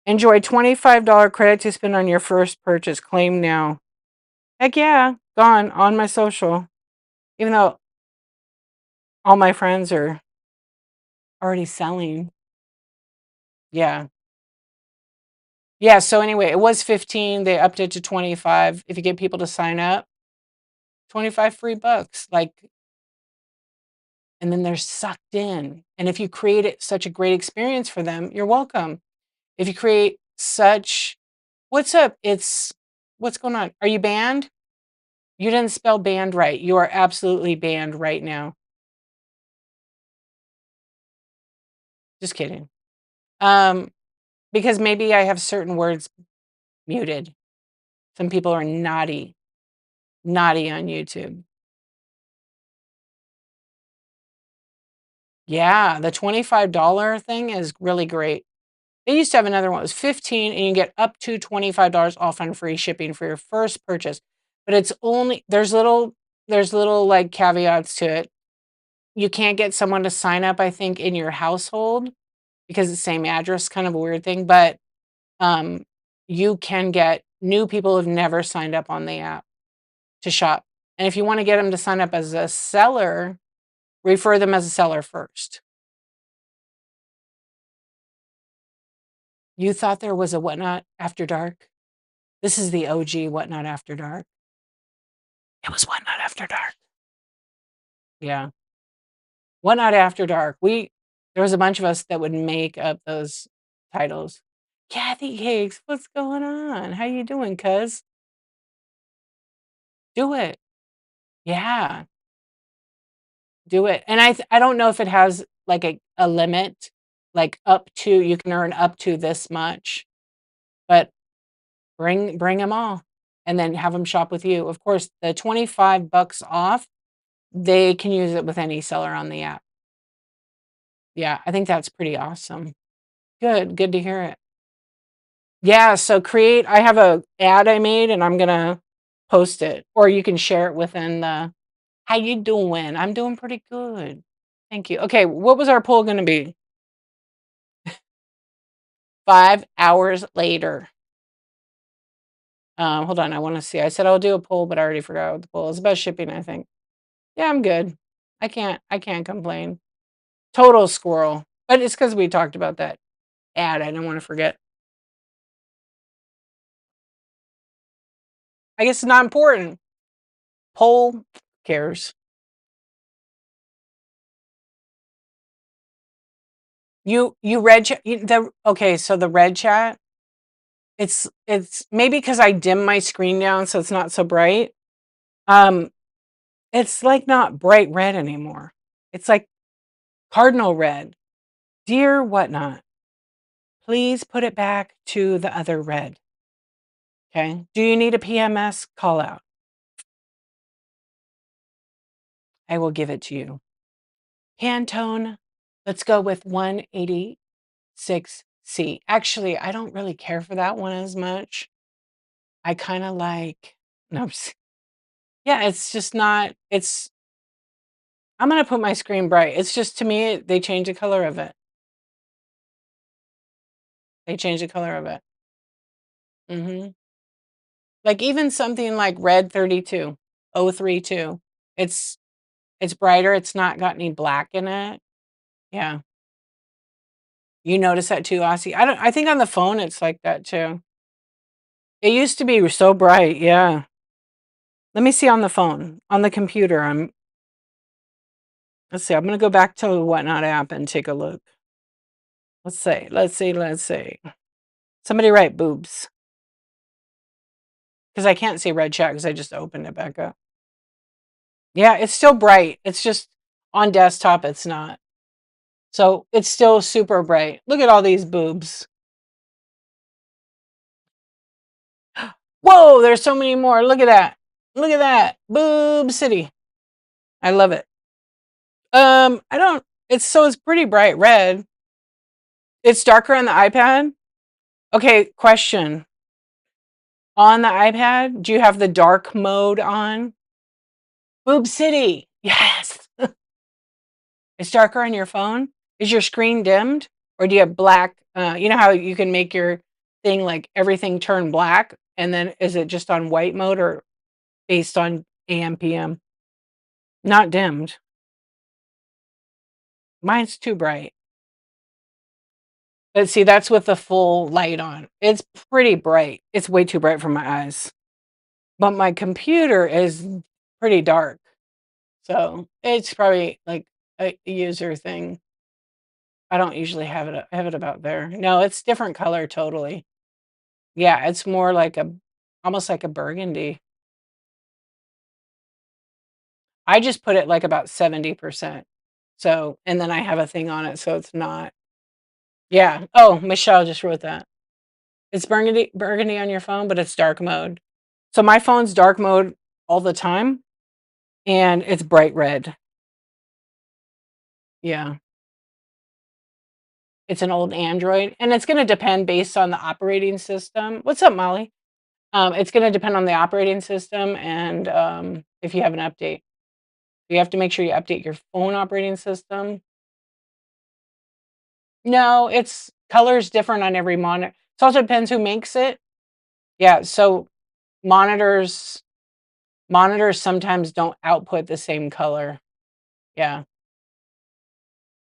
Enjoy $25 credit to spend on your first purchase. Claim now. Heck yeah, gone on my social. Even though all my friends are already selling. Yeah. Yeah, so anyway, it was 15, they upped it to 25. If you get people to sign up, 25 free bucks. Like, and then they're sucked in. And if you create it such a great experience for them, you're welcome. If you create such what's up? What's going on? Are you banned? You didn't spell banned right. You are absolutely banned right now. Just kidding. Because maybe I have certain words muted. Some people are naughty on YouTube. Yeah, the $25 thing is really great. They used to have another one. It was 15 and you get up to $25 off on free shipping for your first purchase. But it's only there's little like caveats to it. You can't get someone to sign up, I think, in your household because it's the same address, kind of a weird thing, but you can get new people who've never signed up on the app to shop. And if you want to get them to sign up as a seller, refer them as a seller first. You thought there was a Whatnot After Dark? This is the OG Whatnot After Dark. It was Whatnot After Dark. Yeah. Whatnot After Dark. There was a bunch of us that would make up those titles. Kathy Higgs, what's going on? How you doing, cuz? Do it. Yeah. Do it. And I don't know if it has like a limit, like up to you can earn up to this much, but bring them all and then have them shop with you. Of course, the 25 bucks off, they can use it with any seller on the app. Yeah, I think that's pretty awesome. Good to hear it. Yeah, so I have a ad I made and I'm gonna post it, or you can share it within the how you doing? I'm doing pretty good. Thank you. Okay, what was our poll gonna be? 5 hours later. Hold on, I want to see. I said I'll do a poll, but I already forgot what the poll is. About shipping, I think. Yeah, I'm good. I can't complain. Total squirrel. But it's because we talked about that ad. I don't want to forget. I guess it's not important. Poll cares. You red chat okay, so the red chat, it's maybe because I dim my screen down so it's not so bright. It's like not bright red anymore. It's like cardinal red. Dear Whatnot, please put it back to the other red. Okay. Do you need a PMS call out? I will give it to you. Pantone, let's go with 186C. Actually, I don't really care for that one as much. I kind of like, no, yeah, it's just not, I'm going to put my screen bright. It's just, to me, they change the color of it. They change the color of it. Like even something like Red 32, 032. It's brighter. It's not got any black in it. Yeah. You notice that too, Aussie? I think on the phone it's like that too. It used to be so bright, yeah. Let me see on the phone. On the computer, let's see, I'm gonna go back to the Whatnot app and take a look. Let's see. Somebody write boobs. Because I can't see red chat because I just opened it back up. Yeah, it's still bright. It's just on desktop, it's not. So it's still super bright. Look at all these boobs. Whoa, there's so many more. Look at that. Look at that. Boob City. I love it. It's pretty bright red. It's darker on the iPad. Okay, question. On the iPad, do you have the dark mode on? Boob City. Yes. It's darker on your phone. Is your screen dimmed? Or do you have black? You know how you can make your thing like everything turn black? And then is it just on white mode or based on AM, PM? Not dimmed. Mine's too bright. But see, that's with the full light on. It's pretty bright. It's way too bright for my eyes. But my computer is pretty dark. So it's probably like a user thing. I don't usually have it. I have it about there. No, it's different color totally. Yeah, it's more like almost like a burgundy. I just put it like about 70%. So, and then I have a thing on it, so it's not. Yeah. Oh, Michelle just wrote that. It's burgundy on your phone, but it's dark mode. So my phone's dark mode all the time, and it's bright red. Yeah. It's an old Android, and it's gonna depend based on the operating system. What's up, Molly? It's gonna depend on the operating system and, if you have an update. You have to make sure you update your phone operating system. No, it's color's different on every monitor. It also depends who makes it. Yeah, so monitors sometimes don't output the same color. Yeah.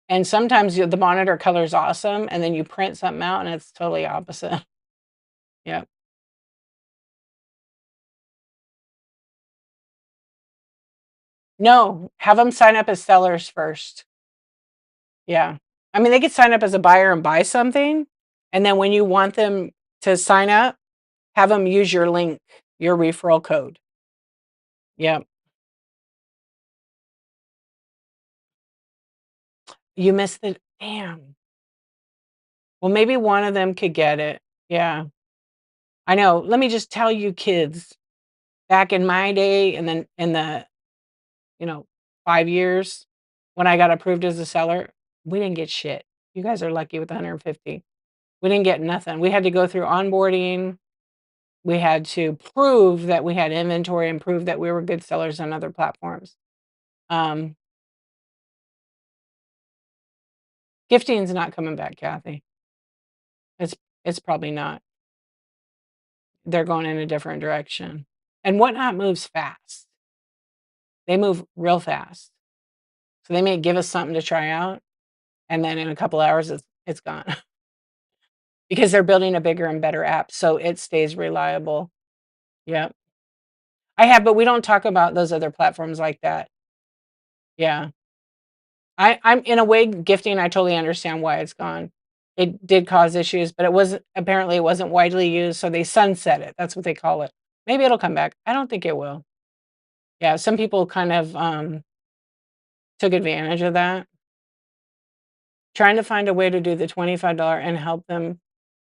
And sometimes the monitor color is awesome, and then you print something out and it's totally opposite. Yep. No, have them sign up as sellers first. Yeah. I mean, they could sign up as a buyer and buy something, and then when you want them to sign up, have them use your link, your referral code. Yep. You missed the damn. Well, maybe one of them could get it. Yeah. I know. Let me just tell you kids, back in my day and then in the, you know, 5 years when I got approved as a seller, we didn't get shit. You guys are lucky with 150. We didn't get nothing. We had to go through onboarding. We had to prove that we had inventory and prove that we were good sellers on other platforms. Um, Gifting's not coming back, Kathy. It's probably not. They're going in a different direction. And Whatnot moves fast. They move real fast. So they may give us something to try out, and then in a couple hours it's gone. Because they're building a bigger and better app, so it stays reliable. Yep. I have, but we don't talk about those other platforms like that. Yeah. I'm in a way, gifting, I totally understand why it's gone. It did cause issues, but it wasn't widely used, so they sunset it. That's what they call it. Maybe it'll come back. I don't think it will. Yeah, some people kind of, took advantage of that. Trying to find a way to do the $25 and help them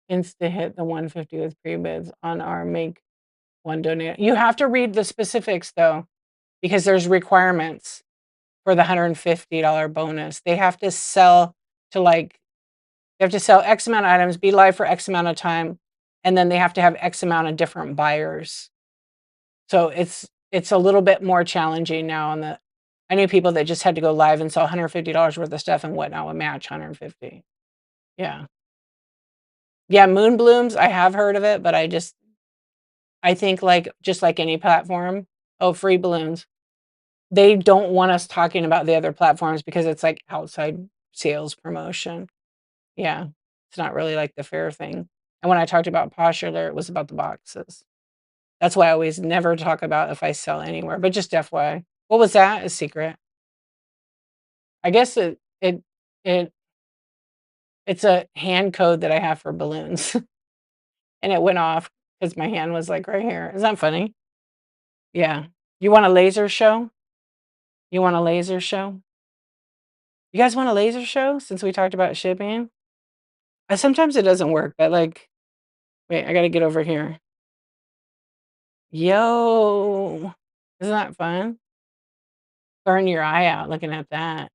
insta hit the 150 with pre-bids on our make one donate. You have to read the specifics though, because there's requirements for the $150 bonus. They have to sell to like, they have to sell X amount of items, be live for X amount of time, and then they have to have X amount of different buyers. So it's a little bit more challenging now on the, I knew people that just had to go live and sell $150 worth of stuff and whatnot would match 150. Yeah. Yeah, moon blooms, I have heard of it, but I think like just like any platform, oh, free balloons. They don't want us talking about the other platforms because it's like outside sales promotion. Yeah. It's not really like the fair thing. And when I talked about Postular, it was about the boxes. That's why I always never talk about if I sell anywhere, but just FYI. What was that? A secret. I guess it it's a hand code that I have for balloons. And it went off because my hand was like right here. Isn't that funny? Yeah. You want a laser show? You want a laser show? You guys want a laser show since we talked about shipping? Sometimes it doesn't work, but like, wait, I gotta get over here. Yo, isn't that fun? Burn your eye out looking at that.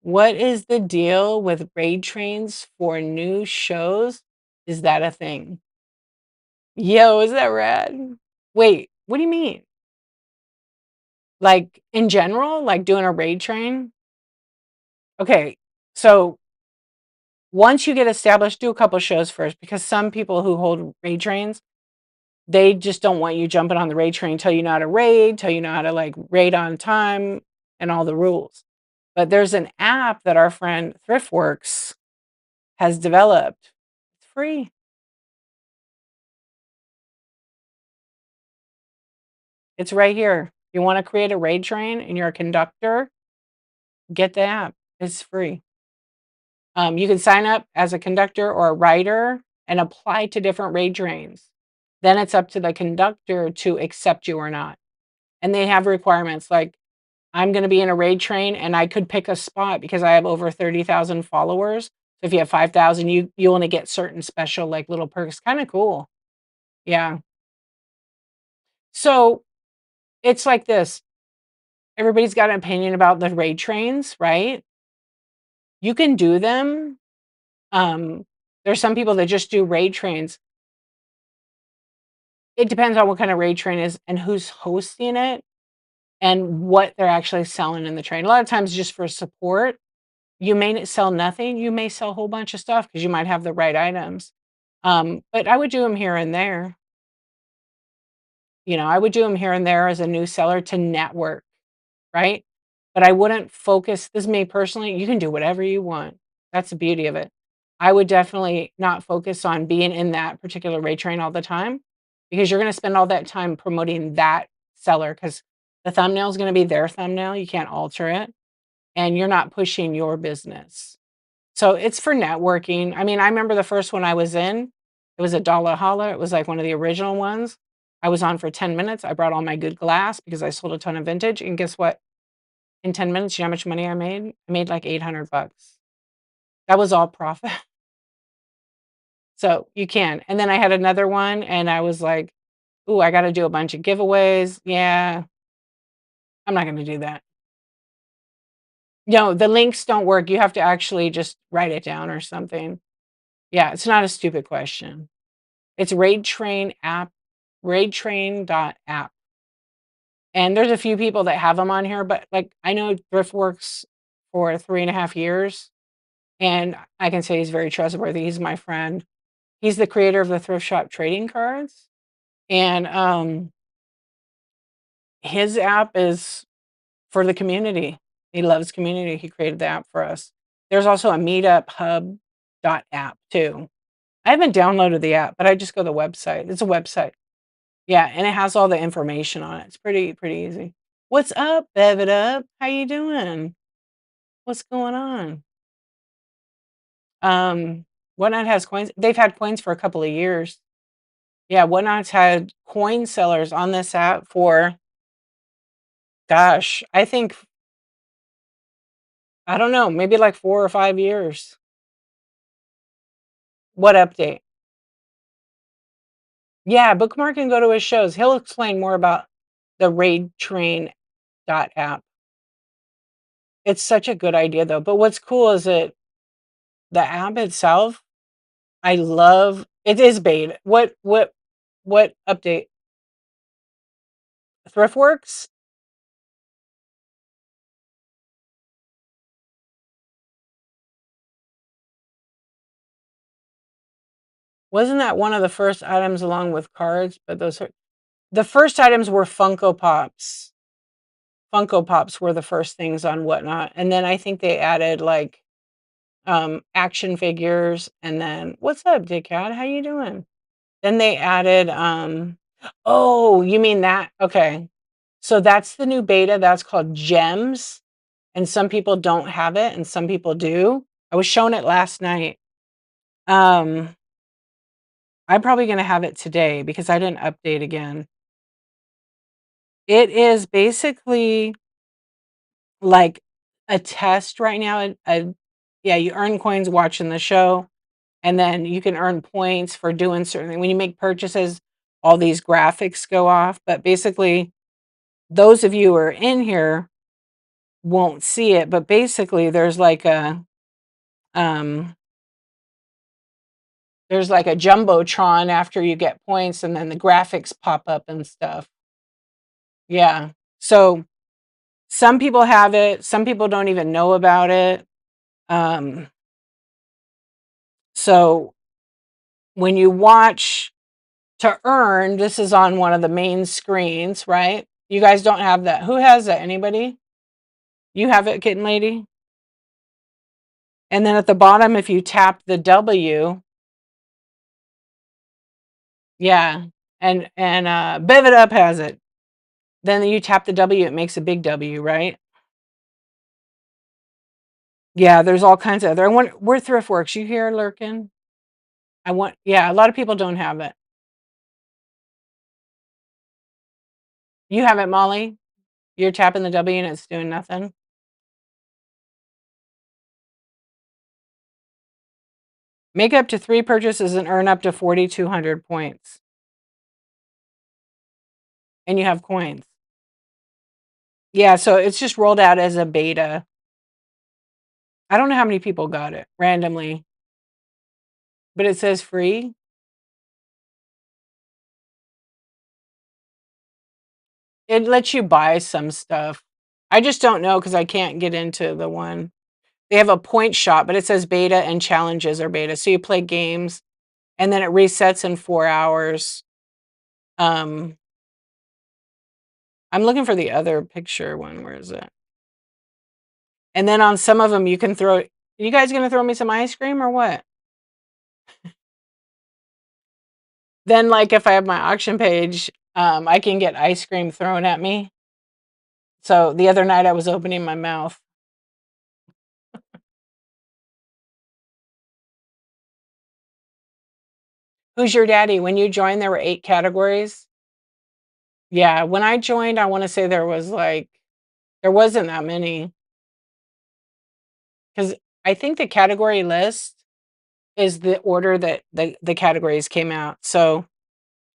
What is the deal with raid trains for new shows? Is that a thing? Yo, is that rad? Wait, what do you mean? Like in general, like doing a raid train? Okay, so once you get established, do a couple shows first because some people who hold raid trains, they just don't want you jumping on the raid train till you know how to raid, till you know how to like raid on time and all the rules. But there's an app that our friend Thriftworks has developed. It's free. It's right here. You want to create a raid train and you're a conductor, get the app. It's free. You can sign up as a conductor or a rider and apply to different raid trains. Then it's up to the conductor to accept you or not. And they have requirements like I'm going to be in a raid train and I could pick a spot because I have over 30,000 followers. So if you have 5,000, you only get certain special like little perks. Kind of cool. Yeah. So it's like this. Everybody's got an opinion about the raid trains, right? You can do them. There's some people that just do raid trains. It depends on what kind of raid train is and who's hosting it and what they're actually selling in the train. A lot of times just for support, you may sell nothing. You may sell a whole bunch of stuff because you might have the right items. But I would do them here and there. You know, I would do them here and there as a new seller to network, right? But I wouldn't focus, this is me personally, you can do whatever you want. That's the beauty of it. I would definitely not focus on being in that particular raid train all the time because you're going to spend all that time promoting that seller because the thumbnail is going to be their thumbnail. You can't alter it. And you're not pushing your business. So it's for networking. I mean, I remember the first one I was in, it was a dollar holla. It was like one of the original ones. I was on for 10 minutes. I brought all my good glass because I sold a ton of vintage. And guess what? In 10 minutes, you know how much money I made? I made like 800 bucks. That was all profit. So you can. And then I had another one and I was like, ooh, I got to do a bunch of giveaways. Yeah, I'm not going to do that. No, the links don't work. You have to actually just write it down or something. Yeah, it's not a stupid question. It's Raid Train app, raidtrain.app. And there's a few people that have them on here, but like I know Thriftworks for 3.5 years, and I can say he's very trustworthy. He's my friend. He's the creator of the thrift shop trading cards. And his app is for the community. He loves community. He created the app for us. There's also a meetup hub.app too. I haven't downloaded the app, but I just go to the website. It's a website. Yeah, and it has all the information on it. It's pretty easy. What's up, Bev It Up? How you doing? What's going on? Whatnot has coins. They've had coins for a couple of years. Yeah, Whatnot's had coin sellers on this app for, gosh, I think I don't know, maybe like 4 or 5 years. What update? Yeah, bookmark and go to his shows. He'll explain more about the Raid Train app. It's such a good idea though. But what's cool is that the app itself, I love it is beta. What update? ThriftWorks? Wasn't that one of the first items along with cards? But those are the first items were Funko Pops. Funko Pops were the first things on Whatnot. And then I think they added like action figures. And then what's up, Dickhead? How you doing? Then they added oh, you mean that? Okay. So that's the new beta. That's called Gems. And some people don't have it and some people do. I was shown it last night. I'm probably going to have it today because I didn't update again. It is basically like a test right now. Yeah, you earn coins watching the show, and then you can earn points for doing certain. When you make purchases, all these graphics go off. But basically, those of you who are in here won't see it. But basically, um, there's like a jumbotron after you get points, and then the graphics pop up and stuff. Yeah. So some people have it. Some people don't even know about it. Um, so when you watch to earn, this is on one of the main screens, right? You guys don't have that. Who has that? Anybody? You have it, Kitten Lady? And then at the bottom, if you tap the W, yeah, and Bev It Up has it. Then you tap the W, it makes a big W, right? Yeah, there's all kinds of other. Where ThriftWorks, you here lurking? Yeah, a lot of people don't have it. You have it, Molly? You're tapping the W and it's doing nothing? Make up to 3 purchases and earn up to 4,200 points. And you have coins. Yeah, so it's just rolled out as a beta. I don't know how many people got it randomly, but it says free. It lets you buy some stuff. I just don't know because I can't get into the one. They have a point shop, but it says beta and challenges are beta. So you play games and then it resets in 4 hours. I'm looking for the other picture one. Where is it? And then on some of them you can throw. You guys gonna throw me some ice cream or what? Then like if I have my auction page, I can get ice cream thrown at me. So the other night I was opening my mouth. Who's your daddy? When you joined, there were 8 categories. Yeah, when I joined, I want to say there wasn't that many because I think the category list is the order that the categories came out. So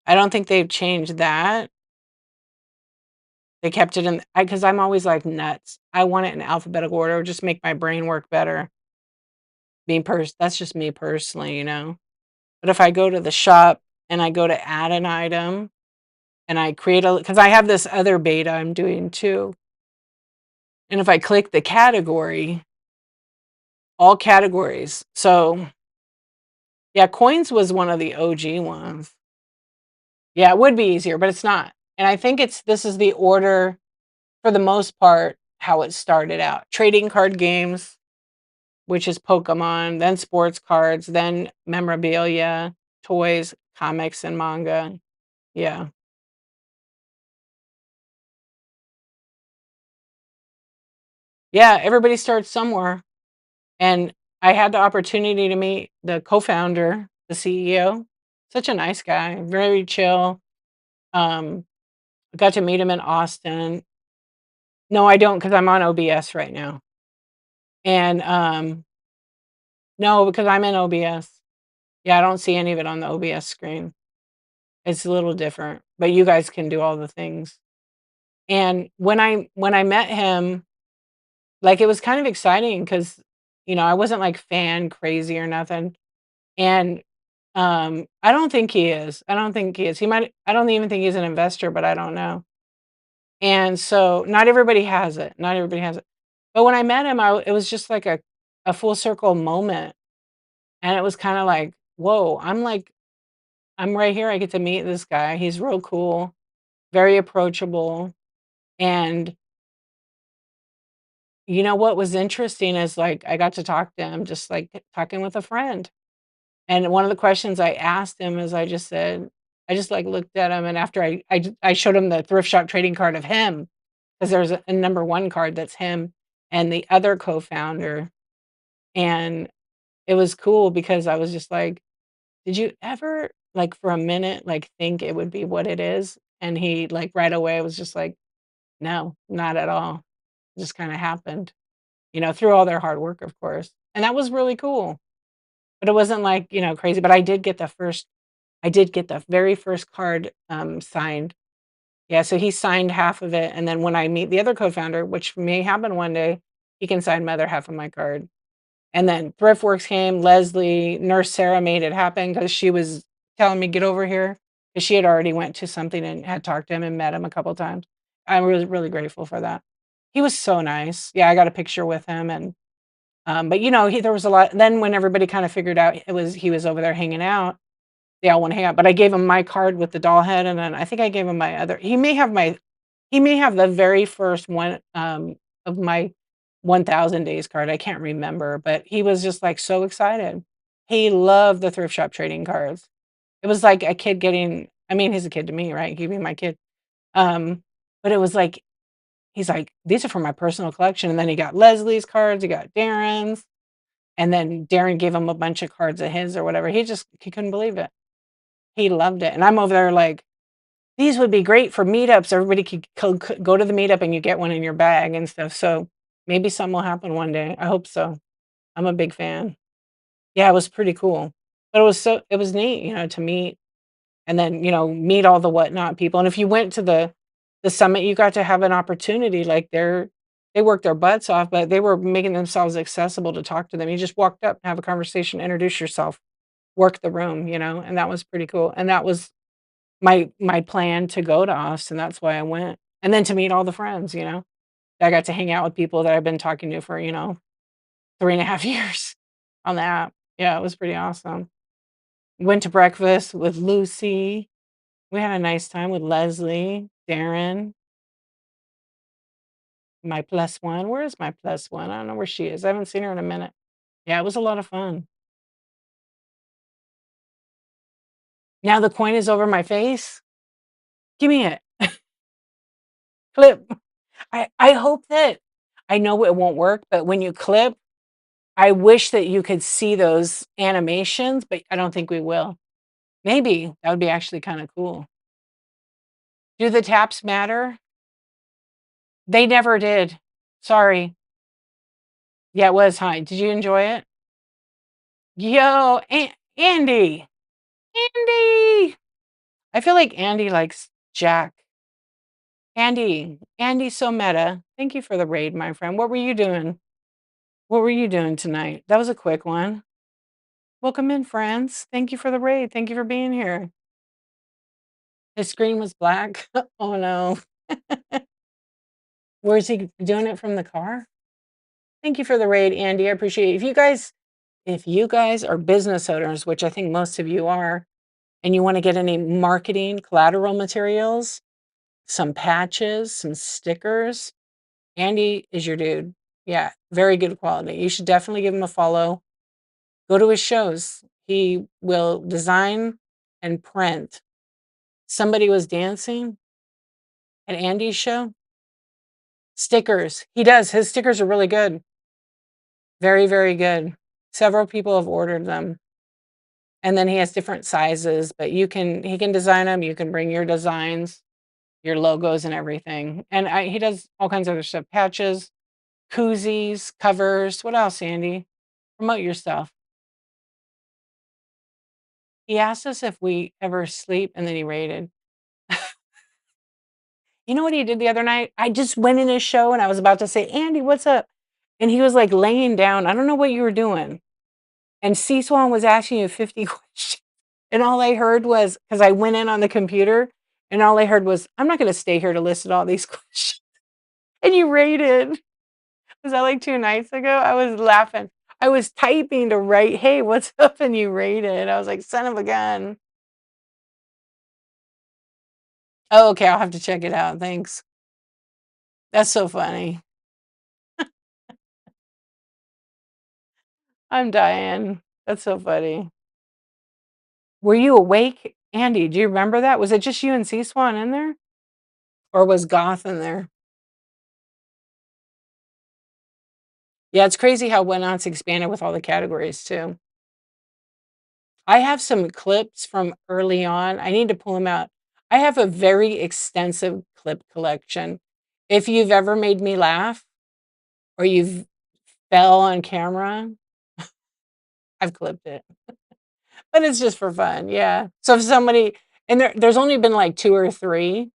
I don't think they've changed that. They kept it in because I'm always like nuts. I want it in alphabetical order, just make my brain work better. That's just me personally, you know. But if I go to the shop and I go to add an item and I create because I have this other beta I'm doing too. And if I click the category, all categories. So yeah, coins was one of the OG ones. Yeah, it would be easier, but it's not. And I think this is the order for the most part how it started out. Trading card games, which is Pokemon, then sports cards, then memorabilia, toys, comics, and manga. Yeah. Yeah, everybody starts somewhere. And I had the opportunity to meet the co-founder, the CEO. Such a nice guy, very chill. I got to meet him in Austin. No, I don't because I'm on OBS right now. And, no, because I'm in OBS. Yeah, I don't see any of it on the OBS screen. It's a little different, but you guys can do all the things. And when I met him, like, it was kind of exciting because I wasn't, like, fan crazy or nothing, and, I don't think he is. I don't think he is. I don't even think he's an investor, but I don't know. And so, not everybody has it. Not everybody has it. But when I met him, it was just like a full circle moment, and it was kinda like, "Whoa," I'm right here, I get to meet this guy, he's real cool, very approachable, and what was interesting is, like, I got to talk to him just like talking with a friend, and one of the questions I asked him is I just, like, looked at him, and after I showed him the thrift shop trading card of him, 'cause there's a number 1 card that's him and the other co-founder, and it was cool because I was just like, "Did you ever, like, for a minute, like, think it would be what it is?" And he, like, right away was just like, "No, not at all." It just kinda happened, through all their hard work, of course, and that was really cool, but it wasn't, like, crazy, but I did get the very first card, signed. Yeah, so he signed half of it, and then when I meet the other co-founder, which may happen one day, he can sign my other half of my card. And then ThriftWorks came, Leslie, Nurse Sarah made it happen because she was telling me, "Get over here," because she had already went to something and had talked to him and met him a couple times. I'm really, really grateful for that. He was so nice. Yeah, I got a picture with him and, but, there was a lot then when everybody kinda figured out he was over there hanging out, they all wanna hang out, but I gave him my card with the doll head, and then I think I gave him my other he may have the very first one, of my 1,000 days card, I can't remember, but he was just, like, so excited. He loved the thrift shop trading cards. It was like a kid getting I mean, he's a kid to me, right? He be my kid. But it was like he's like, "These are for my personal collection," and then he got Leslie's cards, he got Darren's, and then Darren gave him a bunch of cards of his or whatever. He couldn't believe it. He loved it, and I'm over there like, "These would be great for meetups, everybody could go to the meetup and you get one in your bag and stuff," so maybe something will happen one day, I hope so. I'm a big fan. Yeah, it was pretty cool. But it was neat, to meet and then, meet all the whatnot people, and if you went to the summit, you got to have an opportunity, like, they worked their butts off, but they were making themselves accessible to talk to them. You just walked up, have a conversation, introduce yourself, work the room, and that was pretty cool, and that was my plan to go to Austin, that's why I went, and then to meet all the friends, I got to hang out with people that I've been talking to for, 3.5 years on the app. Yeah, it was pretty awesome. Went to breakfast with Lucy. We had a nice time with Leslie, Darren, my plus one. Where is my plus one? I don't know where she is. I haven't seen her in a minute. Yeah, it was a lot of fun. Now the coin is over my face. Give me it. Clip. I hope that I know it won't work, but when you clip, I wish that you could see those animations, but I don't think we will. Maybe. That would be actually kinda cool. Do the taps matter? They never did. Sorry. Yeah, it was, huh? Did you enjoy it? Yo, Andy! Andy! I feel like Andy likes Jack. Andy's so meta. Thank you for the raid, my friend. What were you doing? What were you doing tonight? That was a quick one. Welcome in, friends. Thank you for the raid. Thank you for being here. His screen was black. Oh, no. Where is he doing it from the car? Thank you for the raid, Andy. I appreciate it. If you guys are business owners, which I think most of you are, and you wanna get any marketing collateral materials, some patches, some stickers, Andy is your dude. Yeah, very good quality. You should definitely give him a follow. Go to his shows. He will design and print. Somebody was dancing at Andy's show. Stickers. He does. His stickers are really good. Very, very good. Several people have ordered them. And then he has different sizes, but he can design them. You can bring your designs, your logos and everything. And he does all kinds of other stuff, patches. koozies, covers. What else, Andy? Promote yourself. He asked us if we ever sleep, and then he rated. You know what he did the other night? I just went in his show and I was about to say, Andy, what's up? And he was like laying down. I don't know what you were doing. And C Swan was asking you 50 questions. And all I heard was, because I went in on the computer, and all I heard was, I'm not going to stay here to listen to all these questions. And you rated. Was that like 2 nights ago? I was laughing. I was typing to write, hey, what's up? And you rated. I was like, son of a gun. Oh, okay. I'll have to check it out. Thanks. That's so funny. I'm dying. That's so funny. Were you awake, Andy? Do you remember that? Was it just you and C Swan in there? Or was Goth in there? Yeah, it's crazy how Whatnot's expanded with all the categories too. I have some clips from early on. I need to pull them out. I have a very extensive clip collection. If you've ever made me laugh or you've fell on camera, I've clipped it. But it's just for fun, yeah. So if somebody, and there's only been like 2 or 3.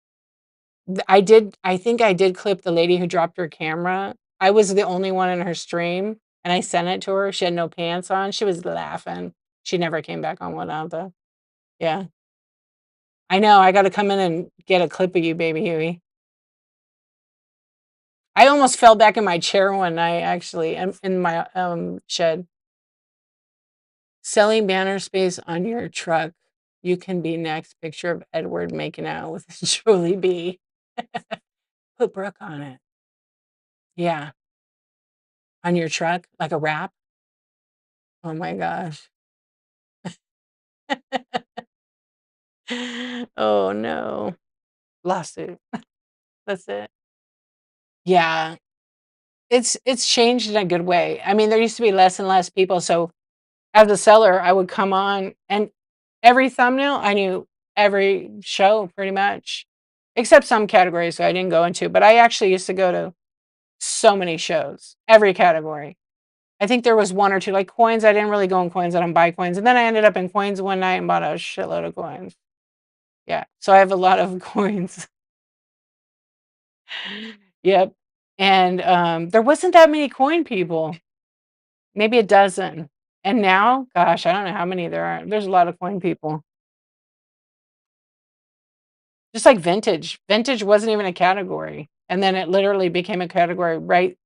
I think I did clip the lady who dropped her camera. I was the only one in her stream, and I sent it to her. She had no pants on. She was laughing. She never came back on Whatnot though. Yeah. I know, I gotta come in and get a clip of you, baby Huey. I almost fell back in my chair one night, actually, in my shed. Selling banner space on your truck. You can be next. Picture of Edward making out with Jolie B. Put Brooke on it. Yeah. On your truck, like a wrap. Oh my gosh. Oh no. Lawsuit. That's it. Yeah. It's changed in a good way. I mean, there used to be less and less people, so as a seller, I would come on and every thumbnail, I knew every show pretty much, except some categories that I didn't go into, but I actually used to go to so many shows, every category. I think there was 1 or 2, like coins, I didn't really go in coins, I don't buy coins, and then I ended up in coins one night and bought a shitload of coins. Yeah, so I have a lot of coins. Yep, and, there wasn't that many coin people, maybe a dozen, and now, gosh, I don't know how many there are. There's a lot of coin people. Just like vintage. Vintage wasn't even a category, and then it literally became a category right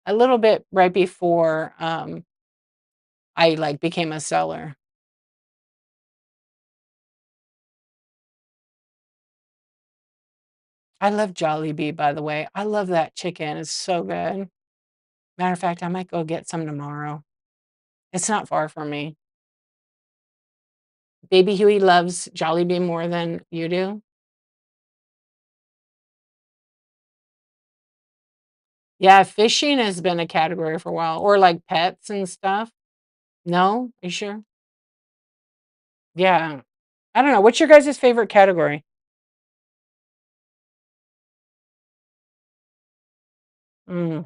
a little bit right before, I, like, became a seller. I love Jollibee, by the way. I love that chicken, it's so good. Matter of fact, I might go get some tomorrow. It's not far from me. Baby Huey loves Jollibee more than you do? Yeah, fishing has been a category for a while, or, like, pets and stuff. No? You sure? Yeah. I don't know, what's your guys' favorite category? Mm.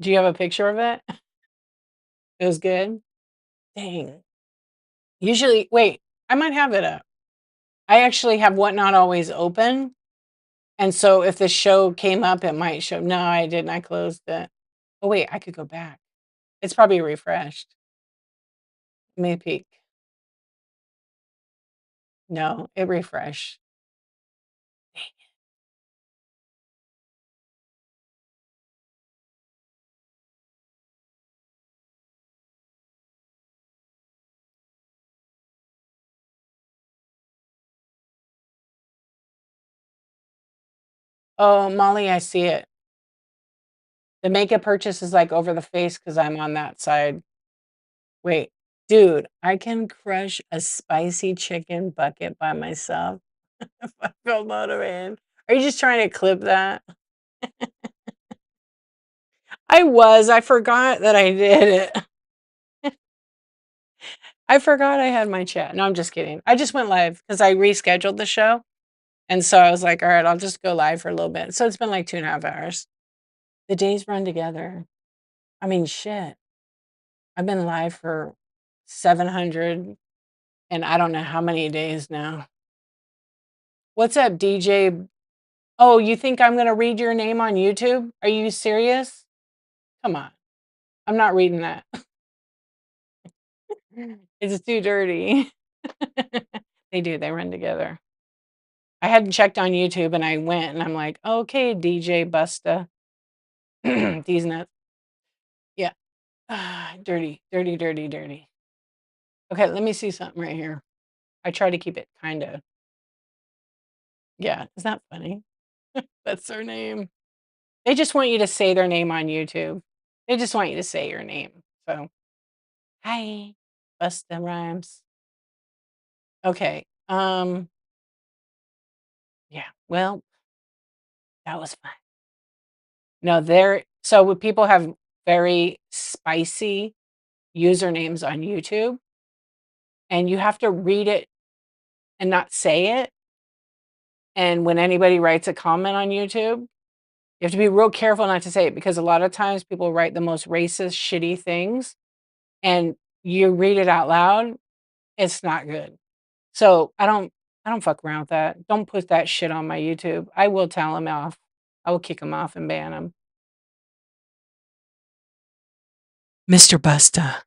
Do you have a picture of it? It was good? Dang. Usually wait, I might have it up. I actually have Whatnot always open, and so if the show came up, it might show. No, I didn't, I closed it. Oh, wait, I could go back. It's probably refreshed. Let me peek. No, it refreshed. Oh, Molly, I see it. The makeup purchase is, like, over the face because 'cause I'm on that side. Wait, dude, I can crush a spicy chicken bucket by myself if I feel motivated. Are you just trying to clip that? I forgot that I did it. I forgot I had my chat. No, I'm just kidding. I just went live because I rescheduled the show, and so I was like, "Alright, I'll just go live for a little bit." So it's been like 2.5 hours. The days run together. I mean, shit. I've been live for 700 and I don't know how many days now. What's up, DJ? Oh, you think I'm gonna read your name on YouTube? Are you serious? Come on. I'm not reading that. It's too dirty. They do, they run together. I hadn't checked on YouTube and I went and I'm like, okay, DJ Busta. These nuts. Yeah. Dirty, dirty, dirty, dirty. Okay, let me see something right here. I try to keep it kind of, yeah, isn't that funny? That's their name. They just want you to say their name on YouTube. They just want you to say your name. So, hi, Busta Rhymes. Okay. Yeah. Well, that was fun. No, there. So when people have very spicy usernames on YouTube, and you have to read it and not say it. And when anybody writes a comment on YouTube, you have to be real careful not to say it because a lot of times people write the most racist, shitty things, and you read it out loud. It's not good. So I don't fuck around with that. Don't put that shit on my YouTube. I will tell them off. I will kick them off and ban them. Mr. Busta.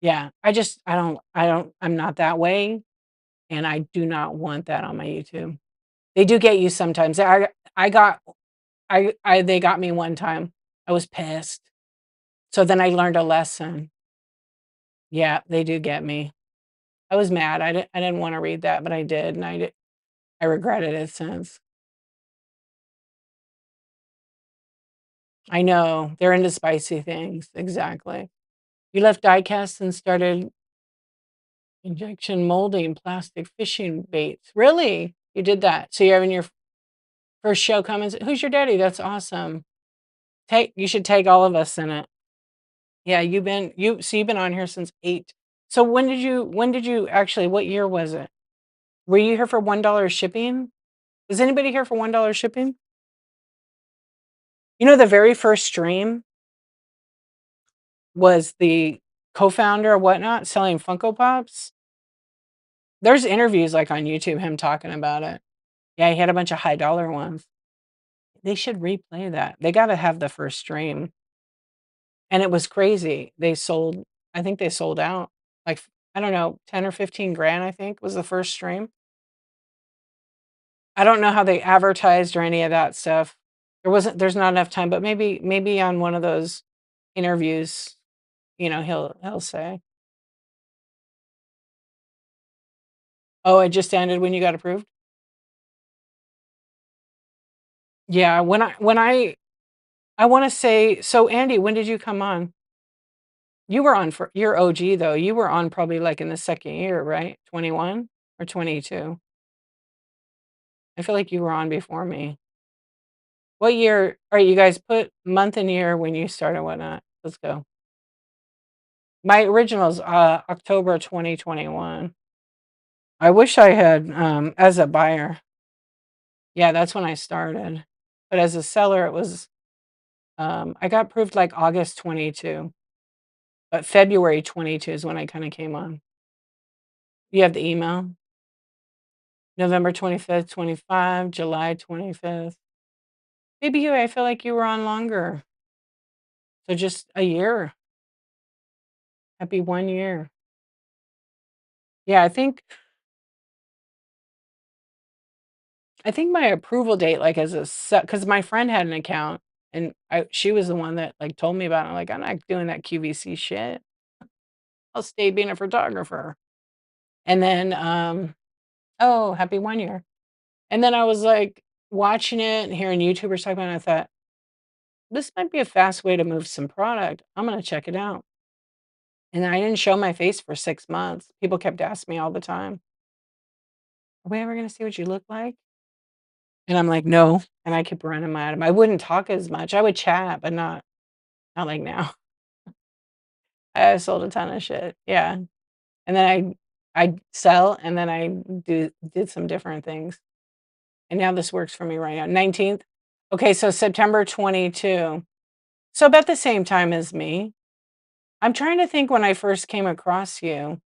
Yeah, I'm not that way, and I do not want that on my YouTube. They do get you sometimes. I got they got me one time. I was pissed. So then I learned a lesson. Yeah, they do get me. I was mad. I didn't wanna read that, but I did, and I regretted it since. I know, they're into spicy things, exactly. You left diecast and started injection molding plastic fishing baits. Really? You did that? So you're having your first show coming who's your daddy? That's awesome. You should tag all of us in it. Yeah, you've been on here since 8. So when did you actually what year was it? Were you here for $1 shipping? Is anybody here for $1 shipping? You know, the very first stream was the co-founder or whatnot selling Funko Pops. There's interviews like on YouTube, him talking about it. Yeah, he had a bunch of high dollar ones. They should replay that. They gotta have the first stream. And it was crazy. I think they sold out. Like, I don't know, 10 or 15 grand, I think, was the first stream. I don't know how they advertised or any of that stuff. There's not enough time, but maybe on one of those interviews, he'll say, "Oh, it just ended when you got approved?" Yeah, I wanna say so Andy, when did you come on? You were on for you're OG though. You were on probably like in the 2nd year, right? 21 or 22? I feel like you were on before me. What year alright, you guys put month and year when you started, whatnot. Let's go. My original's, October 2021. I wish I had, as a buyer. Yeah, that's when I started. But as a seller, it was, I got approved like August 22, but February 22 is when I kinda came on. You have the email? November 25th, 25, July 25th. Maybe I feel like you were on longer. So just a year. Happy 1 year. Yeah, I think my approval date, like, as a because my friend had an account, and she was the one that, like, told me about it. I'm like, "I'm not doing that QVC shit. I'll stay being a photographer." And then, oh, happy 1 year. And then I was, like, watching it and hearing YouTubers talk about it, and I thought, "This might be a fast way to move some product. I'm gonna check it out." And I didn't show my face for 6 months. People kept asking me all the time, "Are we ever gonna see what you look like?" And I'm like, "No." And I kept running at 'em. I wouldn't talk as much. I would chat, but not like now. I sold a ton of shit, yeah. And then I'd sell, and then I did some different things. And now this works for me right now. 19th, Okay, so September 22. So about the same time as me. I'm trying to think when I first came across you.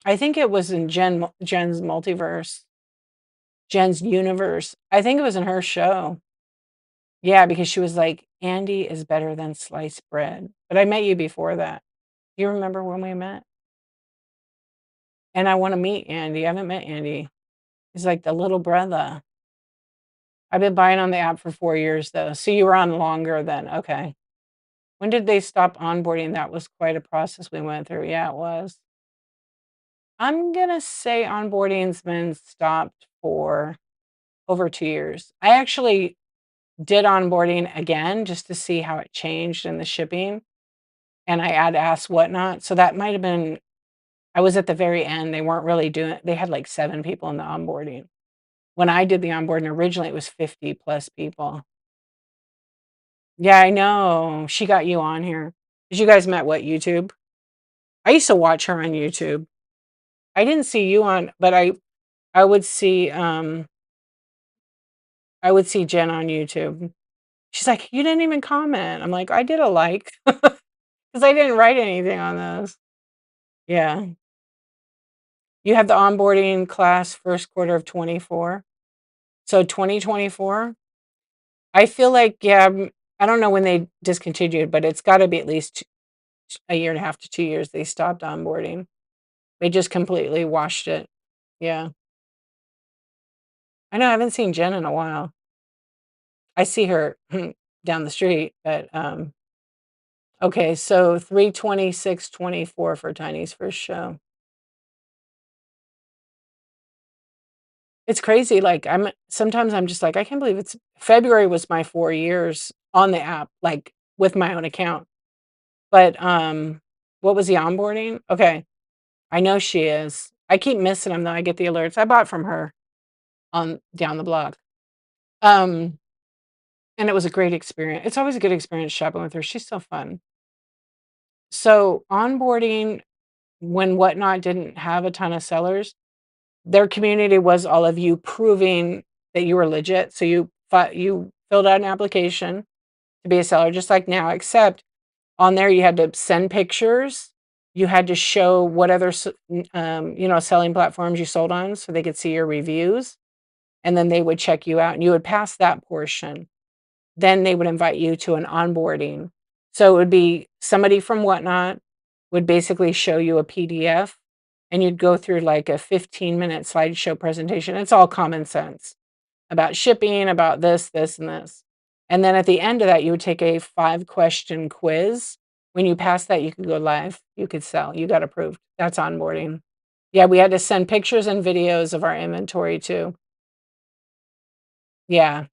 I think it was in Jen's multiverse, Jen's universe. I think it was in her show. Yeah, because she was like, "Andy is better than sliced bread." But I met you before that. You remember when we met? And I wanna meet Andy. I haven't met Andy. He's like the little brother. I've been buying on the app for 4 years, though, so you were on longer then, okay. When did they stop onboarding? That was quite a process we went through. Yeah, it was. I'm gonna say onboarding's been stopped for over 2 years. I actually did onboarding again just to see how it changed in the shipping, and I had asked whatnot, so that might have been I was at the very end, they weren't really doing they had, like, 7 people in the onboarding. When I did the onboarding originally, it was 50 plus people. Yeah, I know. She got you on here. 'Cause you guys met what, YouTube? I used to watch her on YouTube. I didn't see you on but I would see, I would see Jen on YouTube. She's like, "You didn't even comment." I'm like, "I did a like, because I didn't write anything on those." Yeah. You had the onboarding class first quarter of '24. So 2024? I feel like, yeah, I don't know when they discontinued, but it's gotta be at least a year and a half to 2 years they stopped onboarding. They just completely washed it. Yeah. I know, I haven't seen Jen in a while. I see her down the street, but, okay, so 3/26/24 for Tiny's first show. It's crazy, like, sometimes I'm just like, "I can't believe it's" February was my 4 years on the app, like, with my own account. But, what was the onboarding? Okay, I know she is. I keep missing them though, I get the alerts. I bought from her on down the block. Um, and it was a great experience. It's always a good experience shopping with her. She's so fun. So, onboarding when Whatnot didn't have a ton of sellers, their community was all of you proving that you were legit. So you filled out an application to be a seller just like now, except on there you had to send pictures. You had to show what other selling platforms you sold on so they could see your reviews, and then they would check you out and you would pass that portion. Then they would invite you to an onboarding. So it would be somebody from Whatnot would basically show you a PDF and you'd go through like a 15-minute slideshow presentation. It's all common sense about shipping, about this, this, and this. And then at the end of that, you would take a 5-question quiz. When you pass that, you could go live. You could sell. You got approved. That's onboarding. Yeah, we had to send pictures and videos of our inventory too. Yeah,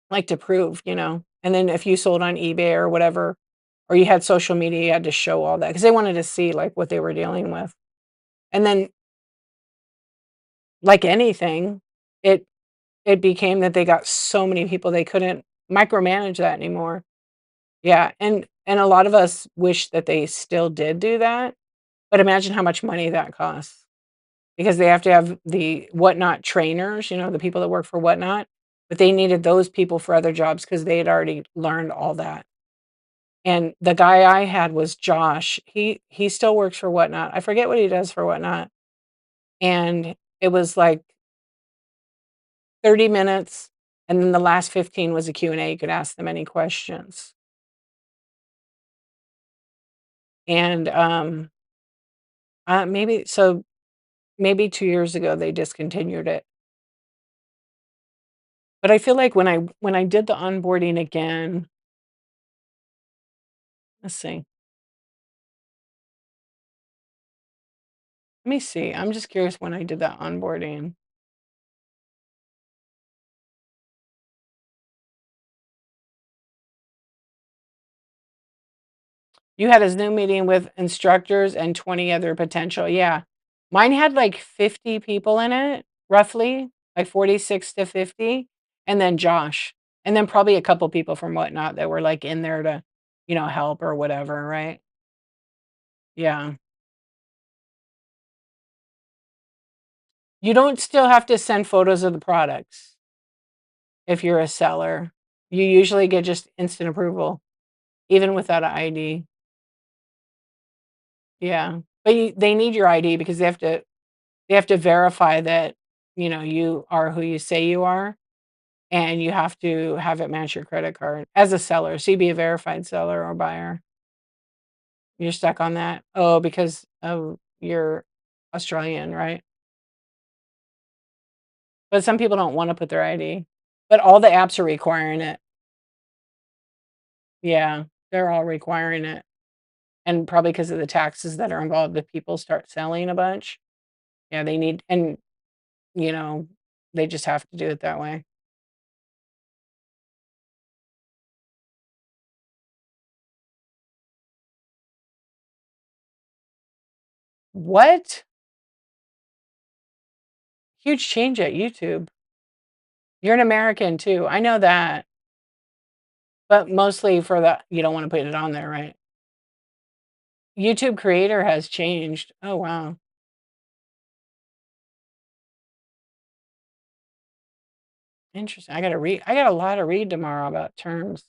like to prove, And then if you sold on eBay or whatever, or you had social media, you had to show all that because they wanted to see like what they were dealing with. And then, like anything, it it became that they got so many people they couldn't micromanage that anymore. Yeah, and a lot of us wish that they still did do that, but imagine how much money that costs because they have to have the Whatnot trainers, the people that work for Whatnot, but they needed those people for other jobs because they had already learned all that. And the guy I had was Josh. He still works for Whatnot. I forget what he does for Whatnot. And it was like 30 minutes, and then the last 15 was a Q&A. You could ask them any questions. And, maybe 2 years ago, they discontinued it. But I feel like when I did the onboarding again let's see. Let me see. I'm just curious when I did that onboarding. You had a Zoom meeting with instructors and 20 other potential yeah. Mine had, like, 50 people in it, roughly, like 46 to 50, and then Josh, and then probably a couple people from Whatnot that were, like, in there to, help or whatever, right? Yeah. You don't still have to send photos of the products. if you're a seller. You usually get just instant approval, even without an ID. Yeah. But they need your ID because they have to verify that, you are who you say you are, and you have to have it match your credit card as a seller. So you'd be a verified seller or buyer. You're stuck on that? Oh, because of you're Australian, right? But some people don't wanna put their ID. But all the apps are requiring it. Yeah, they're all requiring it, and probably because of the taxes that are involved if people start selling a bunch. Yeah, they need and, you know, they just have to do it that way. What? Huge change at YouTube. You're an American too, I know that, but mostly for the you don't wanna put it on there, right? YouTube creator has changed. Oh, wow. Interesting. I got a lot to read tomorrow about terms.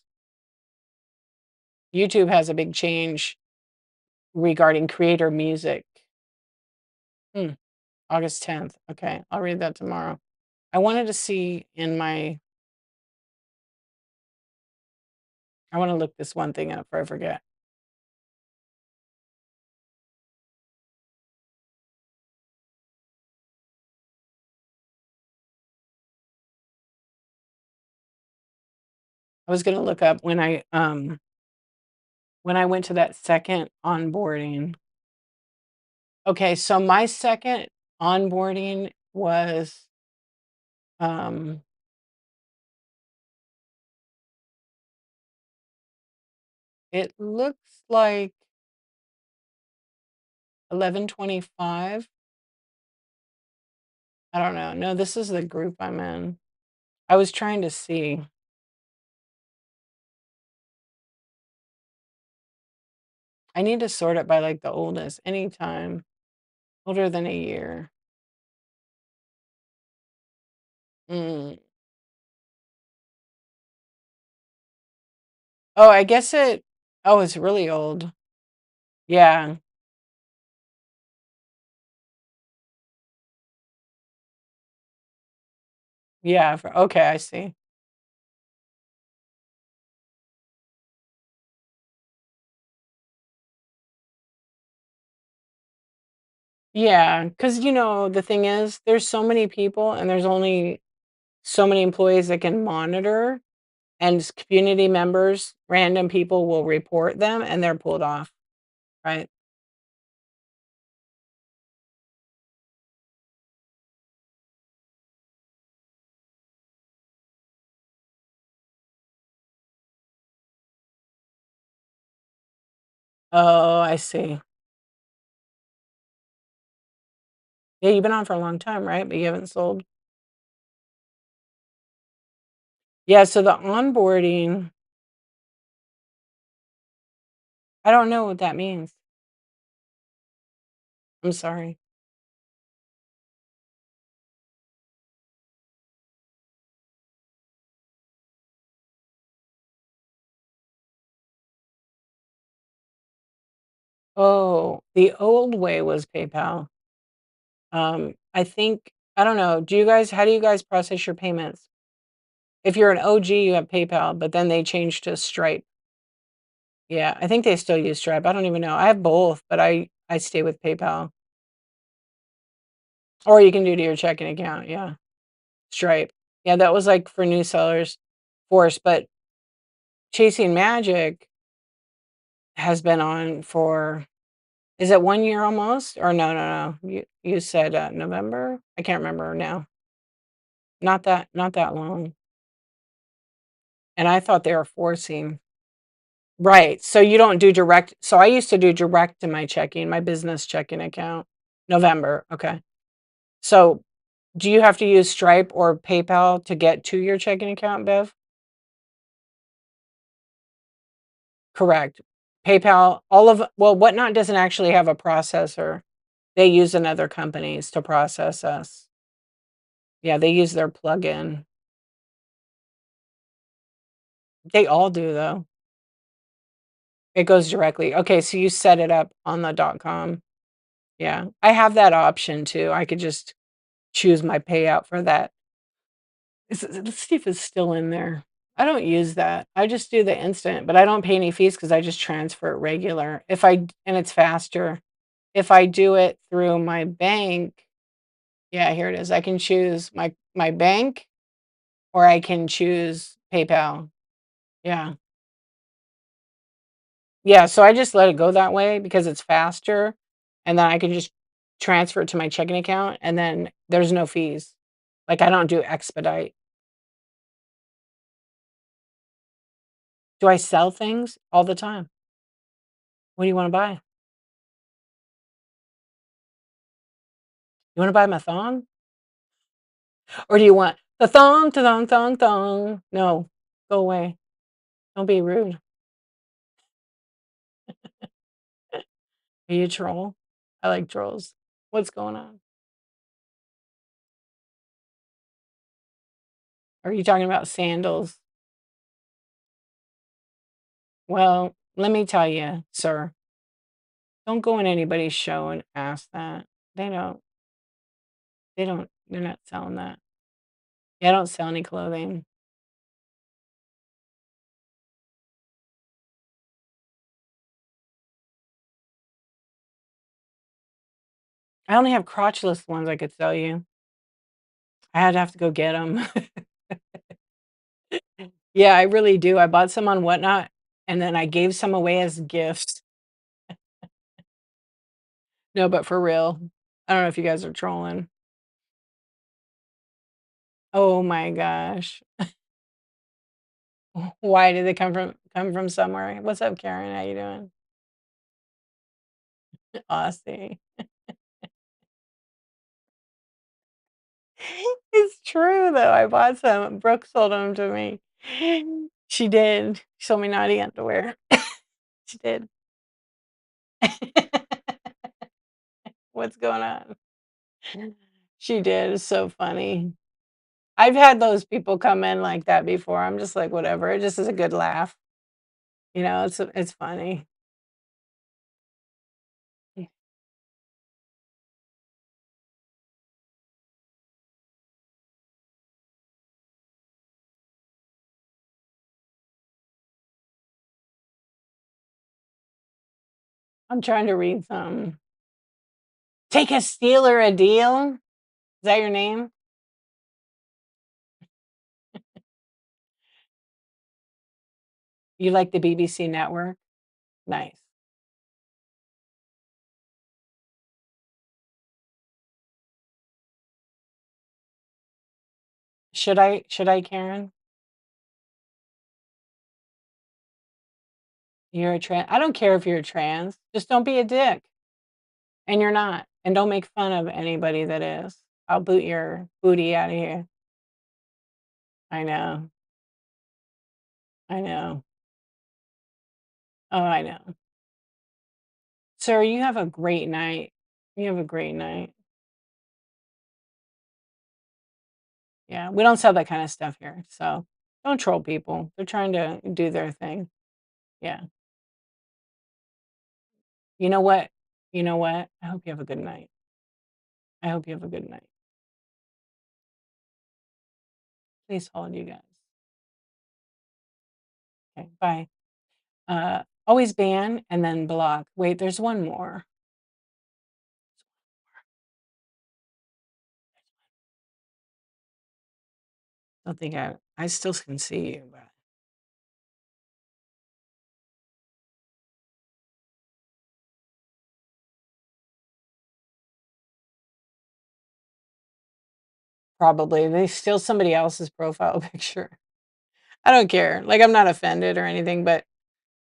YouTube has a big change regarding creator music. Hmm, August 10th. Okay, I'll read that tomorrow. I wanted to see in my I wanna look this one thing up before I forget. I was gonna look up when I went to that second onboarding. Okay, so my second onboarding was, um, it looks like 11/25. I don't know. No, this is the group I'm in. I was trying to see. I need to sort it by, like, the oldest, anytime older than a year. Mm. Oh, I guess it's really old. Yeah. Yeah, okay, I see. Yeah, because the thing is, there's so many people and there's only so many employees that can monitor, and community members, random people will report them, and they're pulled off, right? Oh, I see. Yeah, you've been on for a long time, right? But you haven't sold? Yeah, so the onboarding, I don't know what that means. I'm sorry. Oh, the old way was PayPal. I don't know, how do you guys process your payments? If you're an OG, you have PayPal, but then they changed to Stripe. Yeah, I think they still use Stripe. I don't even know. I have both, but I stay with PayPal. Or you can do to your checking account, yeah. Stripe. Yeah, that was, like, for new sellers force, but Chasing Magic has been on for is it 1 year almost? Or no, no, no. You said, November? I can't remember now. Not that long. And I thought they were forcing right, so you don't do direct so I used to do direct to my business checking account. November, okay. So, do you have to use Stripe or PayPal to get to your checking account, Bev? Correct. PayPal, Whatnot doesn't actually have a processor. They use another companies to process us. Yeah, they use their plugin. They all do, though. It goes directly. Okay, so you set it up on the .com. Yeah. I have that option too. I could just choose my payout for that. Let's see if it's still in there. I don't use that. I just do the instant, but I don't pay any fees because I just transfer it regular. And it's faster. If I do it through my bank, yeah, here it is. I can choose my bank or I can choose PayPal. Yeah. Yeah, so I just let it go that way because it's faster, and then I can just transfer it to my checking account, and then there's no fees. Like, I don't do expedite. Do I sell things? All the time. What do you wanna buy? You wanna buy my thong? Or do you want the thong, thong, thong, thong? No, go away. Don't be rude. Are you a troll? I like trolls. What's going on? Are you talking about sandals? Well, let me tell you, sir, don't go in anybody's show and ask that. They don't they're not selling that. Yeah, I don't sell any clothing. I only have crotchless ones I could sell you. I'd have to go get them. Yeah, I really do. I bought some on Whatnot, and then I gave some away as gifts. No, but for real. I don't know if you guys are trolling. Oh my gosh. Why did they come from somewhere? What's up, Karen? How you doing? Aussie. It's true though. I bought some. Brooke sold them to me. She did. She sold me naughty underwear. She did. What's going on? She did. It's so funny. I've had those people come in like that before. I'm just like, whatever. It just is a good laugh. It's funny. I'm trying to read some. Take a steal or a deal. Is that your name? You like the BBC network? Nice. Should I, Karen? You're a trans. I don't care if you're trans. Just don't be a dick. And you're not. And don't make fun of anybody that is. I'll boot your booty out of here. I know. I know. Oh, I know. Sir, you have a great night. You have a great night. Yeah, we don't sell that kind of stuff here. So don't troll people. They're trying to do their thing. Yeah. You know what? You know what? I hope you have a good night. I hope you have a good night. Please hold, you guys. Okay, bye. Always ban and then block. Wait, there's one more. I don't think I still can see you, but probably they steal somebody else's profile picture. I don't care. Like I'm not offended or anything, but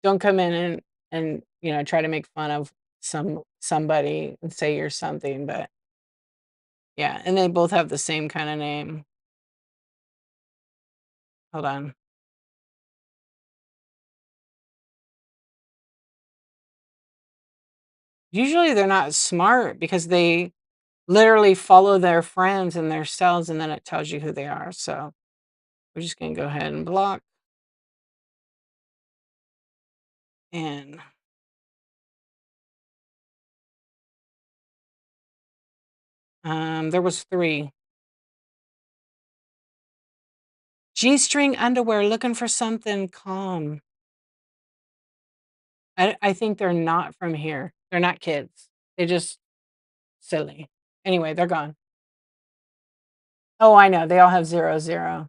don't come in and try to make fun of somebody and say you're something, but yeah, and they both have the same kind of name. Hold on. Usually they're not smart because they literally follow their friends and their cells and then it tells you who they are. So we're just gonna go ahead and block. And there was 3. G-string underwear looking for something calm. I think they're not from here. They're not kids. They just silly. Anyway, they're gone. Oh, I know. They all have 0, 0.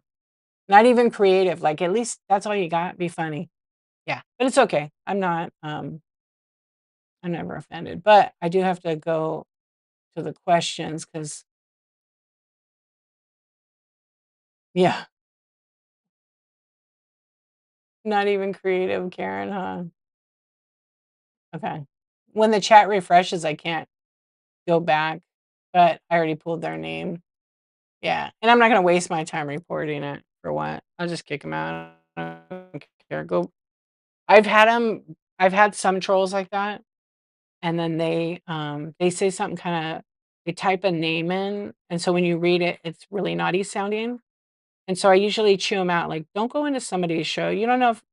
Not even creative. Like, at least that's all you got. Be funny. Yeah, but it's okay. I'm never offended. But I do have to go to the questions because, yeah, not even creative, Karen, huh? Okay. When the chat refreshes, I can't go back, but I already pulled their name. Yeah, and I'm not gonna waste my time reporting it for what? I'll just kick them out. I don't care. Go. I've had some trolls like that, and then they say something kinda they type a name in, and so when you read it, it's really naughty sounding, and so I usually chew them out, like, "Don't go into somebody's show. You don't know if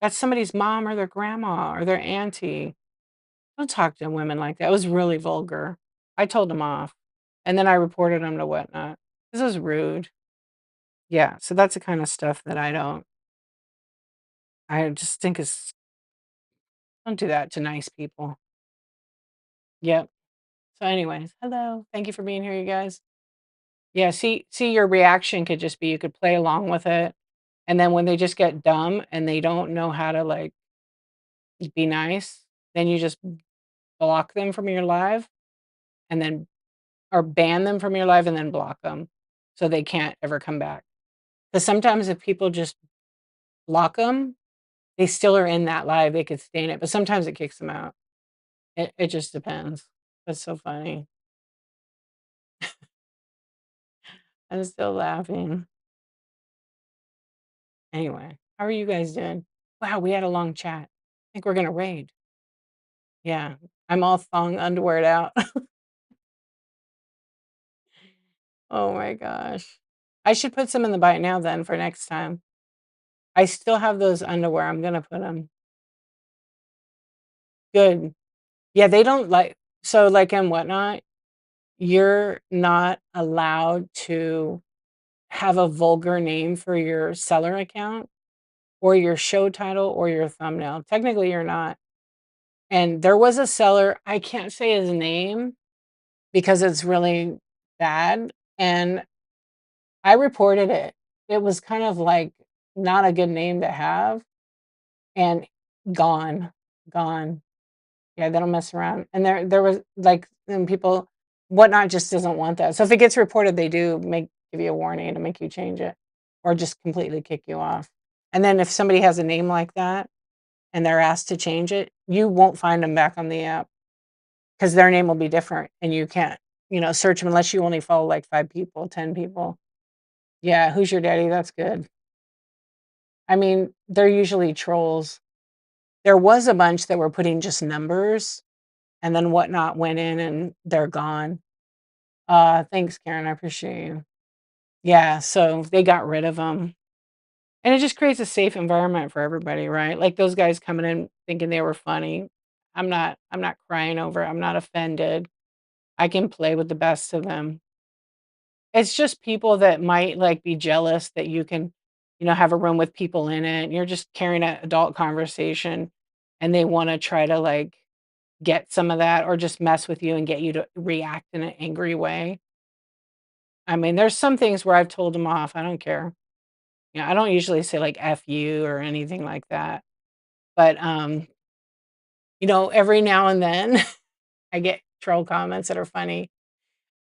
that's somebody's mom or their grandma or their auntie. Don't talk to women like that." It was really vulgar. I told them off, and then I reported them to Whatnot. This is rude. Yeah, so that's the kinda stuff that I just think is don't do that to nice people. Yep. So anyways, hello. Thank you for being here, you guys. Yeah, see your reaction could just be you could play along with it, and then when they just get dumb and they don't know how to, like, be nice, then you just block them from your live and then or ban them from your live and then block them so they can't ever come back. Because sometimes if people just block them, they still are in that live, they could stay in it, but sometimes it kicks them out. It just depends. That's so funny. I'm still laughing. Anyway, how are you guys doing? Wow, we had a long chat. I think we're gonna raid. Yeah, I'm all thong underweared out. Oh my gosh. I should put some in the bite now then for next time. I still have those underwear. I'm gonna put them. Good. Yeah, they don't like so like and Whatnot, you're not allowed to have a vulgar name for your seller account or your show title or your thumbnail. Technically, you're not. And there was a seller, I can't say his name because it's really bad, and I reported it. It was kind of like not a good name to have and gone, gone. Yeah, they don't mess around. And there was like and people Whatnot just doesn't want that. So if it gets reported, they do make give you a warning to make you change it or just completely kick you off. And then if somebody has a name like that and they're asked to change it, you won't find them back on the app because their name will be different and you can't, search them unless you only follow like 5 people, 10 people. Yeah, who's your daddy? That's good. I mean, they're usually trolls. There was a bunch that were putting just numbers and then Whatnot went in and they're gone. Thanks, Karen. I appreciate you. Yeah, so they got rid of them. And it just creates a safe environment for everybody, right? Like those guys coming in thinking they were funny. I'm not crying over it. I'm not offended. I can play with the best of them. It's just people that might, like, be jealous that you can, have a room with people in it, and you're just carrying an adult conversation, and they wanna try to, like, get some of that or just mess with you and get you to react in an angry way. I mean, there's some things where I've told them off, I don't care. I don't usually say, like, "F you" or anything like that, but, every now and then, I get troll comments that are funny.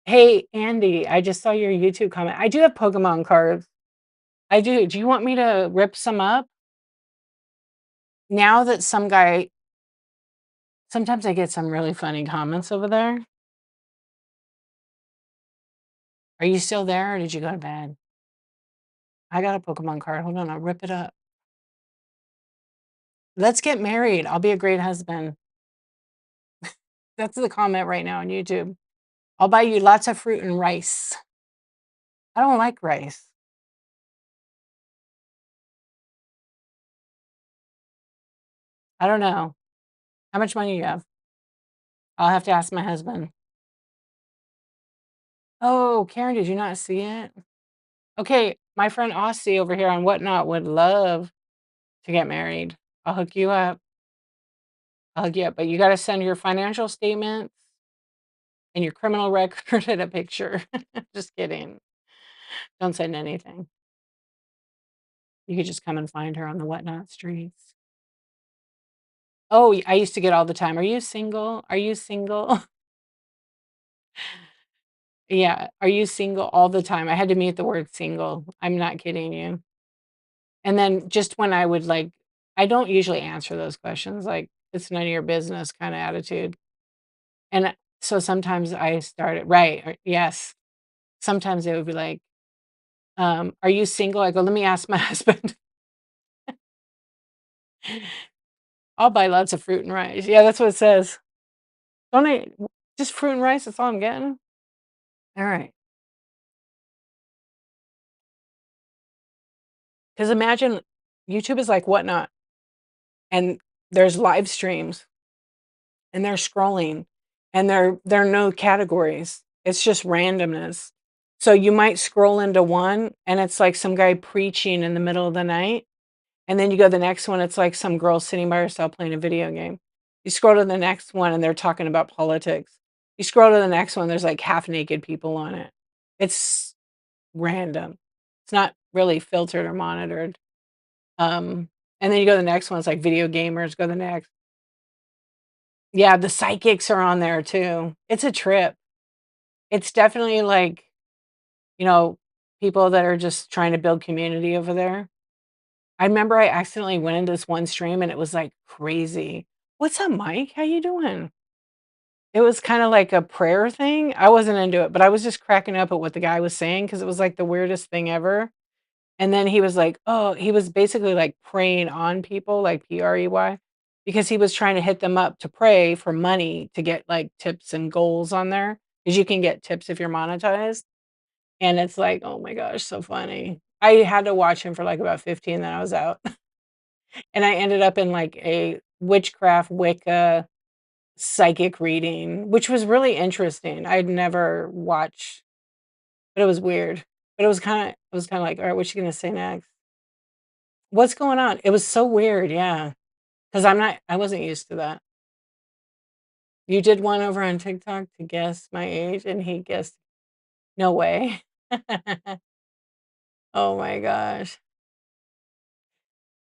"Hey, Andy, I just saw your YouTube comment." I do have Pokemon cards. I do. Do you want me to rip some up? Now that some guy sometimes I get some really funny comments over there. Are you still there or did you go to bed? I got a Pokemon card. Hold on, I'll rip it up. Let's get married. I'll be a great husband. That's the comment right now on YouTube. I'll buy you lots of fruit and rice. I don't like rice. I don't know. How much money you have? I'll have to ask my husband. Oh, Karen, did you not see it? Okay, my friend Aussie over here on Whatnot would love to get married. I'll hook you up. I'll hook you up, but you gotta send your financial statements and your criminal record and a picture. Just kidding. Don't send anything. You could just come and find her on the Whatnot streets. Oh, I used to get all the time, "Are you single? Are you single?" Yeah, "Are you single?" all the time. I had to mute the word single. I'm not kidding you. And then just when I would, like I don't usually answer those questions, like, "It's none of your business" kinda attitude. And, so sometimes I started right, or yes. Sometimes they would be like, "Are you single?" I go, "Let me ask my husband." I'll buy lots of fruit and rice. Yeah, that's what it says. Don't I just fruit and rice, that's all I'm getting? Alright. 'Cause imagine YouTube is like Whatnot, and there's live streams, and they're scrolling, and there are no categories. It's just randomness. So you might scroll into one, and it's like some guy preaching in the middle of the night, and then you go to the next one, it's like some girl sitting by herself playing a video game. You scroll to the next one, and they're talking about politics. You scroll to the next one, there's, like, half naked people on it. It's random. It's not really filtered or monitored. And then you go to the next one, it's like video gamers, go to the next. Yeah, the psychics are on there too. It's a trip. It's definitely like, you know, people that are just trying to build community over there. I remember I accidentally went into this one stream and it was like crazy. "What's up, Mike? How you doing?" It was kinda like a prayer thing. I wasn't into it, but I was just cracking up at what the guy was saying because it was like the weirdest thing ever. And then he was like, oh, he was basically, like, preying on people, like, PREY, because he was trying to hit them up to pray for money to get, like, tips and goals on there, because you can get tips if you're monetized, and it's like, oh my gosh, so funny. I had to watch him for, like, about 15, then I was out, and I ended up in, like, a witchcraft, Wicca, psychic reading, which was really interesting. I'd never watched but it was weird. But it was kinda like, "Alright, what you gonna say next?" What's going on? It was so weird, yeah, because I wasn't used to that. You did one over on TikTok to guess my age, and he guessed no way. Oh my gosh.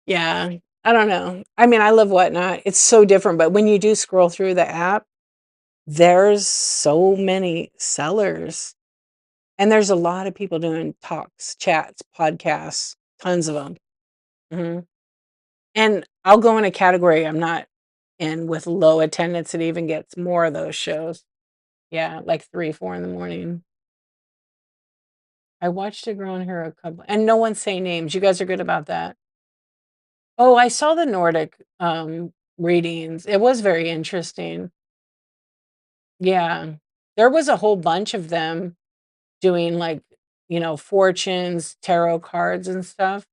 Yeah, I don't know. I mean, I love Whatnot. It's so different, but when you do scroll through the app, there's so many sellers, and there's a lot of people doing talks, chats, podcasts, tons of them. Mhm. And I'll go in a category I'm not in with low attendance, it even gets more of those shows. Yeah, like 3, 4 in the morning. I watched it grow on here a couple and no one say names, you guys are good about that. Oh, I saw the Nordic, readings, it was very interesting. Yeah. There was a whole bunch of them doing, like, fortunes, tarot cards, and stuff,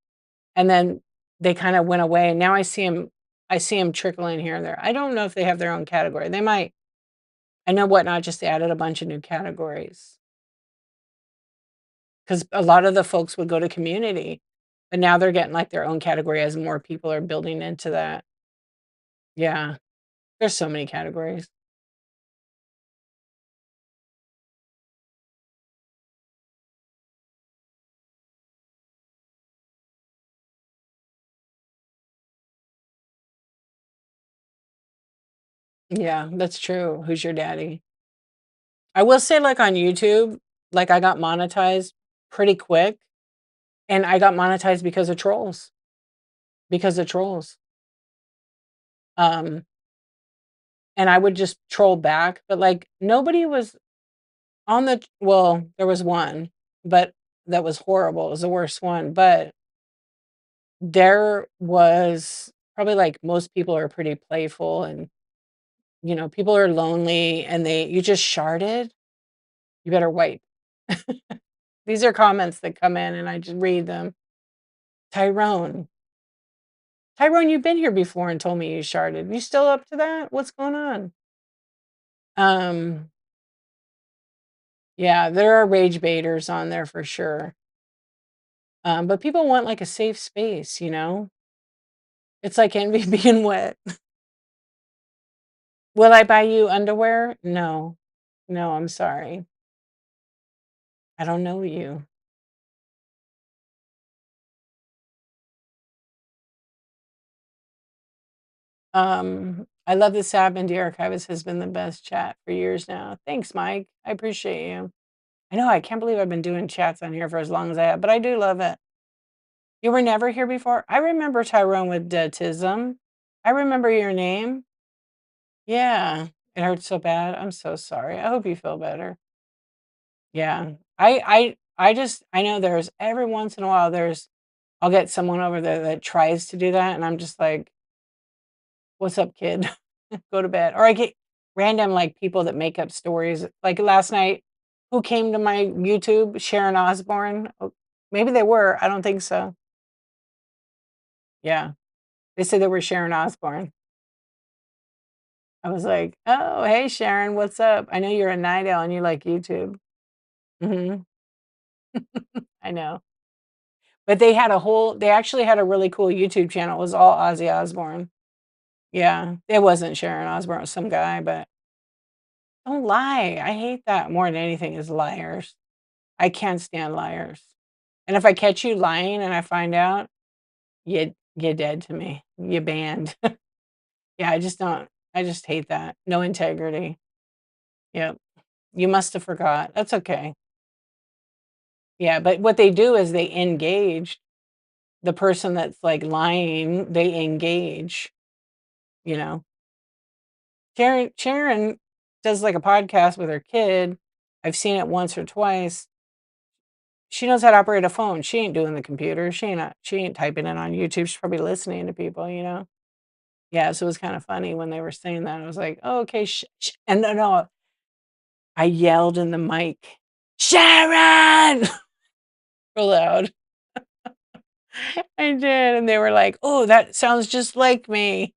and then they kinda went away, now I see 'em trickling here and there. I don't know if they have their own category, they might. I know Whatnot just added a bunch of new categories because a lot of the folks would go to community, but now they're getting, like, their own category as more people are building into that. Yeah, there's so many categories. Yeah, that's true. Who's your daddy? I will say, like, on YouTube, like, I got monetized pretty quick, and I got monetized because of trolls. Um, and I would just troll back, but, like, nobody was on the well, there was one, but that was horrible, it was the worst one, but there was probably, like, most people are pretty playful and, people are lonely and you just sharded, you better wipe. These are comments that come in and I just read them. Tyrone. Tyrone, you've been here before and told me you sharded. You still up to that? What's going on? Um, yeah, there are rage baiters on there for sure. But people want like a safe space, you know? It's like envy being wet. Will I buy you underwear? No. No, I'm sorry. I don't know you. I love this app, and the archivist has been the best chat for years now. Thanks, Mike. I appreciate you. I know, I can't believe I've been doing chats on here for as long as I have, but I do love it. You were never here before? I remember Tyrone with Tism. I remember your name. Yeah. It hurts so bad. I'm so sorry. I hope you feel better. Yeah. I know there's every once in a while I'll get someone over there that tries to do that, and I'm just like, "What's up, kid? Go to bed." Or I get random, like, people that make up stories. Like last night, who came to my YouTube? Sharon Osbourne? Oh, maybe they were. I don't think so. Yeah. They said they were Sharon Osbourne. I was like, "Oh, hey, Sharon, what's up? I know you're a night owl and you like YouTube." Mhm. I know. But they actually had a really cool YouTube channel. It was all Ozzy Osbourne. Yeah. It wasn't Sharon Osbourne, it was some guy, but don't lie. I hate that more than anything is liars. I can't stand liars. And if I catch you lying and I find out, you're dead to me. You're banned. Yeah, I just hate that. No integrity. Yep. You must have forgot. That's okay. Yeah, but what they do is they engage the person that's, like, lying, they engage, you know? Sharon does, like, a podcast with her kid. I've seen it once or twice. She knows how to operate a phone. She ain't doing the computer. She ain't typing it on YouTube. She's probably listening to people, you know? Yeah, so it was kinda funny when they were saying that. I was like, "Oh, okay, and no, I yelled in the mic, "Sharon!" real loud. I did, and they were like, "Oh, that sounds just like me."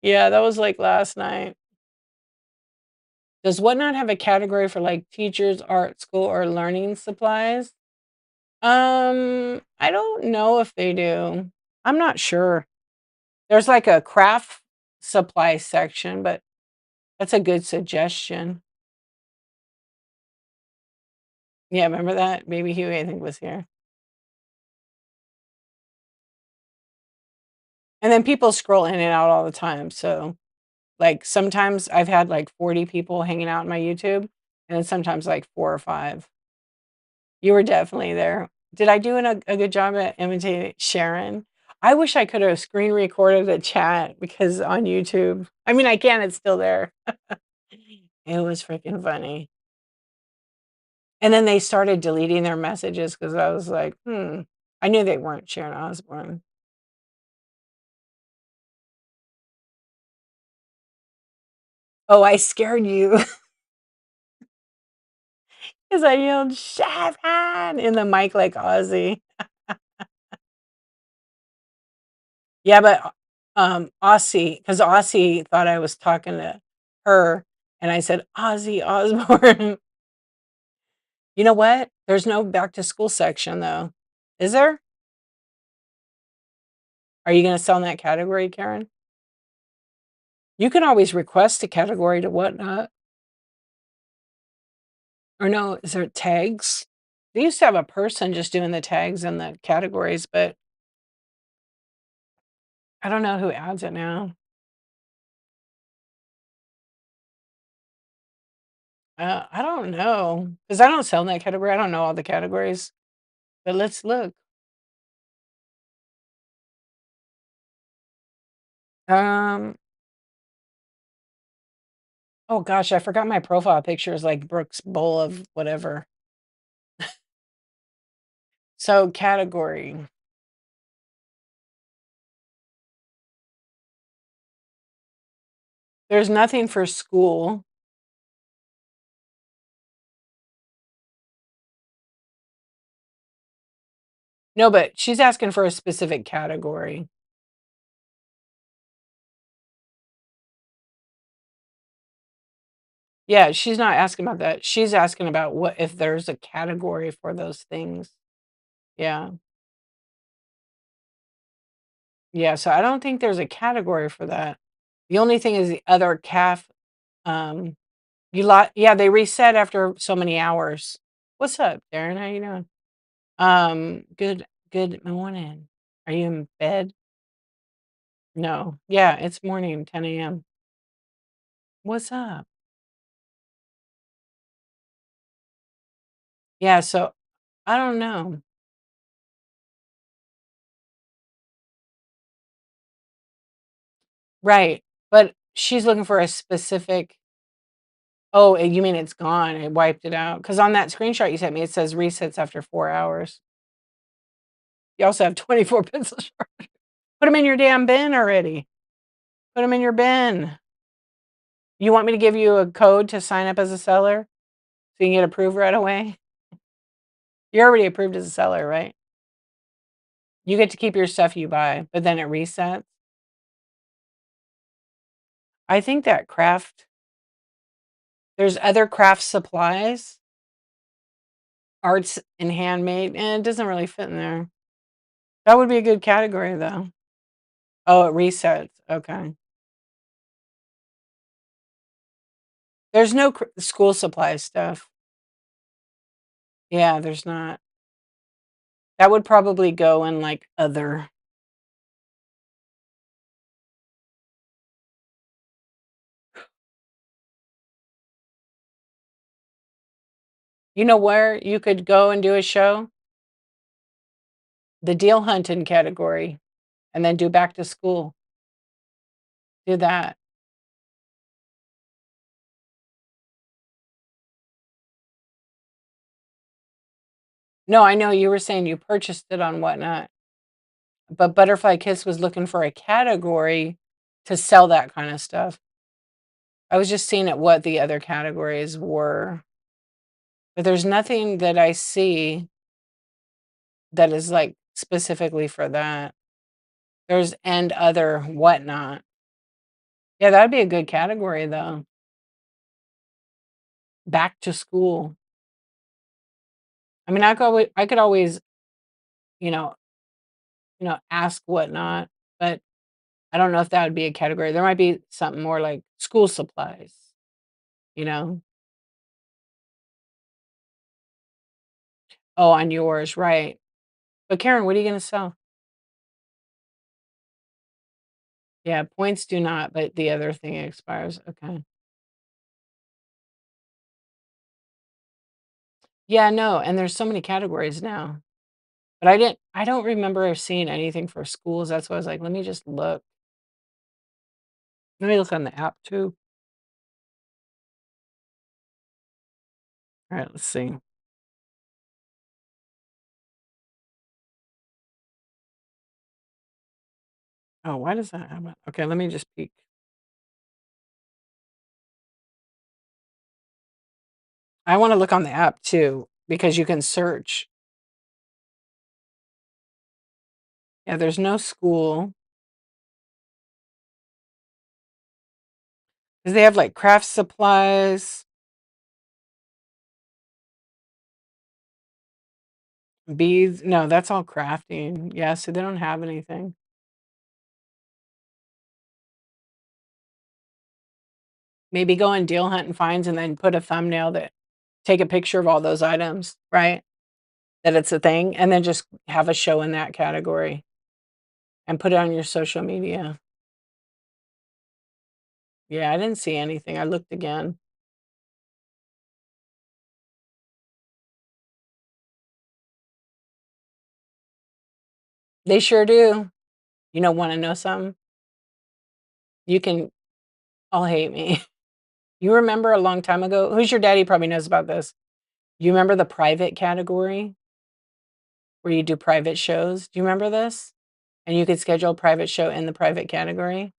Yeah, that was, like, last night. Does Whatnot have a category for, like, teachers, art school, or learning supplies? I don't know if they do. I'm not sure. There's, like, a craft supply section, but that's a good suggestion. Yeah, remember that? Baby Huey, I think, was here. And then people scroll in and out all the time, so, like, sometimes I've had, like, 40 people hanging out in my YouTube, and then sometimes, like, 4 or 5. You were definitely there. Did I do a good job at imitating Sharon? I wish I could have screen recorded the chat because on YouTube I mean, I can, it's still there. It was freaking funny. And then they started deleting their messages because I was like, "Hmm." I knew they weren't Sharon Osbourne. Oh, I scared you because I yelled, "Sharon!" in the mic like Ozzy. Yeah, but, Aussie, because Aussie thought I was talking to her, and I said, "Ozzy Osbourne." You know what? There's no back to school section, though. Is there? Are you gonna sell in that category, Karen? You can always request a category to Whatnot. Or no, is there tags? They used to have a person just doing the tags and the categories, but I don't know who adds it now. I don't know because I don't sell in that category. I don't know all the categories, but let's look. Um, oh gosh, I forgot my profile picture is like Brooke's bowl of whatever. So category. There's nothing for school. No, but she's asking for a specific category. Yeah, she's not asking about that. She's asking about what if there's a category for those things. Yeah. Yeah, so I don't think there's a category for that. The only thing is the other calf, um, yeah, they reset after so many hours. What's up, Darren? How you doing? Good morning. Are you in bed? No. Yeah, it's morning, 10 AM. What's up? Yeah, so I don't know. Right. But she's looking for a specific. Oh, you mean it's gone, it wiped it out? Because on that screenshot you sent me, it says resets after 4 hours. You also have 24 pencil sharp. Put them in your damn bin already. Put them in your bin. You want me to give you a code to sign up as a seller so you can get approved right away? You're already approved as a seller, right? You get to keep your stuff you buy, but then it resets. I think that there's other craft supplies, arts and handmade, and it doesn't really fit in there. That would be a good category though. Oh, it resets. Okay. There's no school supply stuff. Yeah, there's not. That would probably go in like other. You know where you could go and do a show? The deal hunting category, and then do back to school. Do that. No, I know you were saying you purchased it on Whatnot, but Butterfly Kiss was looking for a category to sell that kind of stuff. I was just seeing at what the other categories were, but there's nothing that I see that is like specifically for that. There's and other whatnot. Yeah, that'd be a good category though. Back to school. I mean, I could always, you know, ask whatnot, but I don't know if that would be a category. There might be something more like school supplies, you know? Oh, on yours, right. But Karen, what are you gonna sell? Yeah, points do not, but the other thing expires. Okay. Yeah, no, and there's so many categories now. But I don't remember seeing anything for schools. That's why I was like, let me just look. Let me look on the app too. All right, let's see. Oh, why does that happen? Okay, let me just peek. I want to look on the app too because you can search. Yeah, there's no school. Because they have like craft supplies, beads. No, that's all crafting. Yeah, so they don't have anything. Maybe go on Deal Hunt and Finds and then put a thumbnail that take a picture of all those items, right? That it's a thing, and then just have a show in that category and put it on your social media. Yeah, I didn't see anything. I looked again. They sure do. Wanna know something? You can all hate me. You remember a long time ago who's your daddy probably knows about this. You remember the private category where you do private shows? Do you remember this? And you could schedule a private show in the private category?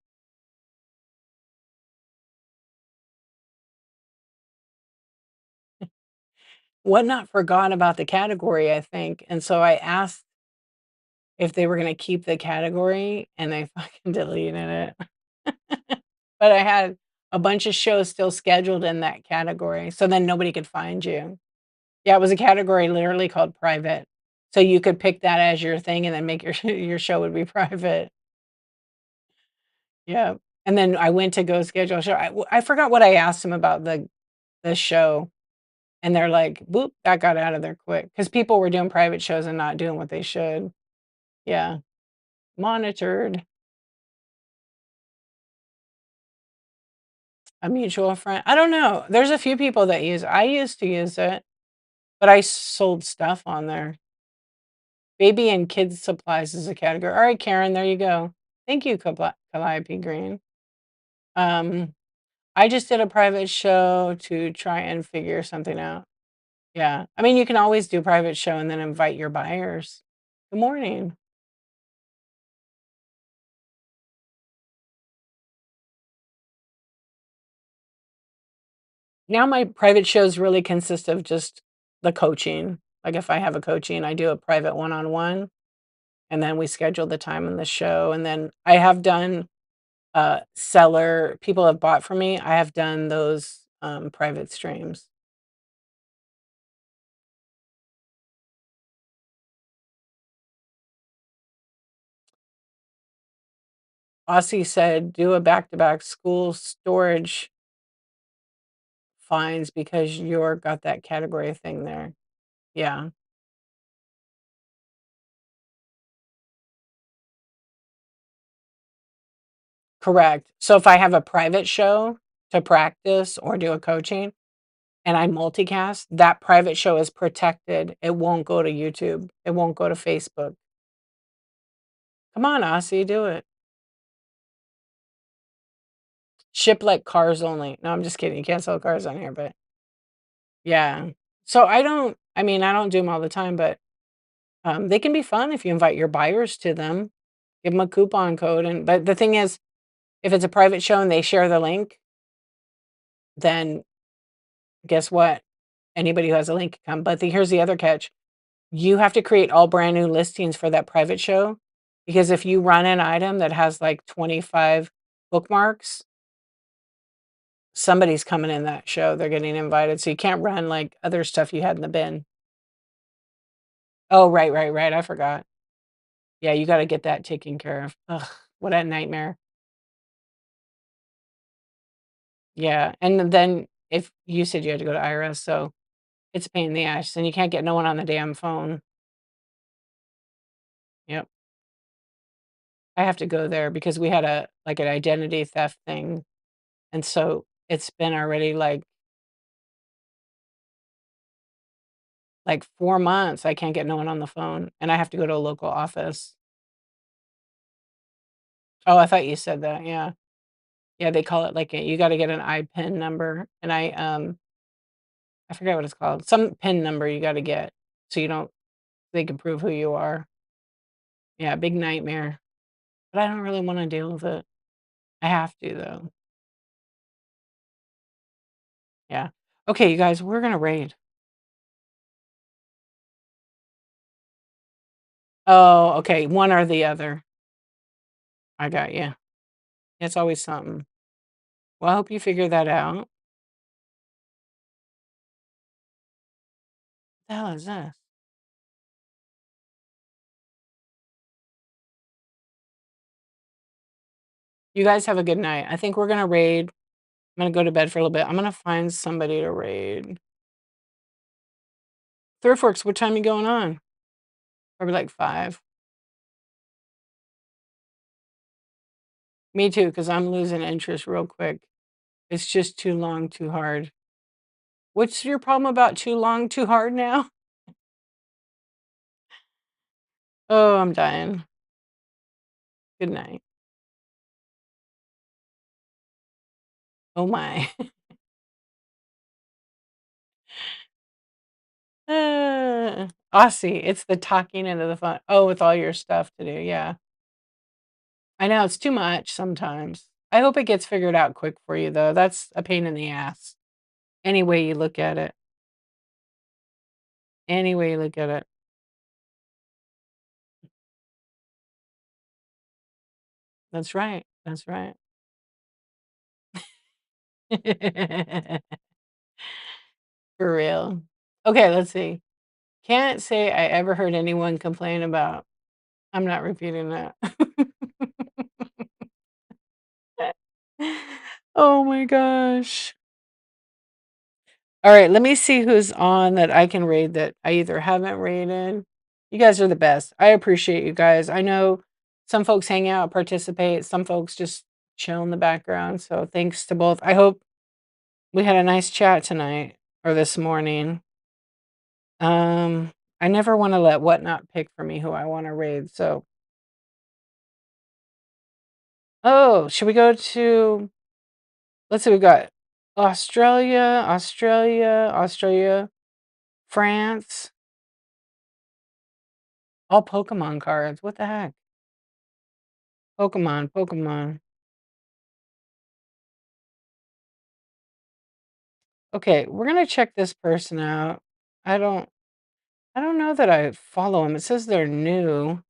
Whatnot forgot about the category, I think, and so I asked if they were gonna keep the category, and they fucking deleted it. But a bunch of shows still scheduled in that category, so then nobody could find you. Yeah, it was a category literally called private. So you could pick that as your thing and then make your your show would be private. Yeah. And then I went to go schedule a show. I forgot what I asked them about the show, and they're like, "Boop," that got out of there quick because people were doing private shows and not doing what they should. Yeah. Monitored. A mutual friend. I don't know. There's a few people that use I used to use it, but I sold stuff on there. Baby and kids supplies is a category. All right, Karen, there you go. Thank you, Calliope Green. Um, I just did a private show to try and figure something out. Yeah. I mean, you can always do private show and then invite your buyers. Good morning. Now my private shows really consist of just the coaching. Like if I have a coaching, I do a private one-on-one and then we schedule the time in the show. And then I have done seller people have bought from me. I have done those private streams. Aussie said, do a back-to-back school storage finds because you're got that category thing there. Yeah, correct. So if I have a private show to practice or do a coaching and I multicast, that private show is protected. It won't go to YouTube. It won't go to Facebook. Come on, Aussie, do it. Ship like cars only. No, I'm just kidding. You can't sell cars on here, but yeah. So I mean, I don't do them all the time, but they can be fun if you invite your buyers to them. Give them a coupon code, and but the thing is, if it's a private show and they share the link, then guess what? Anybody who has a link can come. But here's the other catch. You have to create all brand new listings for that private show, because if you run an item that has, like, 25 bookmarks, somebody's coming in that show, they're getting invited, so you can't run, like, other stuff you had in the bin. Oh, right, right, right, I forgot. Yeah, you gotta get that taken care of. Ugh, what a nightmare. Yeah, and then if you said you had to go to IRS, so it's a pain in the ass, and you can't get no one on the damn phone. Yep. I have to go there because we had like, an identity theft thing, and so it's been already, like 4 months, I can't get no one on the phone, and I have to go to a local office. Oh, I thought you said that, yeah. Yeah, they call it, like, a you gotta get an IPIN number, and I forget what it's called. Some PIN number you gotta get, so you don't they can prove who you are. Yeah, big nightmare, but I don't really wanna deal with it. I have to, though. Yeah. Okay, you guys, we're gonna raid. Oh, okay, one or the other. I got you. It's always something. Well, I hope you figure that out. The hell is this? You guys have a good night. I think we're gonna raid. I'm gonna go to bed for a little bit. I'm gonna find somebody to raid. Thriftworks, what time you going on? Probably like 5. Me too, because I'm losing interest real quick. It's just too long, too hard. What's your problem about too long, too hard now? Oh, I'm dying. Good night. Oh my. Aussie, it's the talking into the phone. Oh, with all your stuff to do. Yeah. I know it's too much sometimes. I hope it gets figured out quick for you though. That's a pain in the ass. Any way you look at it. Any way you look at it. That's right. That's right. For real. Okay, let's see. Can't say I ever heard anyone complain about. I'm not repeating that. Oh my gosh. All right, let me see who's on that I can raid that I either haven't raided. You guys are the best. I appreciate you guys. I know some folks hang out, participate, some folks just chill in the background. So thanks to both. I hope we had a nice chat tonight or this morning. I never want to let whatnot pick for me who I want to raid. So, oh, should we go to, let's see, we've got Australia, France, all Pokemon cards. What the heck? Pokemon. Okay, we're gonna check this person out. I don't I don't know that I follow him. It says they're new.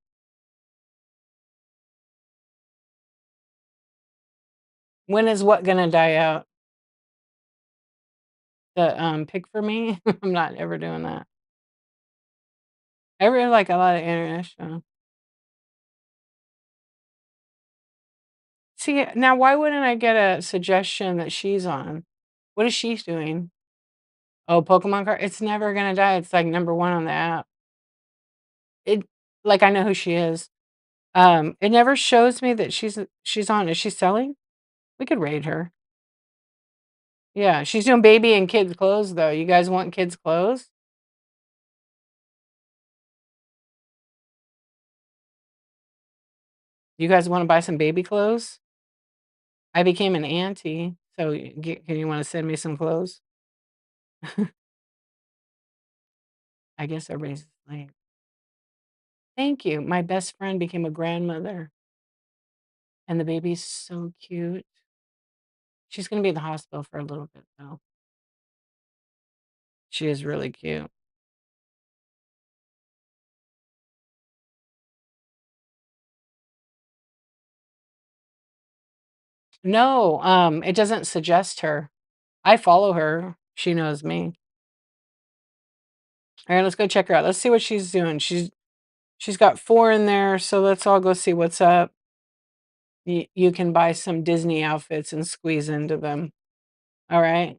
When is what gonna die out? The pick for me? I'm not ever doing that. I really like a lot of international. See, now why wouldn't I get a suggestion that she's on? What is she doing? Oh, Pokemon card. It's never gonna die. It's like number one on the app. It like I know who she is. It never shows me that she's on. Is she selling? We could raid her. Yeah, she's doing baby and kids clothes though. You guys want kids clothes? You guys want to buy some baby clothes? I became an auntie, so can you want to send me some clothes? I guess everybody's asleep. Thank you. My best friend became a grandmother, and the baby's so cute. She's gonna be in the hospital for a little bit though. She is really cute. No, it doesn't suggest her. I follow her. She knows me. All right, let's go check her out. Let's see what she's doing. She's got 4 in there, so let's all go see what's up. You can buy some Disney outfits and squeeze into them. All right?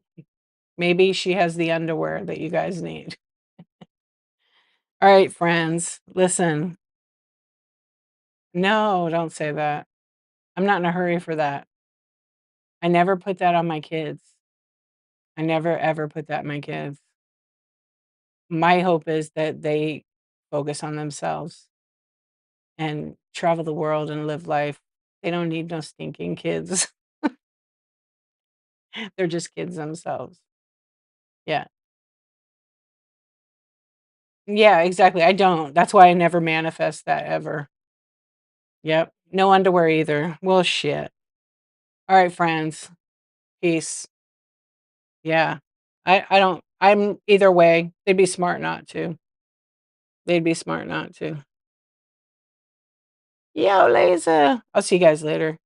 Maybe she has the underwear that you guys need. All right, friends, listen. No, don't say that. I'm not in a hurry for that. I never put that on my kids. I never ever put that on my kids. My hope is that they focus on themselves and travel the world and live life. They don't need no stinking kids. They're just kids themselves. Yeah. Yeah, exactly. I don't. That's why I never manifest that ever. Yep. No underwear either. Well, shit. All right, friends. Peace. Yeah. I don't I'm either way. They'd be smart not to. They'd be smart not to. Yo, laser. I'll see you guys later.